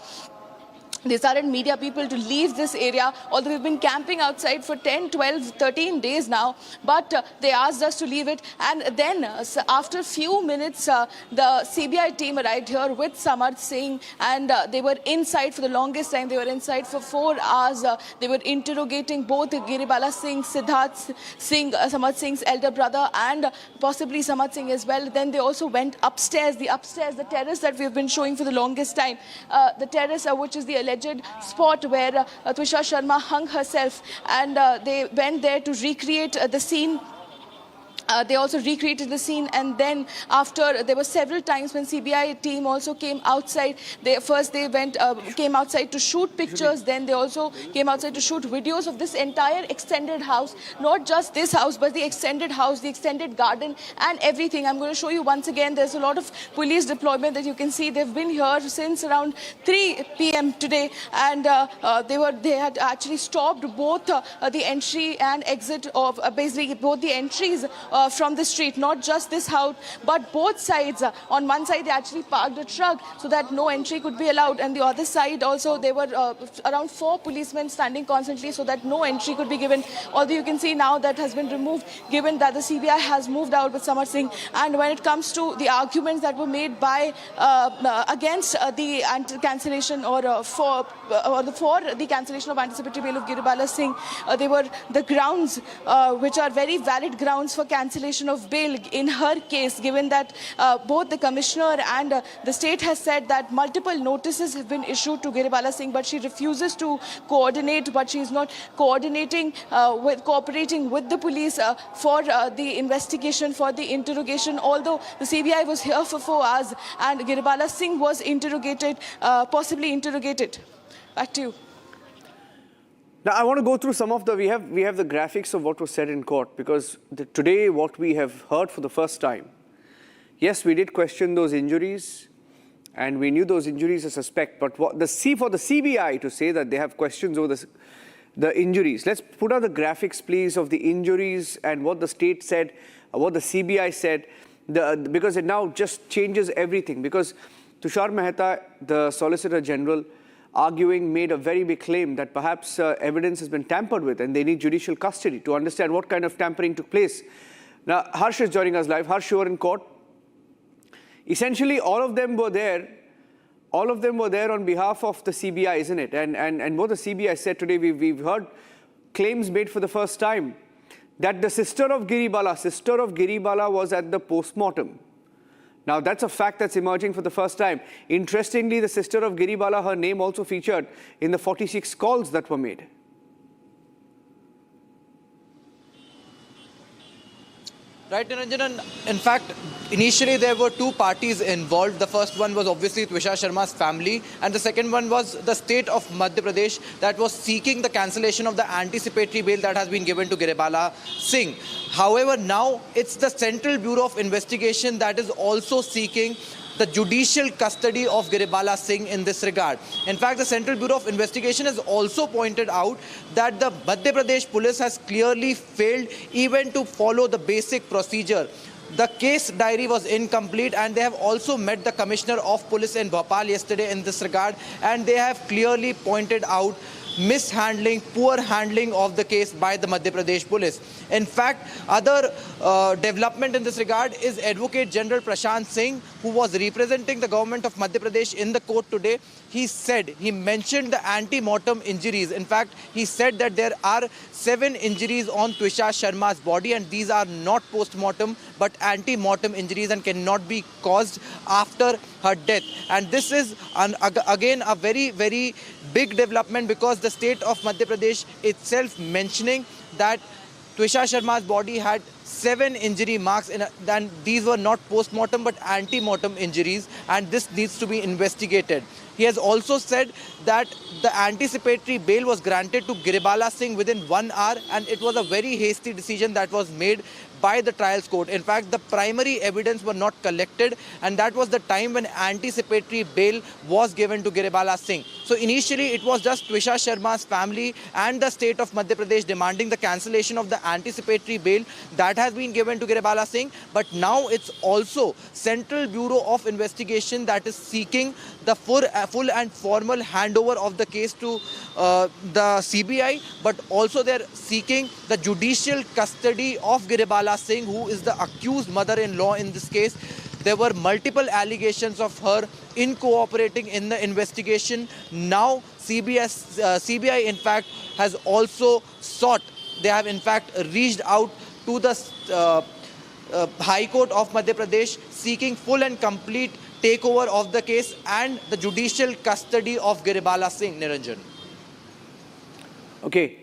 They started media people to leave this area, although we've been camping outside for 10, 12, 13 days now. But they asked us to leave it. And then after a few minutes, the CBI team arrived here with Samarth Singh. And they were inside for the longest time. They were inside for 4 hours. They were interrogating both Giribala Singh, Siddharth Singh, Samarth Singh's elder brother, and possibly Samarth Singh as well. Then they also went upstairs, the terrace that we've been showing for the longest time. The terrace, which is the alleged spot where Twisha Sharma hung herself, and they went there to recreate the scene. They also recreated the scene, and then after, there were several times when CBI team also came outside. They came outside to shoot pictures, then they also came outside to shoot videos of this entire extended house, not just this house, but the extended house, the extended garden, and everything. I'm going to show you once again. There's a lot of police deployment that you can see. They've been here since around 3 p.m. today, and they had actually stopped both the entry and exit of basically both the entries from the street, not just this house, but both sides. On one side, they actually parked a truck so that no entry could be allowed. And the other side also, there were around 4 policemen standing constantly so that no entry could be given. Although you can see now that has been removed, given that the CBI has moved out with Samarth Singh. And when it comes to the arguments that were made by against the cancellation or for the cancellation of anticipatory bail of Giribala Singh, they were the grounds which are very valid grounds for cancellation of bail in her case, given that both the commissioner and the state has said that multiple notices have been issued to Giribala Singh, but she refuses to coordinate, but she is not cooperating with the police for the investigation, for the interrogation, although the CBI was here for 4 hours and Giribala Singh was interrogated, possibly interrogated. Back to you. Now, I want to go through some of we have the graphics of what was said in court, because today what we have heard for the first time, yes, we did question those injuries and we knew those injuries are suspect, but for the CBI to say that they have questions over the injuries, let's put out the graphics, please, of the injuries and what the state said, what the CBI said, because it now just changes everything, because Tushar Mehta, the Solicitor General, made a very big claim that perhaps evidence has been tampered with and they need judicial custody to understand what kind of tampering took place. Now, Harsh is joining us live. Harsh, you were in court. Essentially, all of them were there on behalf of the CBI, isn't it? And what the CBI said today, we've heard claims made for the first time that the sister of Giribala was at the post-mortem. Now, that's a fact that's emerging for the first time. Interestingly, the sister of Giribala, her name also featured in the 46 calls that were made. Right, Niranjan, and in fact, initially there were 2 parties involved. The first one was obviously Twisha Sharma's family, and the second one was the state of Madhya Pradesh that was seeking the cancellation of the anticipatory bail that has been given to Giribala Singh. However, now it's the Central Bureau of Investigation that is also seeking the judicial custody of Giribala Singh in this regard. In fact, the Central Bureau of Investigation has also pointed out that the Madhya Pradesh police has clearly failed even to follow the basic procedure. The case diary was incomplete, and they have also met the Commissioner of Police in Bhopal yesterday in this regard, and they have clearly pointed out mishandling, poor handling of the case by the Madhya Pradesh police. In fact, other development in this regard is Advocate General Prashant Singh, who was representing the government of Madhya Pradesh in the court today. He mentioned the anti-mortem injuries. In fact, he said that there are 7 injuries on Twisha Sharma's body, and these are not post-mortem but anti-mortem injuries and cannot be caused after her death. And this is again a very, very big development, because the state of Madhya Pradesh itself mentioning that Twisha Sharma's body had 7 injury marks, and these were not post-mortem but anti-mortem injuries, and this needs to be investigated. He has also said that the anticipatory bail was granted to Giribala Singh within 1 hour, and it was a very hasty decision that was made by the trials court. In fact, the primary evidence were not collected, and that was the time when anticipatory bail was given to Giribala Singh. So initially it was just Twisha Sharma's family and the state of Madhya Pradesh demanding the cancellation of the anticipatory bail that has been given to Giribala Singh, but now it's also Central Bureau of Investigation that is seeking the full and formal handover of the case to the CBI, but also they're seeking the judicial custody of Giribala Singh, who is the accused mother-in-law in this case. There were multiple allegations of her in cooperating in the investigation. Now CBI in fact has also sought, they have in fact reached out to the High Court of Madhya Pradesh seeking full and complete takeover of the case and the judicial custody of Giribala Singh. Niranjan. Okay,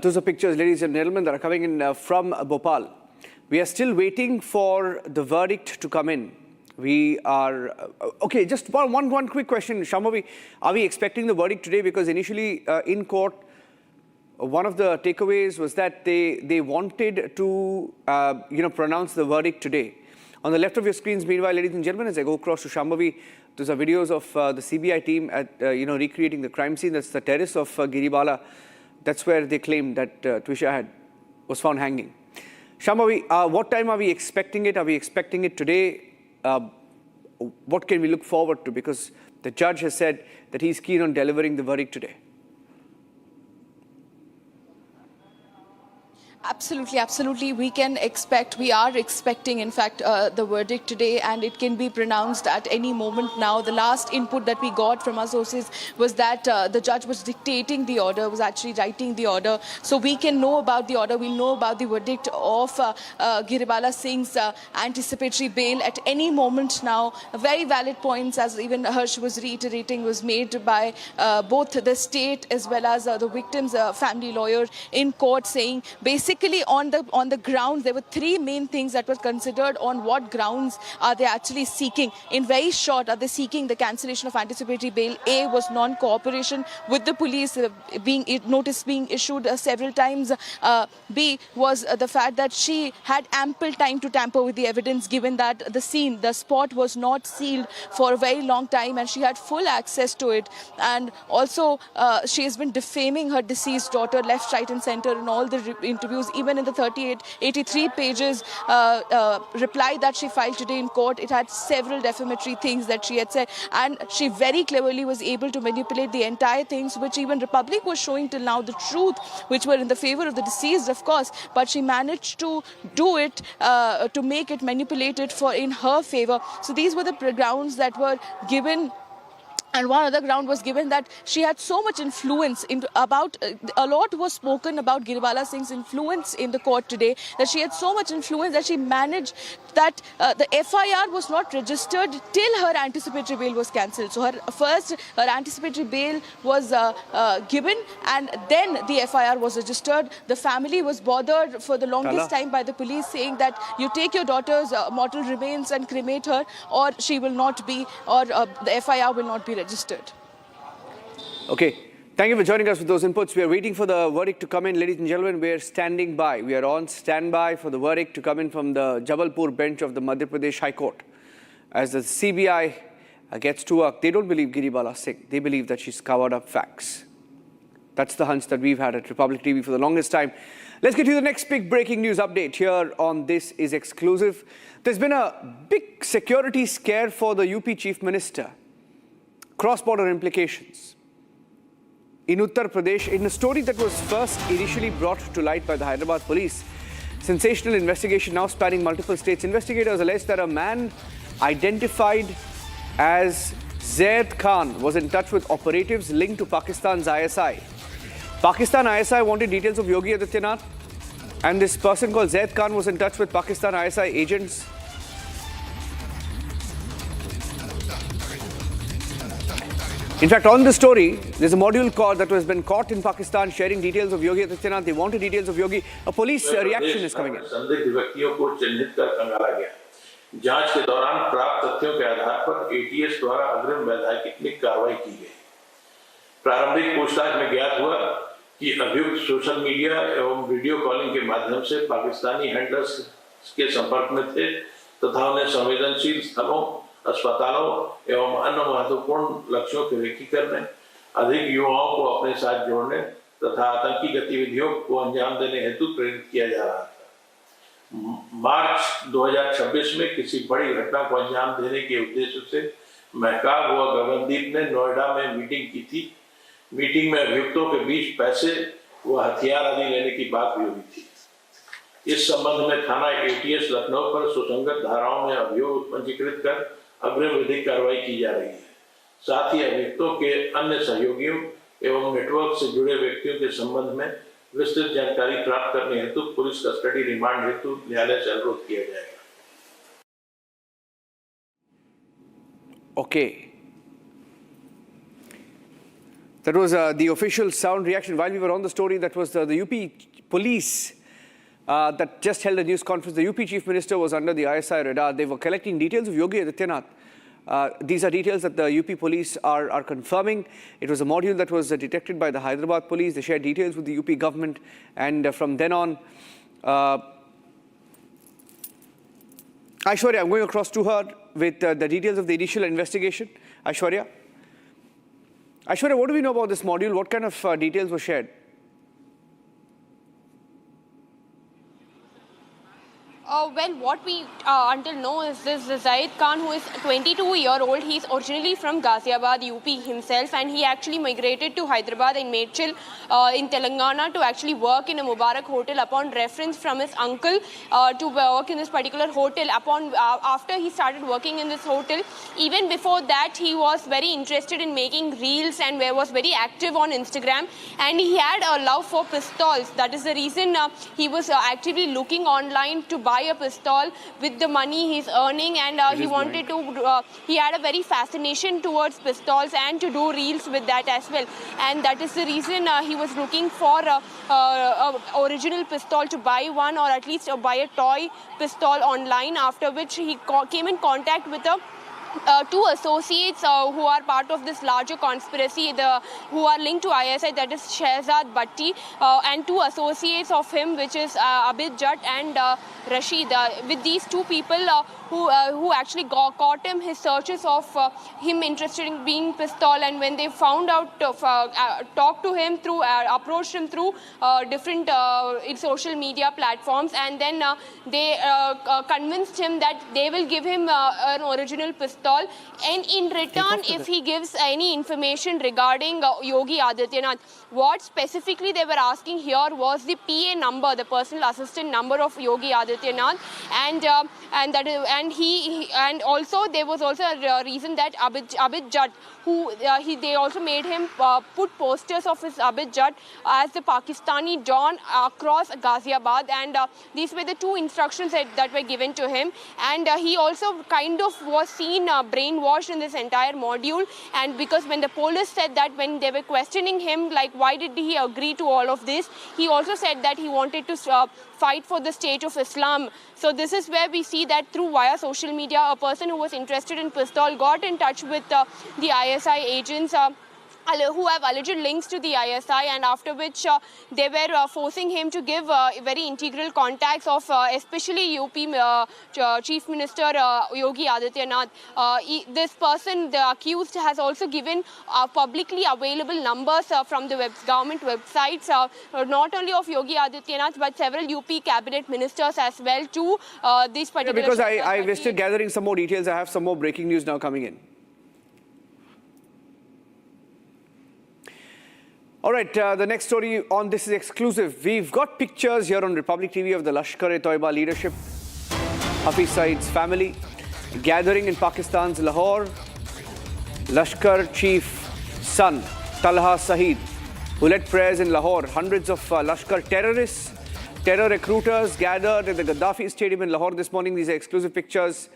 those are pictures, ladies and gentlemen, that are coming in from Bhopal. We are still waiting for the verdict to come in. We are... okay, just one quick question, Shambhavi. Are we expecting the verdict today? Because initially in court, one of the takeaways was that they wanted to pronounce the verdict today. On the left of your screens, meanwhile, ladies and gentlemen, as I go across to Shambhavi, those are videos of the CBI team at recreating the crime scene. That's the terrace of Giribala. That's where they claimed that Twisha was found hanging. Shambhavi, what time are we expecting it? Are we expecting it today? What can we look forward to? Because the judge has said that he's keen on delivering the verdict today. Absolutely, absolutely. We are expecting, in fact, the verdict today, and it can be pronounced at any moment now. The last input that we got from our sources was that the judge was dictating the order, was actually writing the order. So we can know about the order, we'll know about the verdict of Giribala Singh's anticipatory bail at any moment now. Very valid points, as even Harsh was reiterating, was made by both the state as well as the victim's family lawyer in court, saying basically on the grounds there were 3 main things that were considered. On what grounds are they actually seeking? In very short, are they seeking the cancellation of anticipatory bail? A was non-cooperation with the police, notice being issued several times. B was the fact that she had ample time to tamper with the evidence, given that the spot was not sealed for a very long time and she had full access to it. And also she has been defaming her deceased daughter left, right and center in all the interviews. Even in the 83 pages reply that she filed today in court, it had several defamatory things that she had said, and she very cleverly was able to manipulate the entire things, which even Republic was showing till now the truth, which were in the favor of the deceased, of course, but she managed to do it, to make it manipulated in her favor. So these were the grounds that were given. And one other ground was given that she had so much influence a lot was spoken about Giribala Singh's influence in the court today, that she had so much influence that she managed that the FIR was not registered till her anticipatory bail was cancelled. So her anticipatory bail was given, and then the FIR was registered. The family was bothered for the longest time by the police, saying that you take your daughter's mortal remains and cremate her, or she will not be, or the FIR will not be registered. Okay, thank you for joining us with those inputs. We are waiting for the verdict to come in, ladies and gentlemen. We are standing by. We are on standby for the verdict to come in from the Jabalpur bench of the Madhya Pradesh High Court. As the CBI gets to work, they don't believe Giribala Singh. They believe that she's covered up facts. That's the hunch that we've had at Republic TV for the longest time. Let's get to the next big breaking news update here on This Is Exclusive. There's been a big security scare for the UP Chief Minister. Cross-border implications. in Uttar Pradesh in a story that was first initially brought to light by the Hyderabad police. Sensational investigation now spanning multiple states. Investigators allege that a man identified as Zaid Khan was in touch with operatives linked to Pakistan's ISI. Pakistan ISI wanted details of Yogi Adityanath, and this person called Zaid Khan was in touch with Pakistan ISI agents. In fact, on this story, there's a module that has been caught in Pakistan sharing details of Yogi Adityanath. They wanted details of Yogi. A police reaction is coming in. संदिग्ध व्यक्तियों को चिन्हित कर खंगाला गया। जांच के दौरान प्राप्त तथ्यों के आधार पर एटीएस द्वारा अग्रिम वैधानिक कार्रवाई की गई। प्रारंभिक पूछताछ में ज्ञात हुआ कि अभियुक्त सोशल मीडिया एवं वीडियो कॉलिंग के माध्यम से पाकिस्तानी हैंडलर्स के संपर्क में थे तथा उन्हें संवेदनशील स्थलों, अस्पतालों एवं अन्य महत्वपूर्ण लक्ष्यों के रेकी करने, अधिक युवाओं को अपने साथ जोड़ने तथा आतंकी गतिविधियों को अंजाम देने हेतु प्रेरित किया जा रहा था। मार्च 2026 में किसी बड़ी घटना को अंजाम देने के उद्देश्य से महकाब व गगनदीप ने नोएडा में मीटिंग की थी। मीटिंग में अभियुक्तों के बीच पैसे व हथियार आदि लेने की बात भी हुई थी। इस संबंध में थाना एटीएस लखनऊ पर सुसंगत धाराओं में अभियोग पंजीकृत कर अग्रिम विधिक कार्रवाई की जा रही है। साथ ही अभियुक्तों के अन्य सहयोगियों एवं नेटवर्क से जुड़े व्यक्तियों के संबंध में विस्तृत जानकारी प्राप्त करने हेतु पुलिस कस्टडी रिमांड हेतु न्यायालय से अनुरोध किया जाएगा। Okay. That was the official sound reaction. While we were on the story, that was the UP police that just held a news conference. The UP Chief Minister was under the ISI radar. They were collecting details of Yogi Adityanath. These are details that the UP police are confirming. It was a module that was detected by the Hyderabad police. They shared details with the UP government. And from then on, Aishwarya, I'm going across to her with the details of the initial investigation. Aishwarya, what do we know about this module? What kind of details were shared? Well, what we until know is this Zaid Khan, who is 22-year-old. He's originally from Ghaziabad, UP himself, and he actually migrated to Hyderabad in Medchil in Telangana to actually work in a Mubarak hotel upon reference from his uncle to work in this particular hotel. After he started working in this hotel, even before that, he was very interested in making reels and was very active on Instagram, and he had a love for pistols. That is the reason he was actively looking online to buy a pistol with the money he's earning, and he wanted to, he had a very fascination towards pistols and to do reels with that as well. And that is the reason he was looking for a original pistol to buy one, or at least buy a toy pistol online, after which he came in contact with two associates who are part of this larger conspiracy, who are linked to ISI, that is Shehzad Bhatti, and two associates of him, which is Abid Jatt and Rashid. With these two people who actually caught him, his searches of him interested in being pistol, and when they found out, talked to him through, approached him through different social media platforms, and then they convinced him that they will give him an original pistol, and in return, if he gives any information regarding Yogi Adityanath. What specifically they were asking here was the PA number, the personal assistant number of Yogi Adityanath, and also there was also a reason that Abid Jatt, they also made him put posters of his Abid Jatt as the Pakistani Don across Ghaziabad, and these were the two instructions that were given to him. And he also kind of was seen brainwashed in this entire module, and because when the police said that, when they were questioning him, like why did he agree to all of this, he also said that he wanted to fight for the state of Islam. So this is where we see that through via social media, a person who was interested in pistol got in touch with the ISI agents who have alleged links to the ISI, and after which they were forcing him to give very integral contacts of especially UP Chief Minister Yogi Adityanath. This person, the accused, has also given publicly available numbers from the government websites, not only of Yogi Adityanath but several UP cabinet ministers as well to these particular... Because I was still gathering some more details. I have some more breaking news now coming in. All right, the next story on this is exclusive. We've got pictures here on Republic TV of the Lashkar-e-Toiba leadership, Hafiz Saeed's family, gathering in Pakistan's Lahore. Lashkar chief son, Talha Saeed, who led prayers in Lahore. Hundreds of Lashkar terrorists, terror recruiters gathered at the Gaddafi Stadium in Lahore this morning. These are exclusive pictures.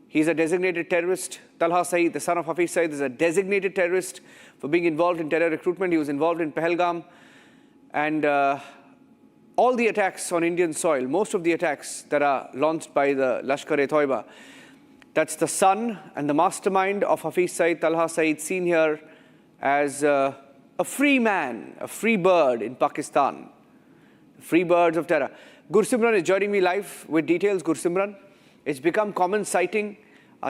He's a designated terrorist. Talha Saeed, the son of Hafiz Saeed, is a designated terrorist for being involved in terror recruitment. He was involved in Pahalgam and all the attacks on Indian soil, most of the attacks that are launched by the Lashkar-e-Toiba. That's the son and the mastermind of Hafiz Saeed, Talha Saeed, seen here as a free man, a free bird in Pakistan. Free birds of terror. Gursimran is joining me live with details. Gursimran, it's become common sighting.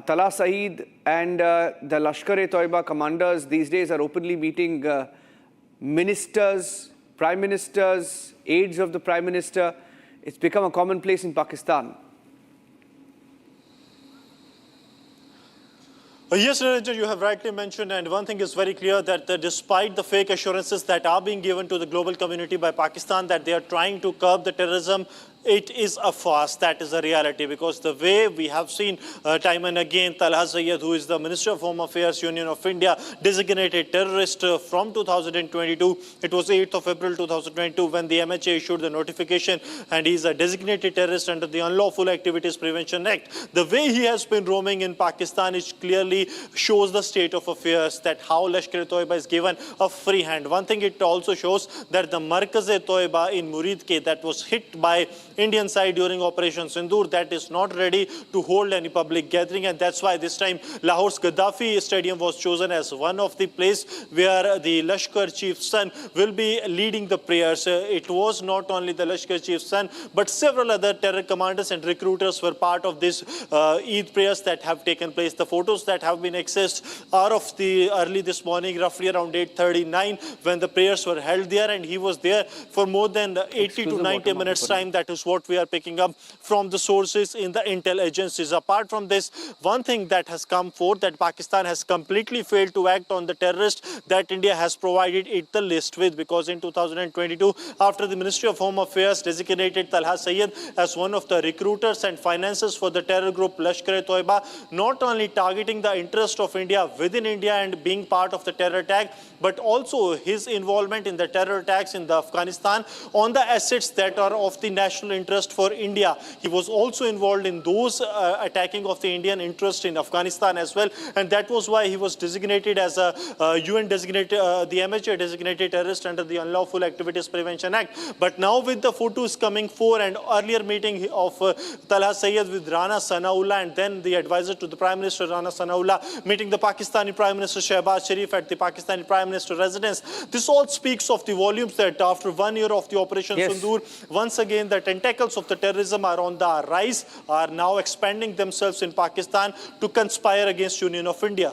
Talha Saeed and the Lashkar-e-Toiba commanders these days are openly meeting ministers, prime ministers, aides of the prime minister. It's become a commonplace in Pakistan. Yes, Niranjan, you have rightly mentioned, and one thing is very clear that despite the fake assurances that are being given to the global community by Pakistan that they are trying to curb the terrorism, it is a farce. That is a reality, because the way we have seen time and again, Talha Saeed, who is the Minister of Home Affairs, Union of India, designated terrorist from 2022. It was 8th of April 2022 when the MHA issued the notification, and he is a designated terrorist under the Unlawful Activities Prevention Act. The way he has been roaming in Pakistan is clearly shows the state of affairs, that how Lashkar-e-Toiba is given a free hand. One thing it also shows that the Markaz-e-Toiba in Muridke that was hit by Indian side during Operation Sindoor, that is not ready to hold any public gathering, and that's why this time Lahore's Gaddafi Stadium was chosen as one of the place where the Lashkar chief's son will be leading the prayers. It was not only the Lashkar chief's son, but several other terror commanders and recruiters were part of this Eid prayers that have taken place. The photos that have been accessed are of the early this morning, roughly around 8:39, when the prayers were held there, and he was there for more than 80 to 90 minutes time. That is what we are picking up from the sources in the intel agencies. Apart from this, one thing that has come forth, that Pakistan has completely failed to act on the terrorists that India has provided it the list with, because in 2022, after the Ministry of Home Affairs designated Talha Saeed as one of the recruiters and financiers for the terror group Lashkar-e-Toiba, not only targeting the interest of India within India and being part of the terror attack, but also his involvement in the terror attacks in Afghanistan on the assets that are of the national interest for India. He was also involved in those attacking of the Indian interest in Afghanistan as well, and that was why he was designated as a UN designated, the MHA designated terrorist under the Unlawful Activities Prevention Act. But now with the photos coming forward, and earlier meeting of Talha Saeed with Rana Sanaullah, and then the advisor to the Prime Minister Rana Sanaullah meeting the Pakistani Prime Minister Shehbaz Sharif at the Pakistani Prime Minister residence. This all speaks of the volumes that after 1 year of the Operation Sindoor, once again the tentacles of the terrorism are on the rise, are now expanding themselves in Pakistan to conspire against Union of India.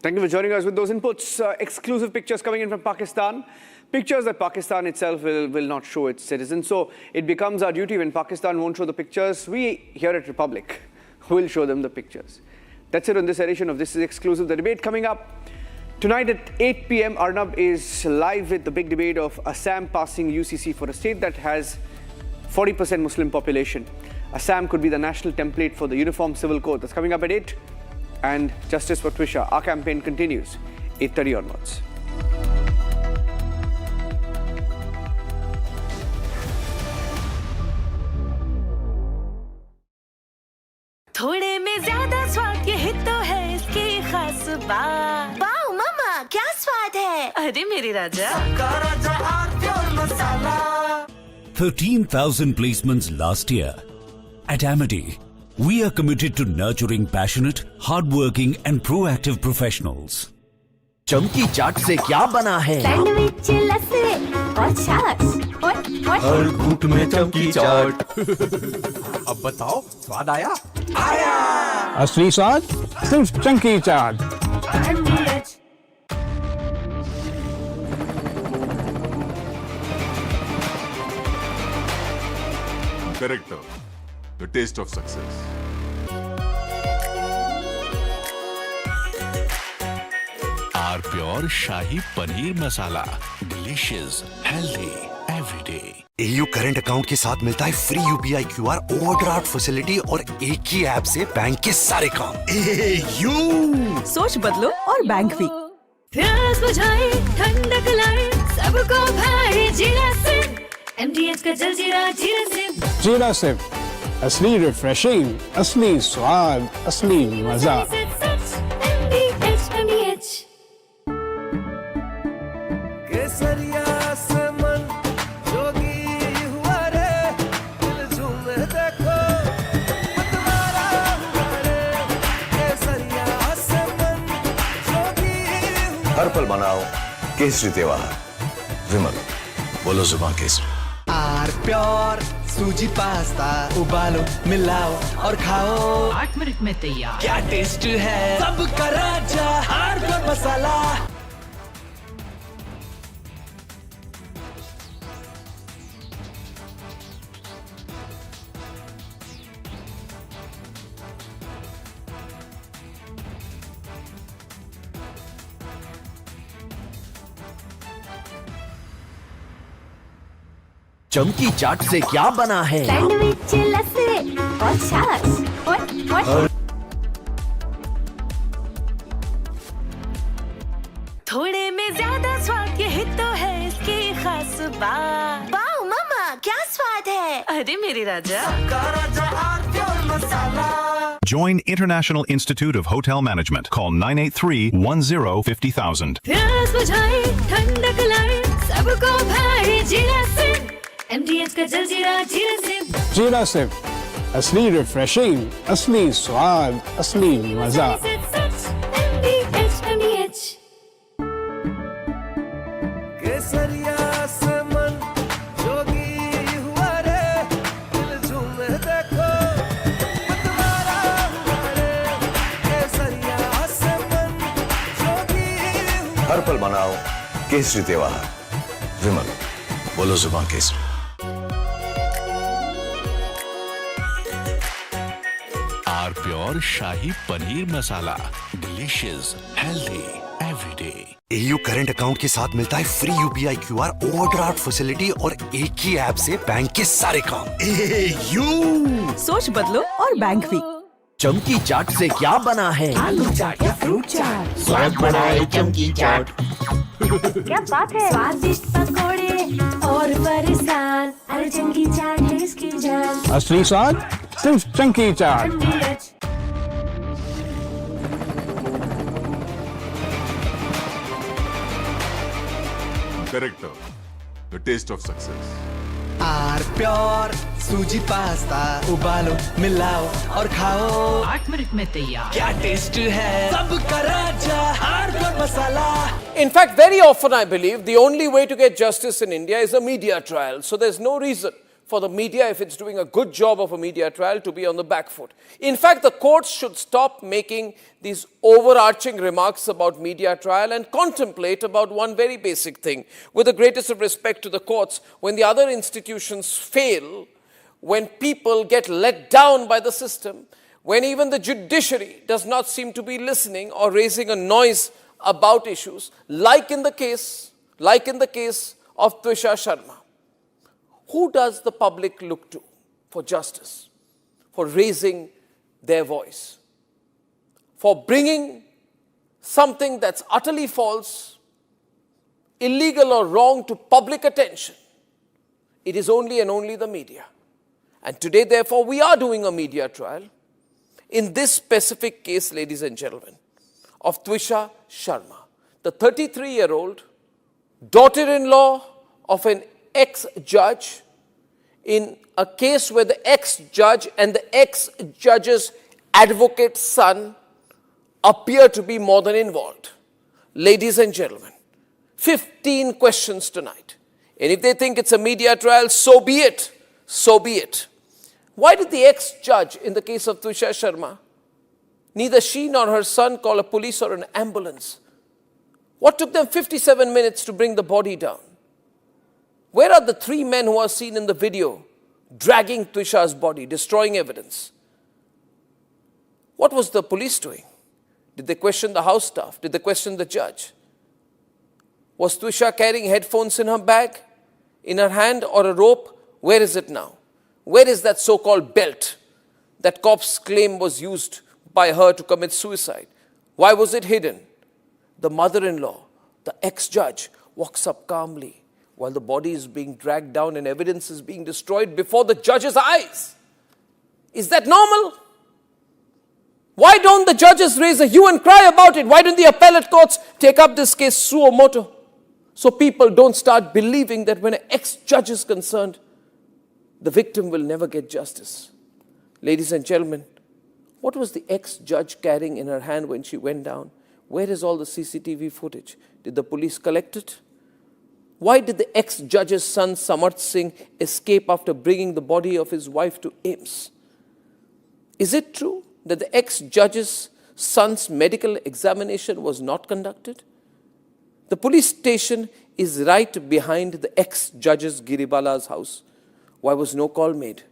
Thank you for joining us with those inputs. Exclusive pictures coming in from Pakistan. Pictures that Pakistan itself will not show its citizens. So it becomes our duty, when Pakistan won't show the pictures, we here at Republic will show them the pictures. That's it on this edition of This Is Exclusive. The debate coming up tonight at 8 p.m. Arnab is live with the big debate of Assam passing UCC for a state that has 40% Muslim population. Assam could be the national template for the Uniform Civil Code. That's coming up at 8. And Justice for Twisha. Our campaign continues 8:30 onwards. थोड़े में ज्यादा स्वाद ये ही तो है इसकी खास बात। वाओ मम्मा, क्या स्वाद है? अरे मेरे राजा, 13,000 placements last year. At Amity, we are committed to nurturing passionate, hardworking and proactive professionals. चमकी चाट से क्या बना है? सैंडविच, लस्सी और छाछ और हर घूंट में चमकी चाट। अब बताओ, स्वाद आया? आया। असली स्वाद सिर्फ चमकी चाट। Character, the taste of success. Our pure Shahi Paneer Masala. Delicious, healthy, every day. AU current account के साथ मिलता है free UPI QR overdraft facility और एक ही ऐप से बैंक के सारे काम। AU सोच बदलो और बैंक भी। प्यास बुझाए, ठंडक लाए, सबको भाए जीरा सिंह। MDH का जल जीरा जीरा सिंह। जीरा सिर्फ असली रिफ्रेशिंग, असली स्वाद, असली मजा। MDH। केसरिया से मन जोगी हुआ रे, दिल झूमे देखो मतवारा हुआ रे। केसरिया से मन जोगी हुआ। हर पल मनाओ केसरी त्योहार। विमल, बोलो जुबान केसरी। आर प्योर सूजी पास्ता उबालो मिलाओ और खाओ 8 मिनट में तैयार। क्या टेस्ट है सबका राजा आर प्योर मसाला। चमकी चाट से क्या बना है? सैंडविच लस्सी और छाछ और थोड़े में ज्यादा स्वाद, यही तो है इसकी खास बात। वाओ मम्मा क्या स्वाद है। अरे मेरे राजा। Join International Institute of Hotel Management. Call 983-10-50,000. प्यास बुझाए, ठंडक लाए, सबको भाए जीरा सिंह। MDH का जल जीरा जीरा सिंह। जीरा सिर्फ असली रिफ्रेशिंग, असली स्वाद, असली मजा। MDH। केसरिया से मन जोगी हुआ रे, दिल झूमे देखो मतवारा हुआ रे। केसरिया से मन जोगी हुआ। हर पल मनाओ केसरी त्योहार। विमल, बोलो जुबान Kesari. Our pure Shahi Paneer Masala. Delicious, healthy, every day. AU current account के साथ मिलता है free UPI QR overdraft facility और एक ही ऐप से बैंक के सारे काम। AU सोच बदलो और बैंक भी। चमकी चाट से क्या बना है? आलू चाट या फ्रूट चाट। स्वाद बनाए चमकी चाट। क्या बात है। स्वादिष्ट पकोड़े और परेशान, अरे चंकी चाट है इसकी जान। असली स्वाद सिर्फ chunky chaat. MDH। Character, the taste of success. R pure सूजी पास्ता उबालो मिलाओ और खाओ 8 मिनट में तैयार। क्या टेस्ट है सबका राजा R pure masala. In fact, very often I believe the only way to get justice in India is a media trial. So there's no reason for the media, if it's doing a good job of a media trial, to be on the back foot. In fact, the courts should stop making these overarching remarks about media trial and contemplate about one very basic thing. With the greatest of respect to the courts, when the other institutions fail, when people get let down by the system, when even the judiciary does not seem to be listening or raising a noise about issues, like in the case of Twisha Sharma, who does the public look to for justice, for raising their voice, for bringing something that's utterly false, illegal or wrong to public attention? It is only and only the media. And today, therefore, we are doing a media trial in this specific case, ladies and gentlemen, of Twisha Sharma, the 33-year-old daughter-in-law of an ex-judge, in a case where the ex-judge and the ex-judge's advocate son appear to be more than involved. Ladies and gentlemen, 15 questions tonight. And if they think it's a media trial, so be it. So be it. Why did the ex-judge in the case of Twisha Sharma, neither she nor her son call a police or an ambulance? What took them 57 minutes to bring the body down? Where are the 3 men who are seen in the video dragging Twisha's body, destroying evidence? What was the police doing? Did they question the house staff? Did they question the judge? Was Twisha carrying headphones in her bag, in her hand, or a rope? Where is it now? Where is that so-called belt that cops claim was used by her to commit suicide? Why was it hidden? The mother-in-law, the ex-judge, walks up calmly while the body is being dragged down and evidence is being destroyed before the judge's eyes. Is that normal? Why don't the judges raise a hue and cry about it? Why don't the appellate courts take up this case suo motu? So people don't start believing that when an ex-judge is concerned, the victim will never get justice. Ladies and gentlemen, what was the ex-judge carrying in her hand when she went down? Where is all the CCTV footage? Did the police collect it? Why did the ex-judge's son, Samarth Singh, escape after bringing the body of his wife to AIIMS? Is it true that the ex-judge's son's medical examination was not conducted? The police station is right behind the ex-judge's Giribala's house. Why was no call made?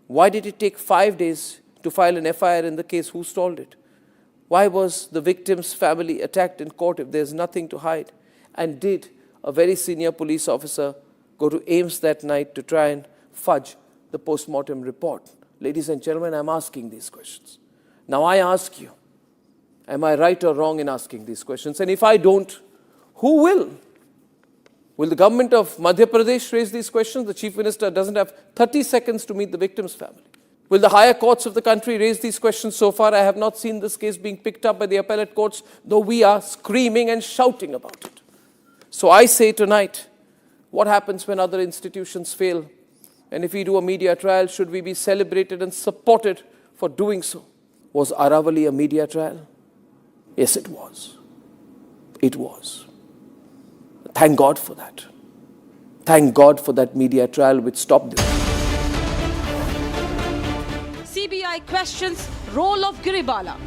Why did it take 5 days to file an FIR in the case? Who stalled it? Why was the victim's family attacked in court if there's nothing to hide? And did a very senior police officer go to AIIMS that night to try and fudge the post-mortem report? Ladies and gentlemen, I'm asking these questions. Now I ask you, am I right or wrong in asking these questions? And if I don't, who will? Will the government of Madhya Pradesh raise these questions? The Chief Minister doesn't have 30 seconds to meet the victim's family. Will the higher courts of the country raise these questions? So far, I have not seen this case being picked up by the appellate courts, though we are screaming and shouting about it. So I say tonight, what happens when other institutions fail? And if we do a media trial, should we be celebrated and supported for doing so? Was Aravali a media trial? Yes, it was. It was. Thank God for that. Thank God for that media trial which stopped this. CBI questions role of Giribala.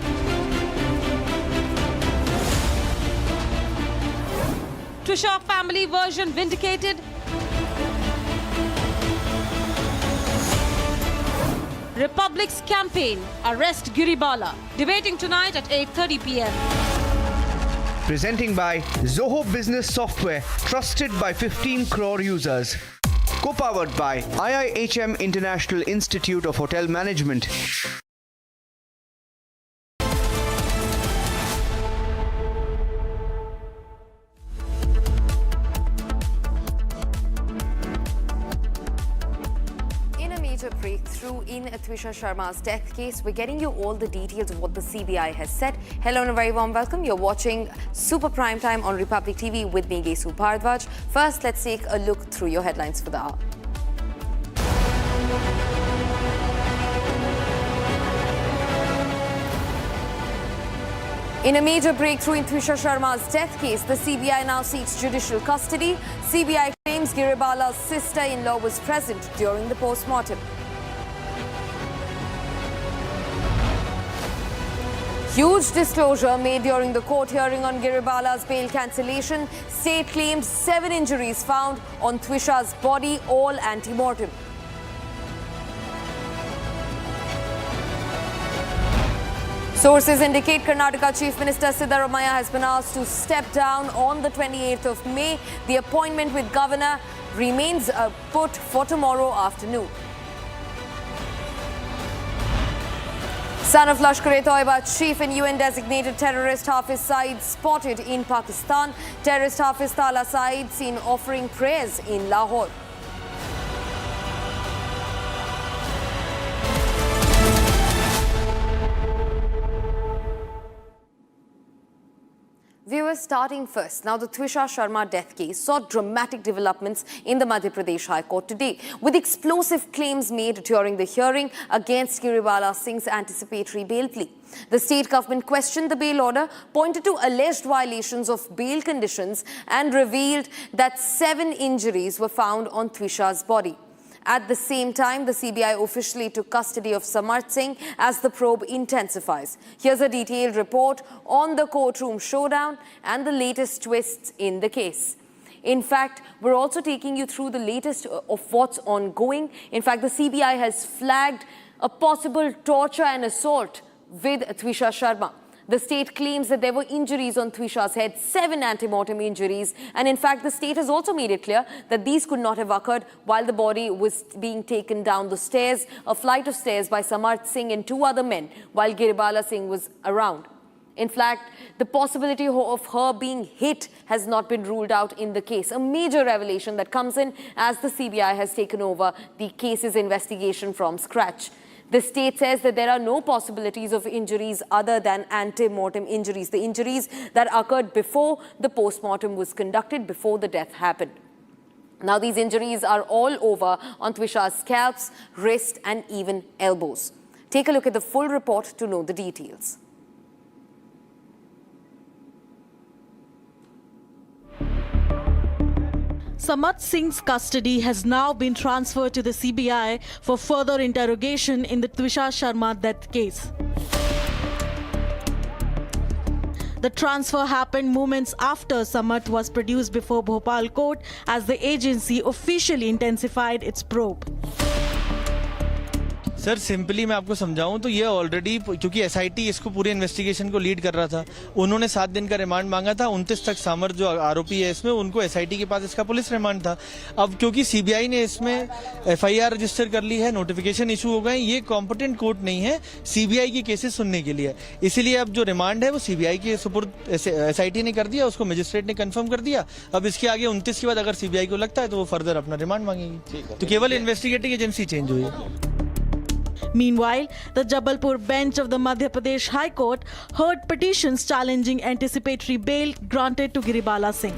Twisha family version vindicated. Republic's campaign, Arrest Giribala. Debating tonight at 8:30 p.m. Presenting by Zoho Business Software, trusted by 15 crore users. Co-powered by IIHM International Institute of Hotel Management. Breakthrough in Twisha Sharma's death case. We're getting you all the details of what the CBI has said. Hello and a very warm welcome. You're watching Super Prime Time on Republic TV with me, Gesu Bharadwaj. First, let's take a look through your headlines for the hour. In a major breakthrough in Twisha Sharma's death case, the CBI now seeks judicial custody. CBI claims Giribala's sister-in-law was present during the post-mortem. Huge disclosure made during the court hearing on Giribala's bail cancellation. State claims 7 injuries found on Twisha's body, all anti-mortem. Sources indicate Karnataka Chief Minister Siddaramaiah has been asked to step down on the 28th of May. The appointment with Governor remains put for tomorrow afternoon. Son of Lashkar-e-Toiba chief and UN-designated terrorist Hafiz Saeed spotted in Pakistan. Terrorist Hafiz Tala Saeed seen offering prayers in Lahore. Viewers, starting first. Now, the Twisha Sharma death case saw dramatic developments in the Madhya Pradesh High Court today, with explosive claims made during the hearing against Giribala Singh's anticipatory bail plea. The state government questioned the bail order, pointed to alleged violations of bail conditions, and revealed that 7 injuries were found on Twisha's body. At the same time, the CBI officially took custody of Samarth Singh as the probe intensifies. Here's a detailed report on the courtroom showdown and the latest twists in the case. In fact, we're also taking you through the latest of what's ongoing. In fact, the CBI has flagged a possible torture and assault with Twisha Sharma. The state claims that there were injuries on Twisha's head, 7 antemortem injuries. And in fact, the state has also made it clear that these could not have occurred while the body was being taken down the stairs, a flight of stairs by Samarth Singh and 2 other men, while Giribala Singh was around. In fact, the possibility of her being hit has not been ruled out in the case. A major revelation that comes in as the CBI has taken over the case's investigation from scratch. The state says that there are no possibilities of injuries other than ante-mortem injuries, the injuries that occurred before the post-mortem was conducted, before the death happened. Now, these injuries are all over on Twisha's scalps, wrist and even elbows. Take a look at the full report to know the details. Samarth Singh's custody has now been transferred to the CBI for further interrogation in the Twisha Sharma death case. The transfer happened moments after Samarth was produced before Bhopal court as the agency officially intensified its probe. Sir simply मैं आपको समझाऊं तो ये already क्योंकि SIT इसको पूरे investigation को lead कर रहा था, उन्होंने 7 दिन का रिमांड मांगा था। 29 तक सामर्थ जो आरोपी है इसमें, उनको एसआईटी के पास इसका पुलिस रिमांड था। अब क्योंकि सीबीआई ने इसमें एफआईआर रजिस्टर कर ली है, नोटिफिकेशन इशू हो गए, ये कॉम्पिटेंट कोर्ट नहीं है सीबीआई की केसेस सुनने के लिए, इसीलिए अब जो रिमांड है वो सीबीआई के सुपुर्द एसआईटी ने कर दिया, उसको मजिस्ट्रेट ने कंफर्म कर दिया। अब इसके आगे 29 के बाद अगर सीबीआई को लगता है तो वो फर्दर अपना रिमांड मांगेगी। तो केवल इन्वेस्टिगेटिंग एजेंसी चेंज हुई है। Meanwhile, the Jabalpur bench of the Madhya Pradesh High Court heard petitions challenging anticipatory bail granted to Giribala Singh.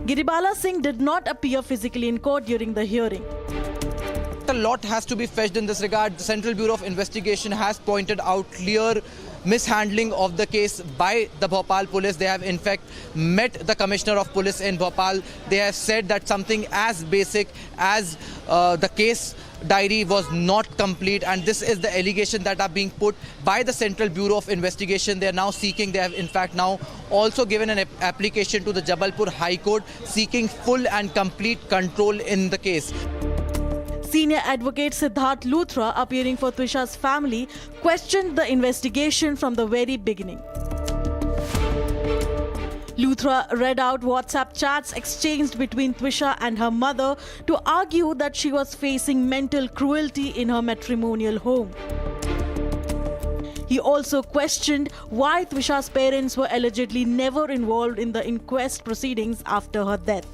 Giribala Singh did not appear physically in court during the hearing. A lot has to be fetched in this regard. The Central Bureau of Investigation has pointed out clear mishandling of the case by the Bhopal police. They have in fact met the Commissioner of Police in Bhopal. They have said that something as basic as the case diary was not complete, and this is the allegation that are being put by the Central Bureau of Investigation. They are now seeking, they have in fact now also given an application to the Jabalpur High Court seeking full and complete control in the case. Senior advocate Siddharth Luthra, appearing for Twisha's family, questioned the investigation from the very beginning. Luthra read out WhatsApp chats exchanged between Twisha and her mother to argue that she was facing mental cruelty in her matrimonial home. He also questioned why Twisha's parents were allegedly never involved in the inquest proceedings after her death.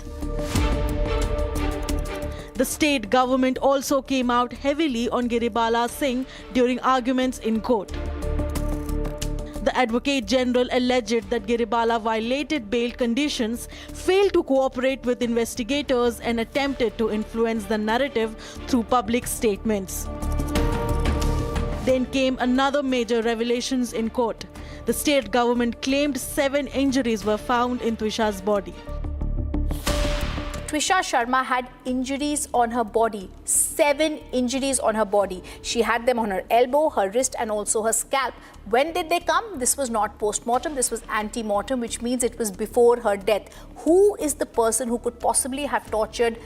The state government also came out heavily on Giribala Singh during arguments in court. The Advocate General alleged that Giribala violated bail conditions, failed to cooperate with investigators, and attempted to influence the narrative through public statements. Then came another major revelations in court. The state government claimed 7 injuries were found in Twisha's body. Twisha Sharma had injuries on her body, 7 injuries on her body. She had them on her elbow, her wrist and also her scalp. When did they come? This was not post-mortem, this was ante-mortem, which means it was before her death. Who is the person who could possibly have tortured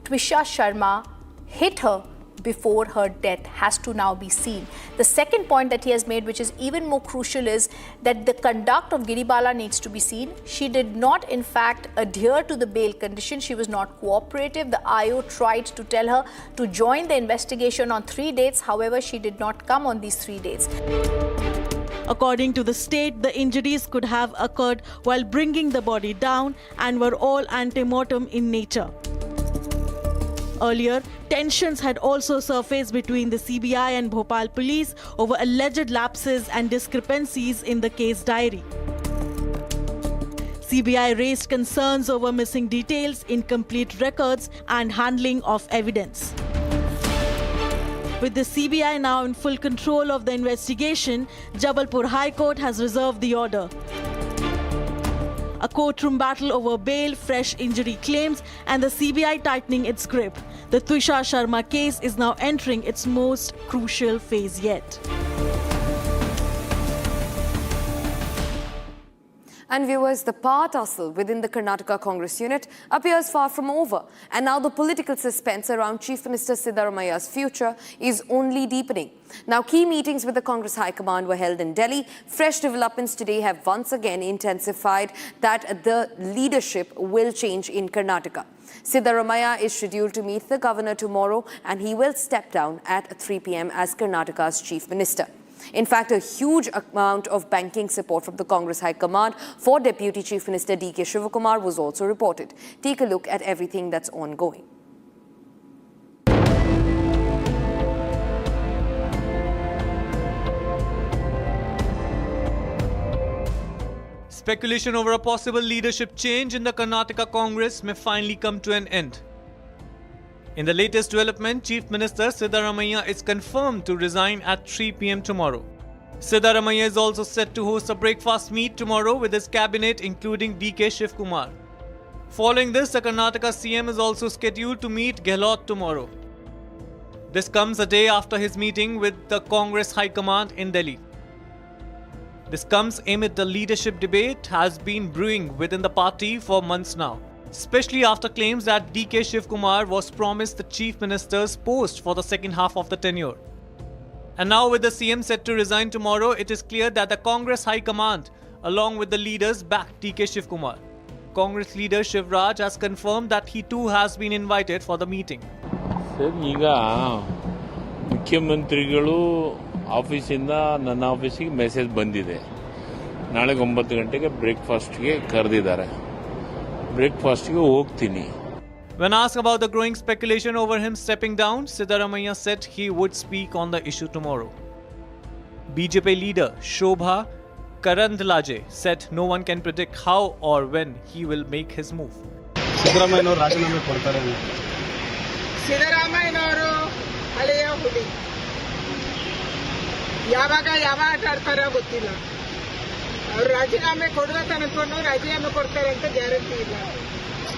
Twisha Sharma, hit her before her death, has to now be seen. The second point that he has made, which is even more crucial, is that the conduct of Giribala needs to be seen. She did not in fact adhere to the bail condition. She was not cooperative. The IO tried to tell her to join the investigation on 3 dates. However, she did not come on these 3 dates. According to the state, the injuries could have occurred while bringing the body down and were all ante-mortem in nature. Earlier, tensions had also surfaced between the CBI and Bhopal police over alleged lapses and discrepancies in the case diary. CBI raised concerns over missing details, incomplete records, and handling of evidence. With the CBI now in full control of the investigation, Jabalpur High Court has reserved the order. A courtroom battle over bail, fresh injury claims, and the CBI tightening its grip. The Twisha Sharma case is now entering its most crucial phase yet. And viewers, the power tussle within the Karnataka Congress unit appears far from over. And now the political suspense around Chief Minister Siddaramaya's future is only deepening. Now, key meetings with the Congress High Command were held in Delhi. Fresh developments today have once again intensified that the leadership will change in Karnataka. Siddaramaya is scheduled to meet the governor tomorrow, and he will step down at 3 p.m. as Karnataka's Chief Minister. In fact, a huge amount of banking support from the Congress High Command for Deputy Chief Minister D.K. Shivakumar was also reported. Take a look at everything that's ongoing. Speculation over a possible leadership change in the Karnataka Congress may finally come to an end. In the latest development, Chief Minister Siddaramaya is confirmed to resign at 3 p.m. tomorrow. Siddaramaya is also set to host a breakfast meet tomorrow with his cabinet, including D.K. Shivakumar. Following this, the Karnataka CM is also scheduled to meet Gehlot tomorrow. This comes a day after his meeting with the Congress High Command in Delhi. This comes amid the leadership debate has been brewing within the party for months now, especially after claims that D.K. Shivakumar was promised the Chief Minister's post for the second half of the tenure. And now with the CM set to resign tomorrow, it is clear that the Congress High Command, along with the leaders, back D.K. Shivakumar. Congress leader Shivraj has confirmed that he too has been invited for the meeting. Sir, ಈಗ ಮುಖ್ಯಮಂತ್ರಿಗಳು ಆಫೀಸಿಂದ ನನ್ನ ಆಫೀಸಿಗೆ message ಬಂದಿದೆ. ನಾಳೆ 9 ಗಂಟೆಗೆ ಬ್ರೇಕ್ಫಾಸ್ಟ್ಗೆ ಕರೆದಿದ್ದಾರೆ. ಬ್ರೇಕ್ಫಾಸ್ಟ್ಗೆ ಹೋಗ್ತೀನಿ. When asked about the growing speculation over him stepping down, Siddaramaya said he would speak on the issue tomorrow. BJP leader Shobha Karandlaje said no one can predict how or when he will make his move. ಸಿದ್ದರಾಮಯ್ಯನವರು ರಾಜೀನಾಮೆ ಕೊಡ್ತಾರೆ. ಸಿದ್ದರಾಮಯ್ಯನವರು ಹಳೆಯ ಹುಲಿ. ಯಾವಾಗ ಆಡ್ತಾರೋ ಗೊತ್ತಿಲ್ಲ. ಅವರು ರಾಜೀನಾಮೆ ಕೊಡುವ ತನಕನೂ ರಾಜೀನಾಮೆ ಕೊಡ್ತಾರೆ ಅಂತ ಗ್ಯಾರಂಟಿ ಇಲ್ಲ.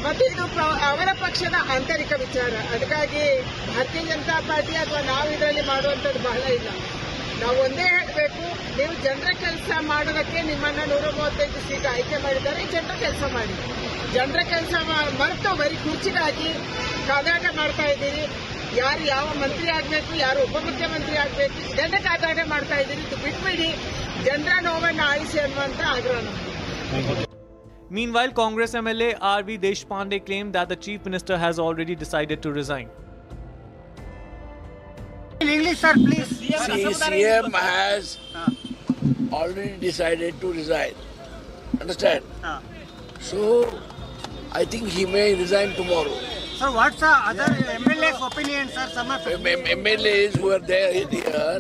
ಮತ್ತೆ ಇದು ಅವರ ಪಕ್ಷದ ಆಂತರಿಕ ವಿಚಾರ. ಅದಕ್ಕಾಗಿ ಭಾರತೀಯ ಜನತಾ ಪಾರ್ಟಿ ಅಥವಾ ನಾವು ಇದರಲ್ಲಿ ಮಾಡುವಂಥದ್ದು ಬಹಳ ಇಲ್ಲ. ನಾವು ಒಂದೇ ಹೇಳಬೇಕು, ನೀವು ಜನರ ಕೆಲಸ ಮಾಡೋದಕ್ಕೆ ನಿಮ್ಮನ್ನ 135 ಸೀಟ್ ಆಯ್ಕೆ ಮಾಡಿದ್ದಾರೆ. ಜನರ ಕೆಲಸ ಮಾಡಿ. ಜನರ ಕೆಲಸ ಮರೆತು ಬರೀ ಕುರ್ಚಿಗಾಗಿ ಕಾದಾಟ ಮಾಡ್ತಾ ಇದ್ದೀರಿ. ಯಾರು ಯಾವ ಮಂತ್ರಿ ಆಗಬೇಕು, ಯಾರು ಉಪಮುಖ್ಯಮಂತ್ರಿ ಆಗಬೇಕು, ಇದನ್ನೇ ಕಾದಾಟ ಮಾಡ್ತಾ ಇದ್ದೀರಿ. ಇದು ಬಿಟ್ಬಿಡಿ, ಜನರ ನೋವನ್ನು ಆಳಿಸಿ ಅನ್ನುವಂತ ಆಗ್ರಹ ನಮ್ಮದು. Meanwhile, Congress MLA R.V. Deshpande claimed that the Chief Minister has already decided to resign. In English, sir, please. CM has already decided to resign. Understand? So, I think he may resign tomorrow. Sir, what's the other MLA's opinion, sir? MLAs who are there here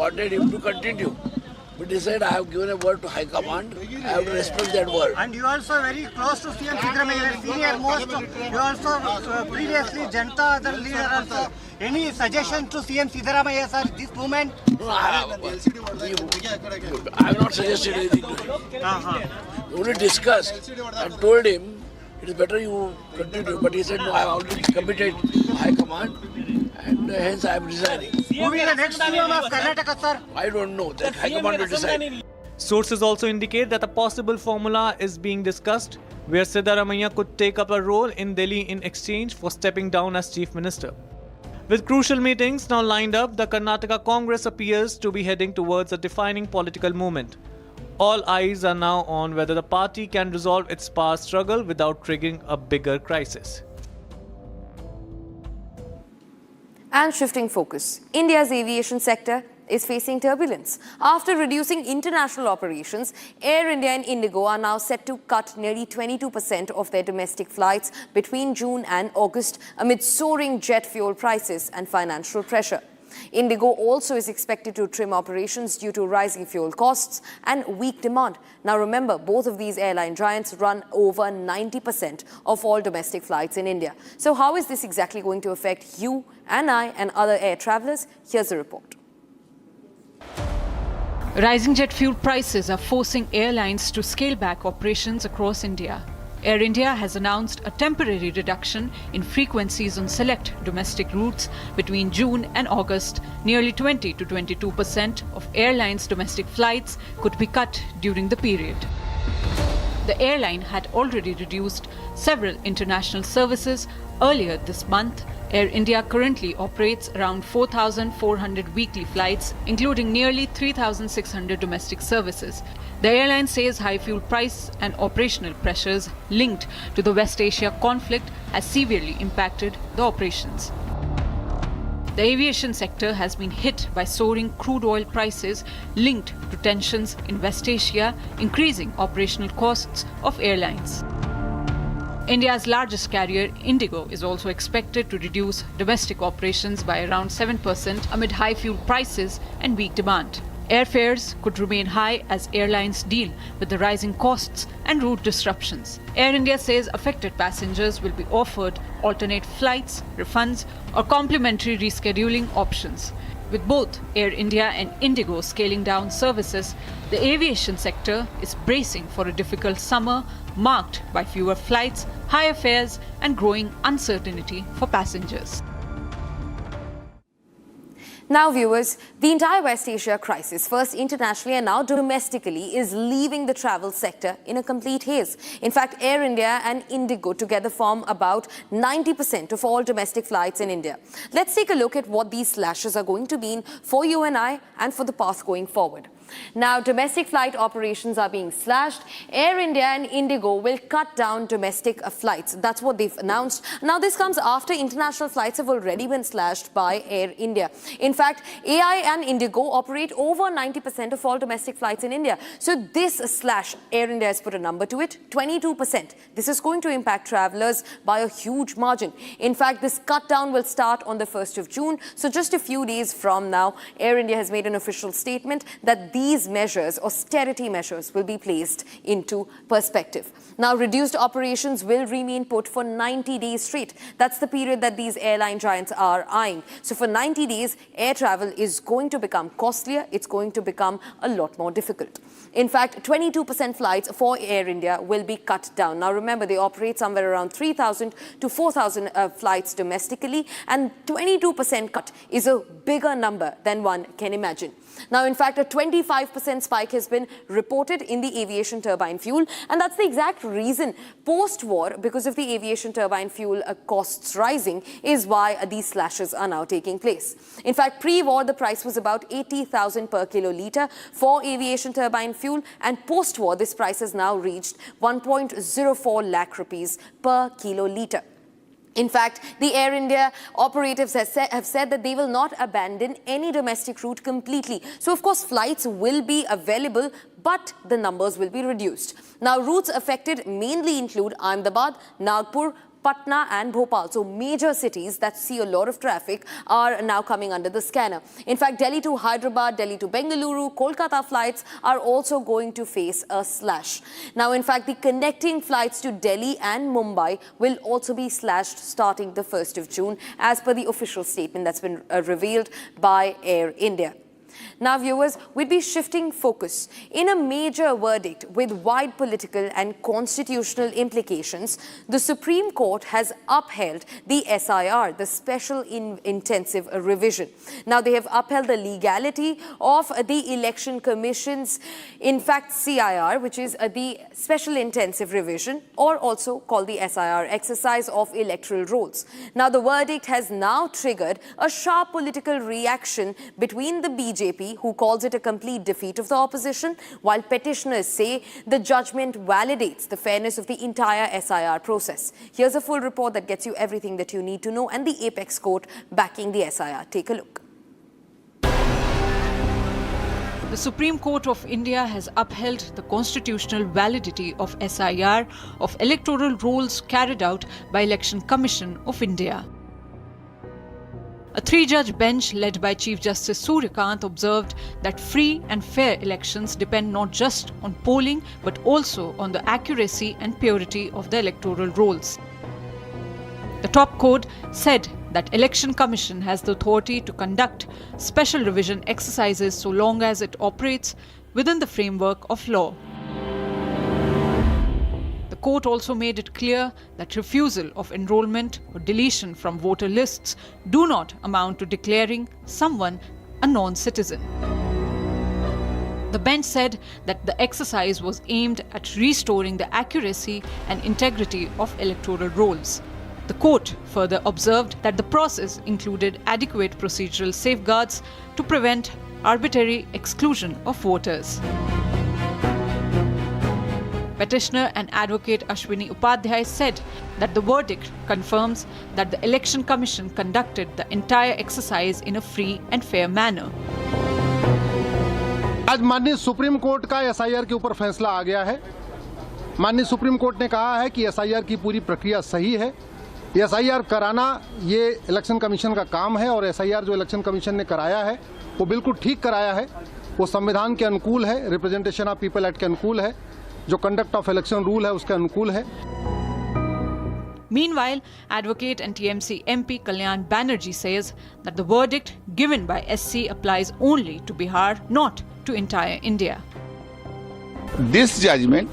wanted him to continue. But he said, I have given a word to High Command. I have to respect that word. And you also very close to CM Siddaramaya, senior most. You also previously Janta, other leader also. Any suggestion to CM Siddaramaya, sir, this moment? No, I have not suggested anything to him. We only discussed and told him it is better you continue. But he said, no, I have already committed High Command and hence I am resigning. Who will be the next CM of Karnataka, sir? I don't know. That High Command will decide. Sources also indicate that a possible formula is being discussed where Siddaramaya could take up a role in Delhi in exchange for stepping down as Chief Minister. With crucial meetings now lined up, the Karnataka Congress appears to be heading towards a defining political movement. All eyes are now on whether the party can resolve its power struggle without triggering a bigger crisis. And shifting focus, India's aviation sector is facing turbulence. After reducing international operations, Air India and Indigo are now set to cut nearly 22% of their domestic flights between June and August amid soaring jet fuel prices and financial pressure. Indigo also is expected to trim operations due to rising fuel costs and weak demand. Now remember, both of these airline giants run over 90% of all domestic flights in India. So how is this exactly going to affect you and I and other air travellers? Here's a report. Rising jet fuel prices are forcing airlines to scale back operations across India. Air India has announced a temporary reduction in frequencies on select domestic routes between June and August. Nearly 20 to 22% of airlines' domestic flights could be cut during the period. The airline had already reduced several international services earlier this month. Air India currently operates around 4,400 weekly flights, including nearly 3,600 domestic services. The airline says high fuel price and operational pressures linked to the West Asia conflict has severely impacted the operations. The aviation sector has been hit by soaring crude oil prices linked to tensions in West Asia, increasing operational costs of airlines. India's largest carrier, Indigo, is also expected to reduce domestic operations by around 7% amid high fuel prices and weak demand. Airfares could remain high as airlines deal with the rising costs and route disruptions. Air India says affected passengers will be offered alternate flights, refunds, or complimentary rescheduling options. With both Air India and Indigo scaling down services, the aviation sector is bracing for a difficult summer marked by fewer flights, higher fares, and growing uncertainty for passengers. Now, viewers, the entire West Asia crisis, first internationally and now domestically, is leaving the travel sector in a complete haze. In fact, Air India and Indigo together form about 90% of all domestic flights in India. Let's take a look at what these slashes are going to mean for you and I and for the path going forward. Now, domestic flight operations are being slashed. Air India and Indigo will cut down domestic flights. That's what they've announced. Now, this comes after international flights have already been slashed by Air India. In fact, AI and Indigo operate over 90% of all domestic flights in India. So this slash, Air India has put a number to it, 22%. This is going to impact travellers by a huge margin. In fact, this cut down will start on the 1st of June. So just a few days from now, Air India has made an official statement that these measures, austerity measures, will be placed into perspective. Now, reduced operations will remain put for 90 days straight. That's the period that these airline giants are eyeing. So for 90 days, air travel is going to become costlier. It's going to become a lot more difficult. In fact, 22% flights for Air India will be cut down. Now, remember, they operate somewhere around 3,000 to 4,000 flights domestically, and 22% cut is a bigger number than one can imagine. Now, in fact, a 25% spike has been reported in the aviation turbine fuel, and that's the exact reason post-war, because of the aviation turbine fuel costs rising, is why these slashes are now taking place. In fact, pre-war, the price was about 80,000 per kiloliter for aviation turbine fuel, and post-war, this price has now reached 1.04 lakh rupees per kiloliter. In fact, the Air India operatives have said that they will not abandon any domestic route completely. So, of course, flights will be available, but the numbers will be reduced. Now, routes affected mainly include Ahmedabad, Nagpur, Patna and Bhopal. So major cities that see a lot of traffic are now coming under the scanner. In fact, Delhi to Hyderabad, Delhi to Bengaluru, Kolkata flights are also going to face a slash. Now, in fact, the connecting flights to Delhi and Mumbai will also be slashed starting the 1st of June, as per the official statement that's been revealed by Air India. Now, viewers, we'd be shifting focus. In a major verdict with wide political and constitutional implications, the Supreme Court has upheld the SIR, the Special Intensive Revision. Now, they have upheld the legality of the Election Commission's, in fact, CIR, which is the Special Intensive Revision, or also called the SIR, exercise of electoral rolls. Now, the verdict has now triggered a sharp political reaction between the BJP, who calls it a complete defeat of the opposition, while petitioners say the judgment validates the fairness of the entire SIR process. Here's a full report that gets you everything that you need to know, and the apex court backing the SIR. Take a look. The Supreme Court of India has upheld the constitutional validity of SIR, of electoral rolls carried out by Election Commission of India. A three-judge bench led by Chief Justice Suryakant observed that free and fair elections depend not just on polling but also on the accuracy and purity of the electoral rolls. The top court said that Election Commission has the authority to conduct special revision exercises so long as it operates within the framework of law. The court also made it clear that refusal of enrollment or deletion from voter lists do not amount to declaring someone a non-citizen. The bench said that the exercise was aimed at restoring the accuracy and integrity of electoral rolls. The court further observed that the process included adequate procedural safeguards to prevent arbitrary exclusion of voters. Petitioner and advocate Ashwini Upadhyay said that the verdict confirms that the Election Commission conducted the entire exercise in a free and fair manner. आज माननीय supreme court का SIR के ऊपर फैसला आ गया है। माननीय supreme court ने कहा है कि एसआईआर की पूरी प्रक्रिया सही है। एसआईआर कराना ये इलेक्शन कमीशन का काम है और एसआईआर जो इलेक्शन कमीशन ने कराया है वो बिल्कुल ठीक कराया है। वो संविधान के अनुकूल है, रिप्रेजेंटेशन ऑफ पीपल एक्ट के अनुकूल है, जो कंडक्ट ऑफ इलेक्शन रूल है उसके अनुकूल है। Meanwhile, advocate and TMC MP Kalyan Banerjee says that the verdict given by SC applies only to Bihar, not to entire India. This judgment,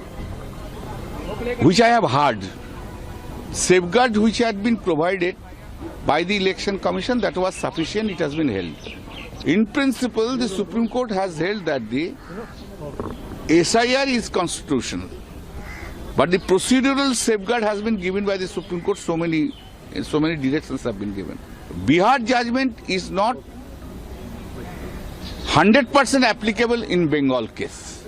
which I have heard, safeguard which had been provided by the Election Commission, that was sufficient, it has been held. In principle, the Supreme Court has held that the SIR is constitutional. But the procedural safeguard has been given by the Supreme Court, so many directions have been given. Bihar judgment is not 100% applicable in Bengal case.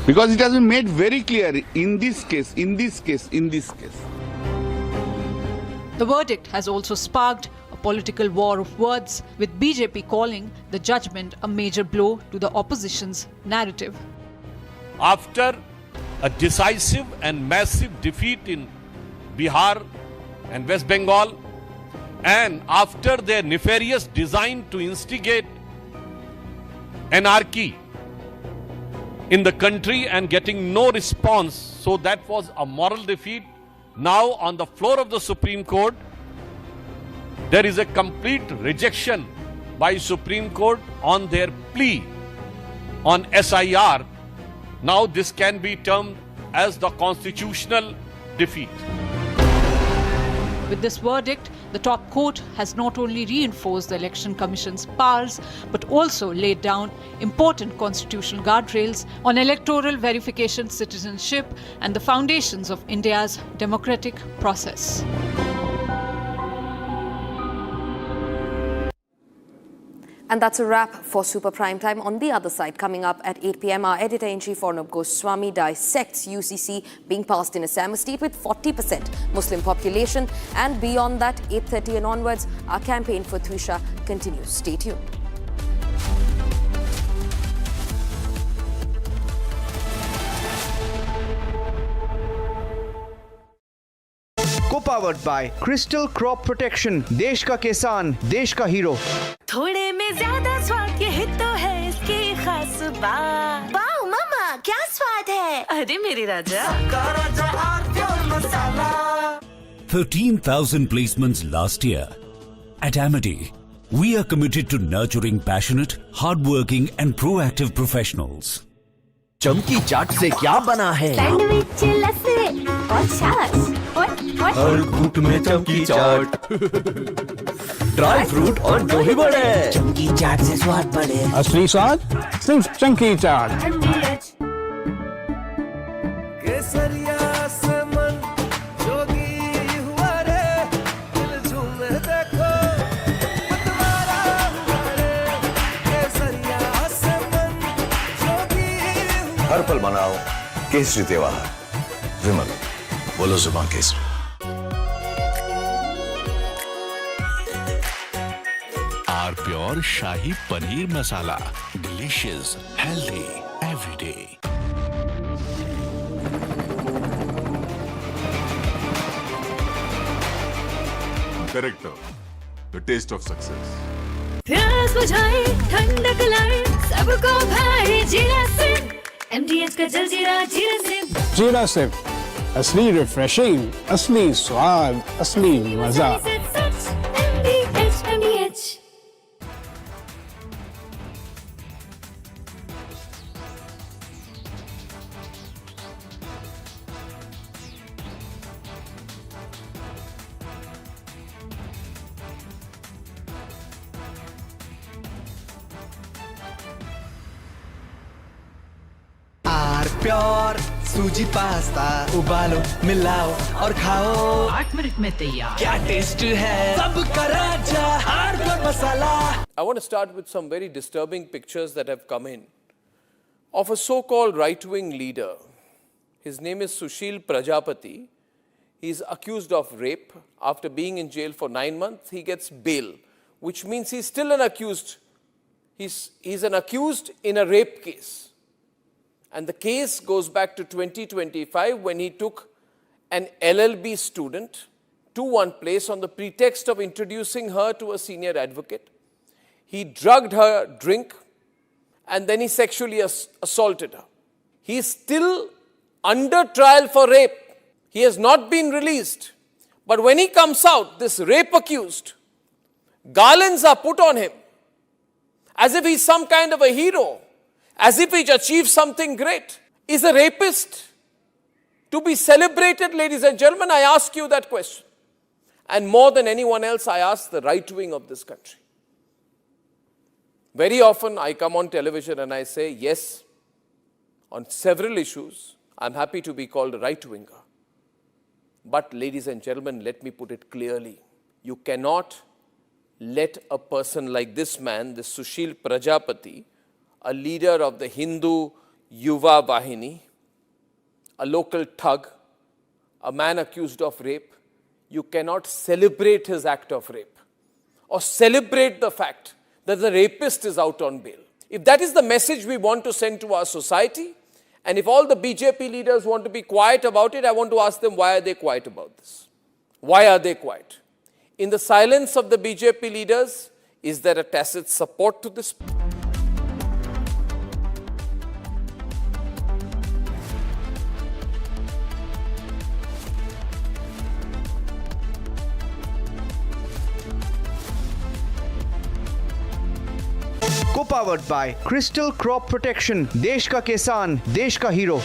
Because it has been made very clear in this case. The verdict has also sparked a political war of words, with BJP calling the judgment a major blow to the opposition's narrative. After a decisive and massive defeat in Bihar and West Bengal, and after their nefarious design to instigate anarchy in the country and getting no response, so that was a moral defeat. Now on the floor of the Supreme Court, there is a complete rejection by Supreme Court on their plea on SIR. Now this can be termed as the constitutional defeat. With this verdict, the top court has not only reinforced the Election Commission's powers, but also laid down important constitutional guardrails on electoral verification, citizenship, and the foundations of India's democratic process. And that's a wrap for Super Prime Time. On the other side, coming up at 8 p.m, our editor-in-chief Arnab Goswami dissects UCC being passed in Assam, a state with 40% Muslim population. And beyond that, 8:30 and onwards, our campaign for Twisha continues. Stay tuned. Co-powered by Crystal Crop Protection, देश का किसान, देश का hero. थोड़े में ज्यादा स्वाद, ये तो है इसकी खास बात। वाओ मामा, क्या स्वाद है? अरे मेरे राजा, 13,000 placements last year. At Amity, we are committed to nurturing passionate, hardworking and proactive professionals. चमकी चाट से क्या बना है? सैंडविच, लस्सी और छाछ और हर घूंट में चमकी चाट। ड्राई फ्रूट और दही बड़े। चमकी चाट से स्वाद बढ़े। असली स्वाद सिर्फ चमकी चाट। केसरिया से मन जोगी हुआ रे, दिल झूमे देखो मतवारा हुआ रे। केसरिया से मन जोगी हुआ। हर पल मनाओ केसरी त्योहार। विमल, बोलो जुबान केसरी। R pure shahi paneer masala, delicious, healthy every day. Character, the taste of success. प्यास बुझाए, ठंडक लाए, सबको भाए जीरा सिंह। MDH का जलजीरा जीरा सिंह। जीरा सिर्फ असली रिफ्रेशिंग, असली स्वाद, असली मजा। MDH। प्योर सूजी पास्ता उबालो मिलाओ और खाओ 8 मिनट में तैयार क्या टेस्ट है सबका राजा hardcore masala I want to start with some very disturbing pictures that have come in of a so-called right-wing leader. His name is Sushil Prajapati. He is accused of rape. After being in jail for 9 months, he gets bail, which means he's still an accused. He's an accused in a rape case. And the case goes back to 2025 when he took an LLB student to one place on the pretext of introducing her to a senior advocate. He drugged her drink and then he sexually assaulted her. He is still under trial for rape. He has not been released. But when he comes out, this rape accused, garlands are put on him as if he's some kind of a hero, as if he's achieved something great. Is a rapist to be celebrated, ladies and gentlemen? I ask you that question. And more than anyone else, I ask the right wing of this country. Very often I come on television and I say, yes, on several issues, I'm happy to be called a right-winger. But ladies and gentlemen, let me put it clearly. You cannot let a person like this man, this Sushil Prajapati, a leader of the Hindu Yuva Vahini, a local thug, a man accused of rape, you cannot celebrate his act of rape or celebrate the fact that the rapist is out on bail. If that is the message we want to send to our society, and if all the BJP leaders want to be quiet about it, I want to ask them, why are they quiet about this? Why are they quiet? In the silence of the BJP leaders, is there a tacit support to this? Co-powered by Crystal Crop Protection, देश का किसान, देश का hero.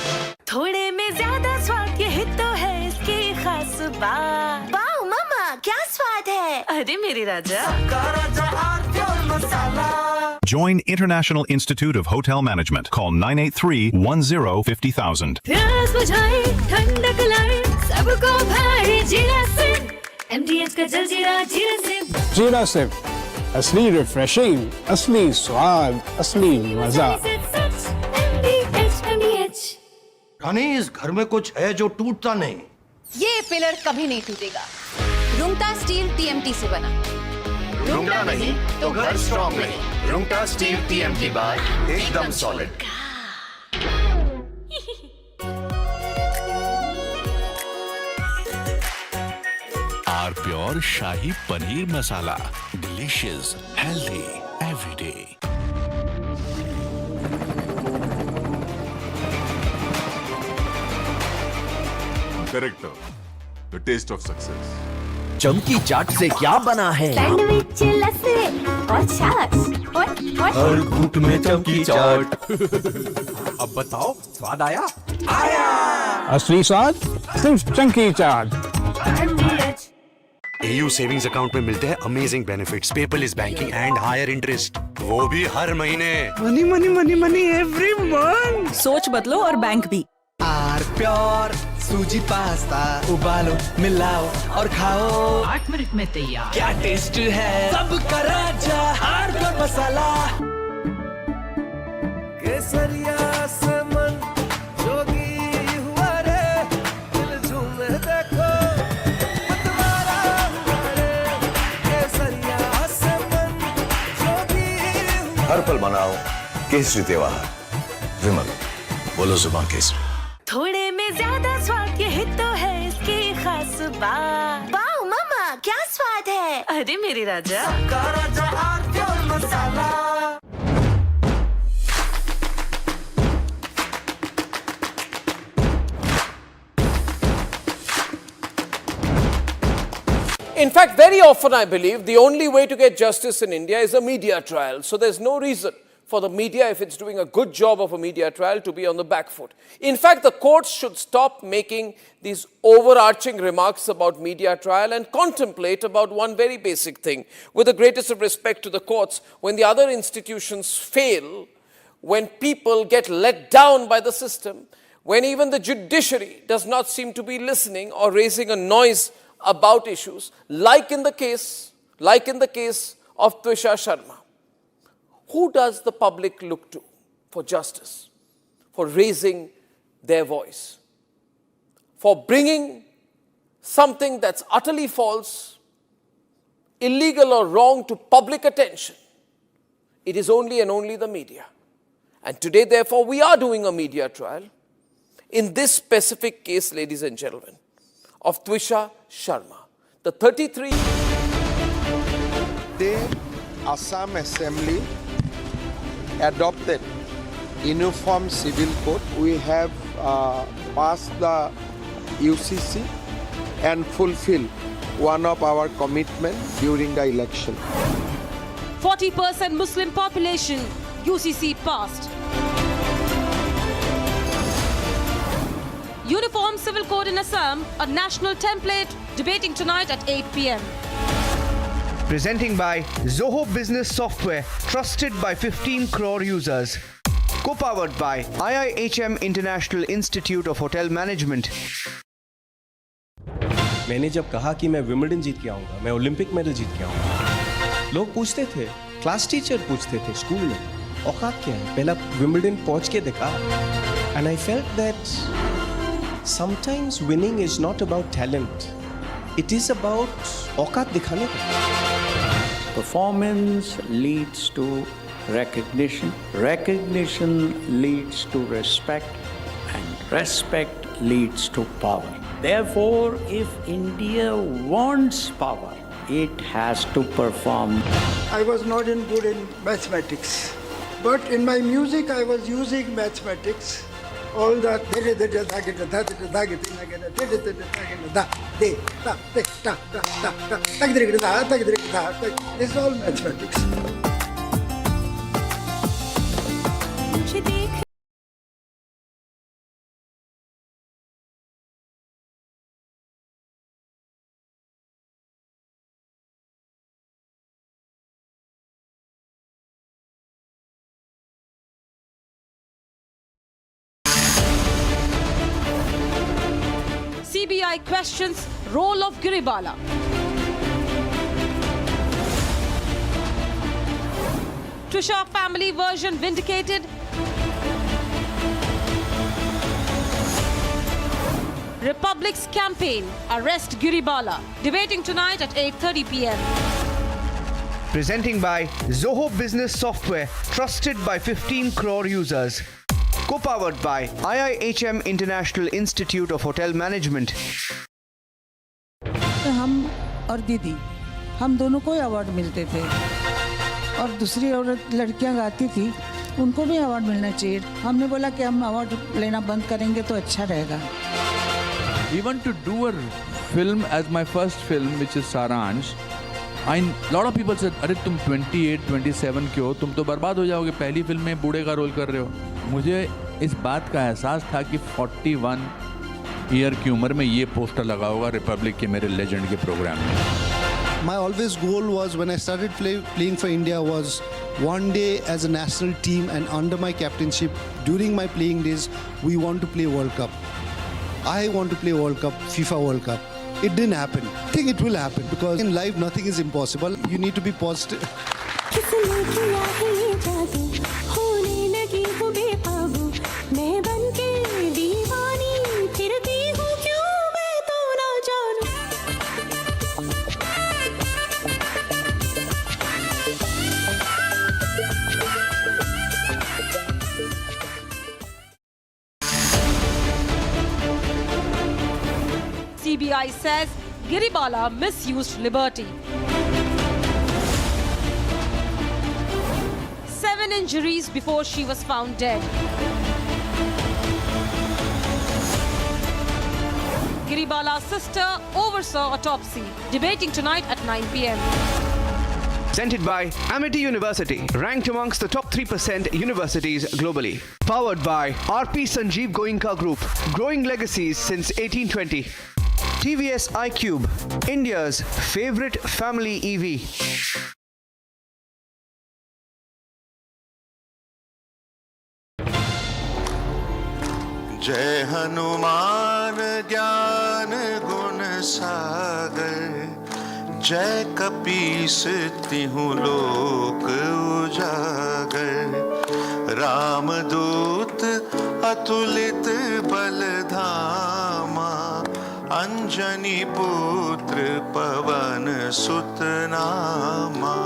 थोड़े में ज्यादा स्वाद ये ही तो है इसकी खास बात. वाओ मामा, क्या स्वाद है? अरे मेरे राजा. Join International Institute of Hotel Management. Call 983-10-50,000. प्यास बुझाए ठंडक लाए सबको भाई जीरा सिंह MDH का जलजीरा जीरा सिंह. जीरा सिंह असली रिफ्रेशिंग, असली स्वाद, असली मजा. रानी, इस घर में कुछ है जो टूटता नहीं. ये पिलर कभी नहीं टूटेगा. रुंगटा स्टील TMT से बना. रुंगटा नहीं तो घर स्ट्रॉन्ग नहीं. रुंगटा स्टील TMT बार एकदम solid. R pure shahi paneer masala. Delicious, healthy, every day. Character, the taste of success. चमकी चाट से क्या बना है? सैंडविच लस्सी और छाछ हर घूंट में चमकी चाट. अब बताओ, स्वाद आया? आया. असली स्वाद सिर्फ chunky chaat. AU savings account में मिलते हैं amazing benefits, paperless banking and higher interest, वो भी हर महीने. Money money money money every month. सोच बदलो और बैंक भी. आर प्योर सूजी पास्ता उबालो मिलाओ और खाओ 8 मिनट में तैयार क्या टेस्ट है सबका राजा हार्डकोर मसाला. केसरिया से मन जोगी हुआ रे दिल झूमे देखो मतवारा हुआ रे. केसरिया से मन जोगी हर पल मनाओ केसरी त्योहार. विमल बोलो जुबान केसरी. थोड़े में ज्यादा स्वाद ये ही तो है इसकी खास बात. वाओ मामा, क्या स्वाद है? अरे मेरे राजा. In fact, very often I believe the only way to get justice in India is a media trial. So there's no reason for the media, if it's doing a good job of a media trial, to be on the back foot. In fact, the courts should stop making these overarching remarks about media trial and contemplate about one very basic thing. With the greatest of respect to the courts, when the other institutions fail, when people get let down by the system, when even the judiciary does not seem to be listening or raising a noise about issues, like in the case of Twisha Sharma. Who does the public look to for justice, for raising their voice, for bringing something that's utterly false, illegal or wrong to public attention? It is only and only the media. And today, therefore, we are doing a media trial in this specific case, ladies and gentlemen, of Twisha Sharma. The 33... The Assam Assembly adopted Uniform Civil Code. We have passed the UCC and fulfilled one of our commitments during the election. 40% Muslim population, UCC passed. Uniform Civil Code in Assam, a national template, debating tonight at 8 p.m. Presenting by Zoho Business Software, trusted by 15 crore users. Co-powered by IIHM International Institute of Hotel Management. मैंने जब कहा कि मैं Wimbledon जीत के आऊंगा, मैं Olympic medal जीत के आऊंगा, लोग पूछते थे, क्लास टीचर पूछते थे स्कूल में, औकात क्या है? पहला विंबलडन पहुंच के देखा. And I felt that sometimes winning is not about talent. It is about औकात दिखाने का. Performance leads to recognition. Recognition leads to respect. And respect leads to power. Therefore, if India wants power, it has to perform. I was not good in mathematics, but in my music I was using mathematics. All that this is all mathematics. CBI questions role of Giribala. Twisha family version vindicated. Republic's campaign, arrest Giribala. Debating tonight at 8:30 p.m. Presenting by Zoho Business Software, trusted by 15 crore users. Co-powered by IIHM International Institute of Hotel Management. हम और दीदी, हम दोनों को award मिलते थे और दूसरी औरत लड़कियां गाती थी, उनको भी अवार्ड मिलना चाहिए. हमने बोला कि हम अवार्ड लेना बंद करेंगे तो अच्छा रहेगा. Even to do a film as my first film, which is Saransh, lot of people said, अरे तुम 28, 27 क्यों? तुम तो बर्बाद हो जाओगे. पहली फिल्म में बूढ़े का रोल कर रहे हो. मुझे इस बात का एहसास था कि 41 ईयर की उम्र में ये पोस्टर लगा होगा रिपब्लिक के मेरे लेजेंड के प्रोग्राम में. My always goal was when I started playing for India was one day as a national team and under my captainship during my playing days we want to play World Cup. I want to play World Cup, FIFA World Cup. It didn't happen. I think it will happen because in life nothing is impossible. You need to be positive. CBI says Giribala misused liberty. 7 injuries before she was found dead. Giribala's sister oversaw autopsy. Debating tonight at 9 p.m. Presented by Amity University, ranked amongst the top 3% universities globally. Powered by RP Sanjeev Goenka Group, growing legacies since 1820. TVS iQube, India's favorite family EV. जय हनुमान ज्ञान गुण सागर, जय कपीस तिहुँ लोक उजागर। रामदूत अतुलित बल धामा, अंजनी पुत्र पवन सुत नामा।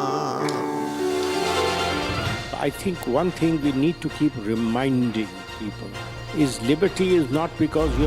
I think one thing we need to keep reminding people is liberty is not because you are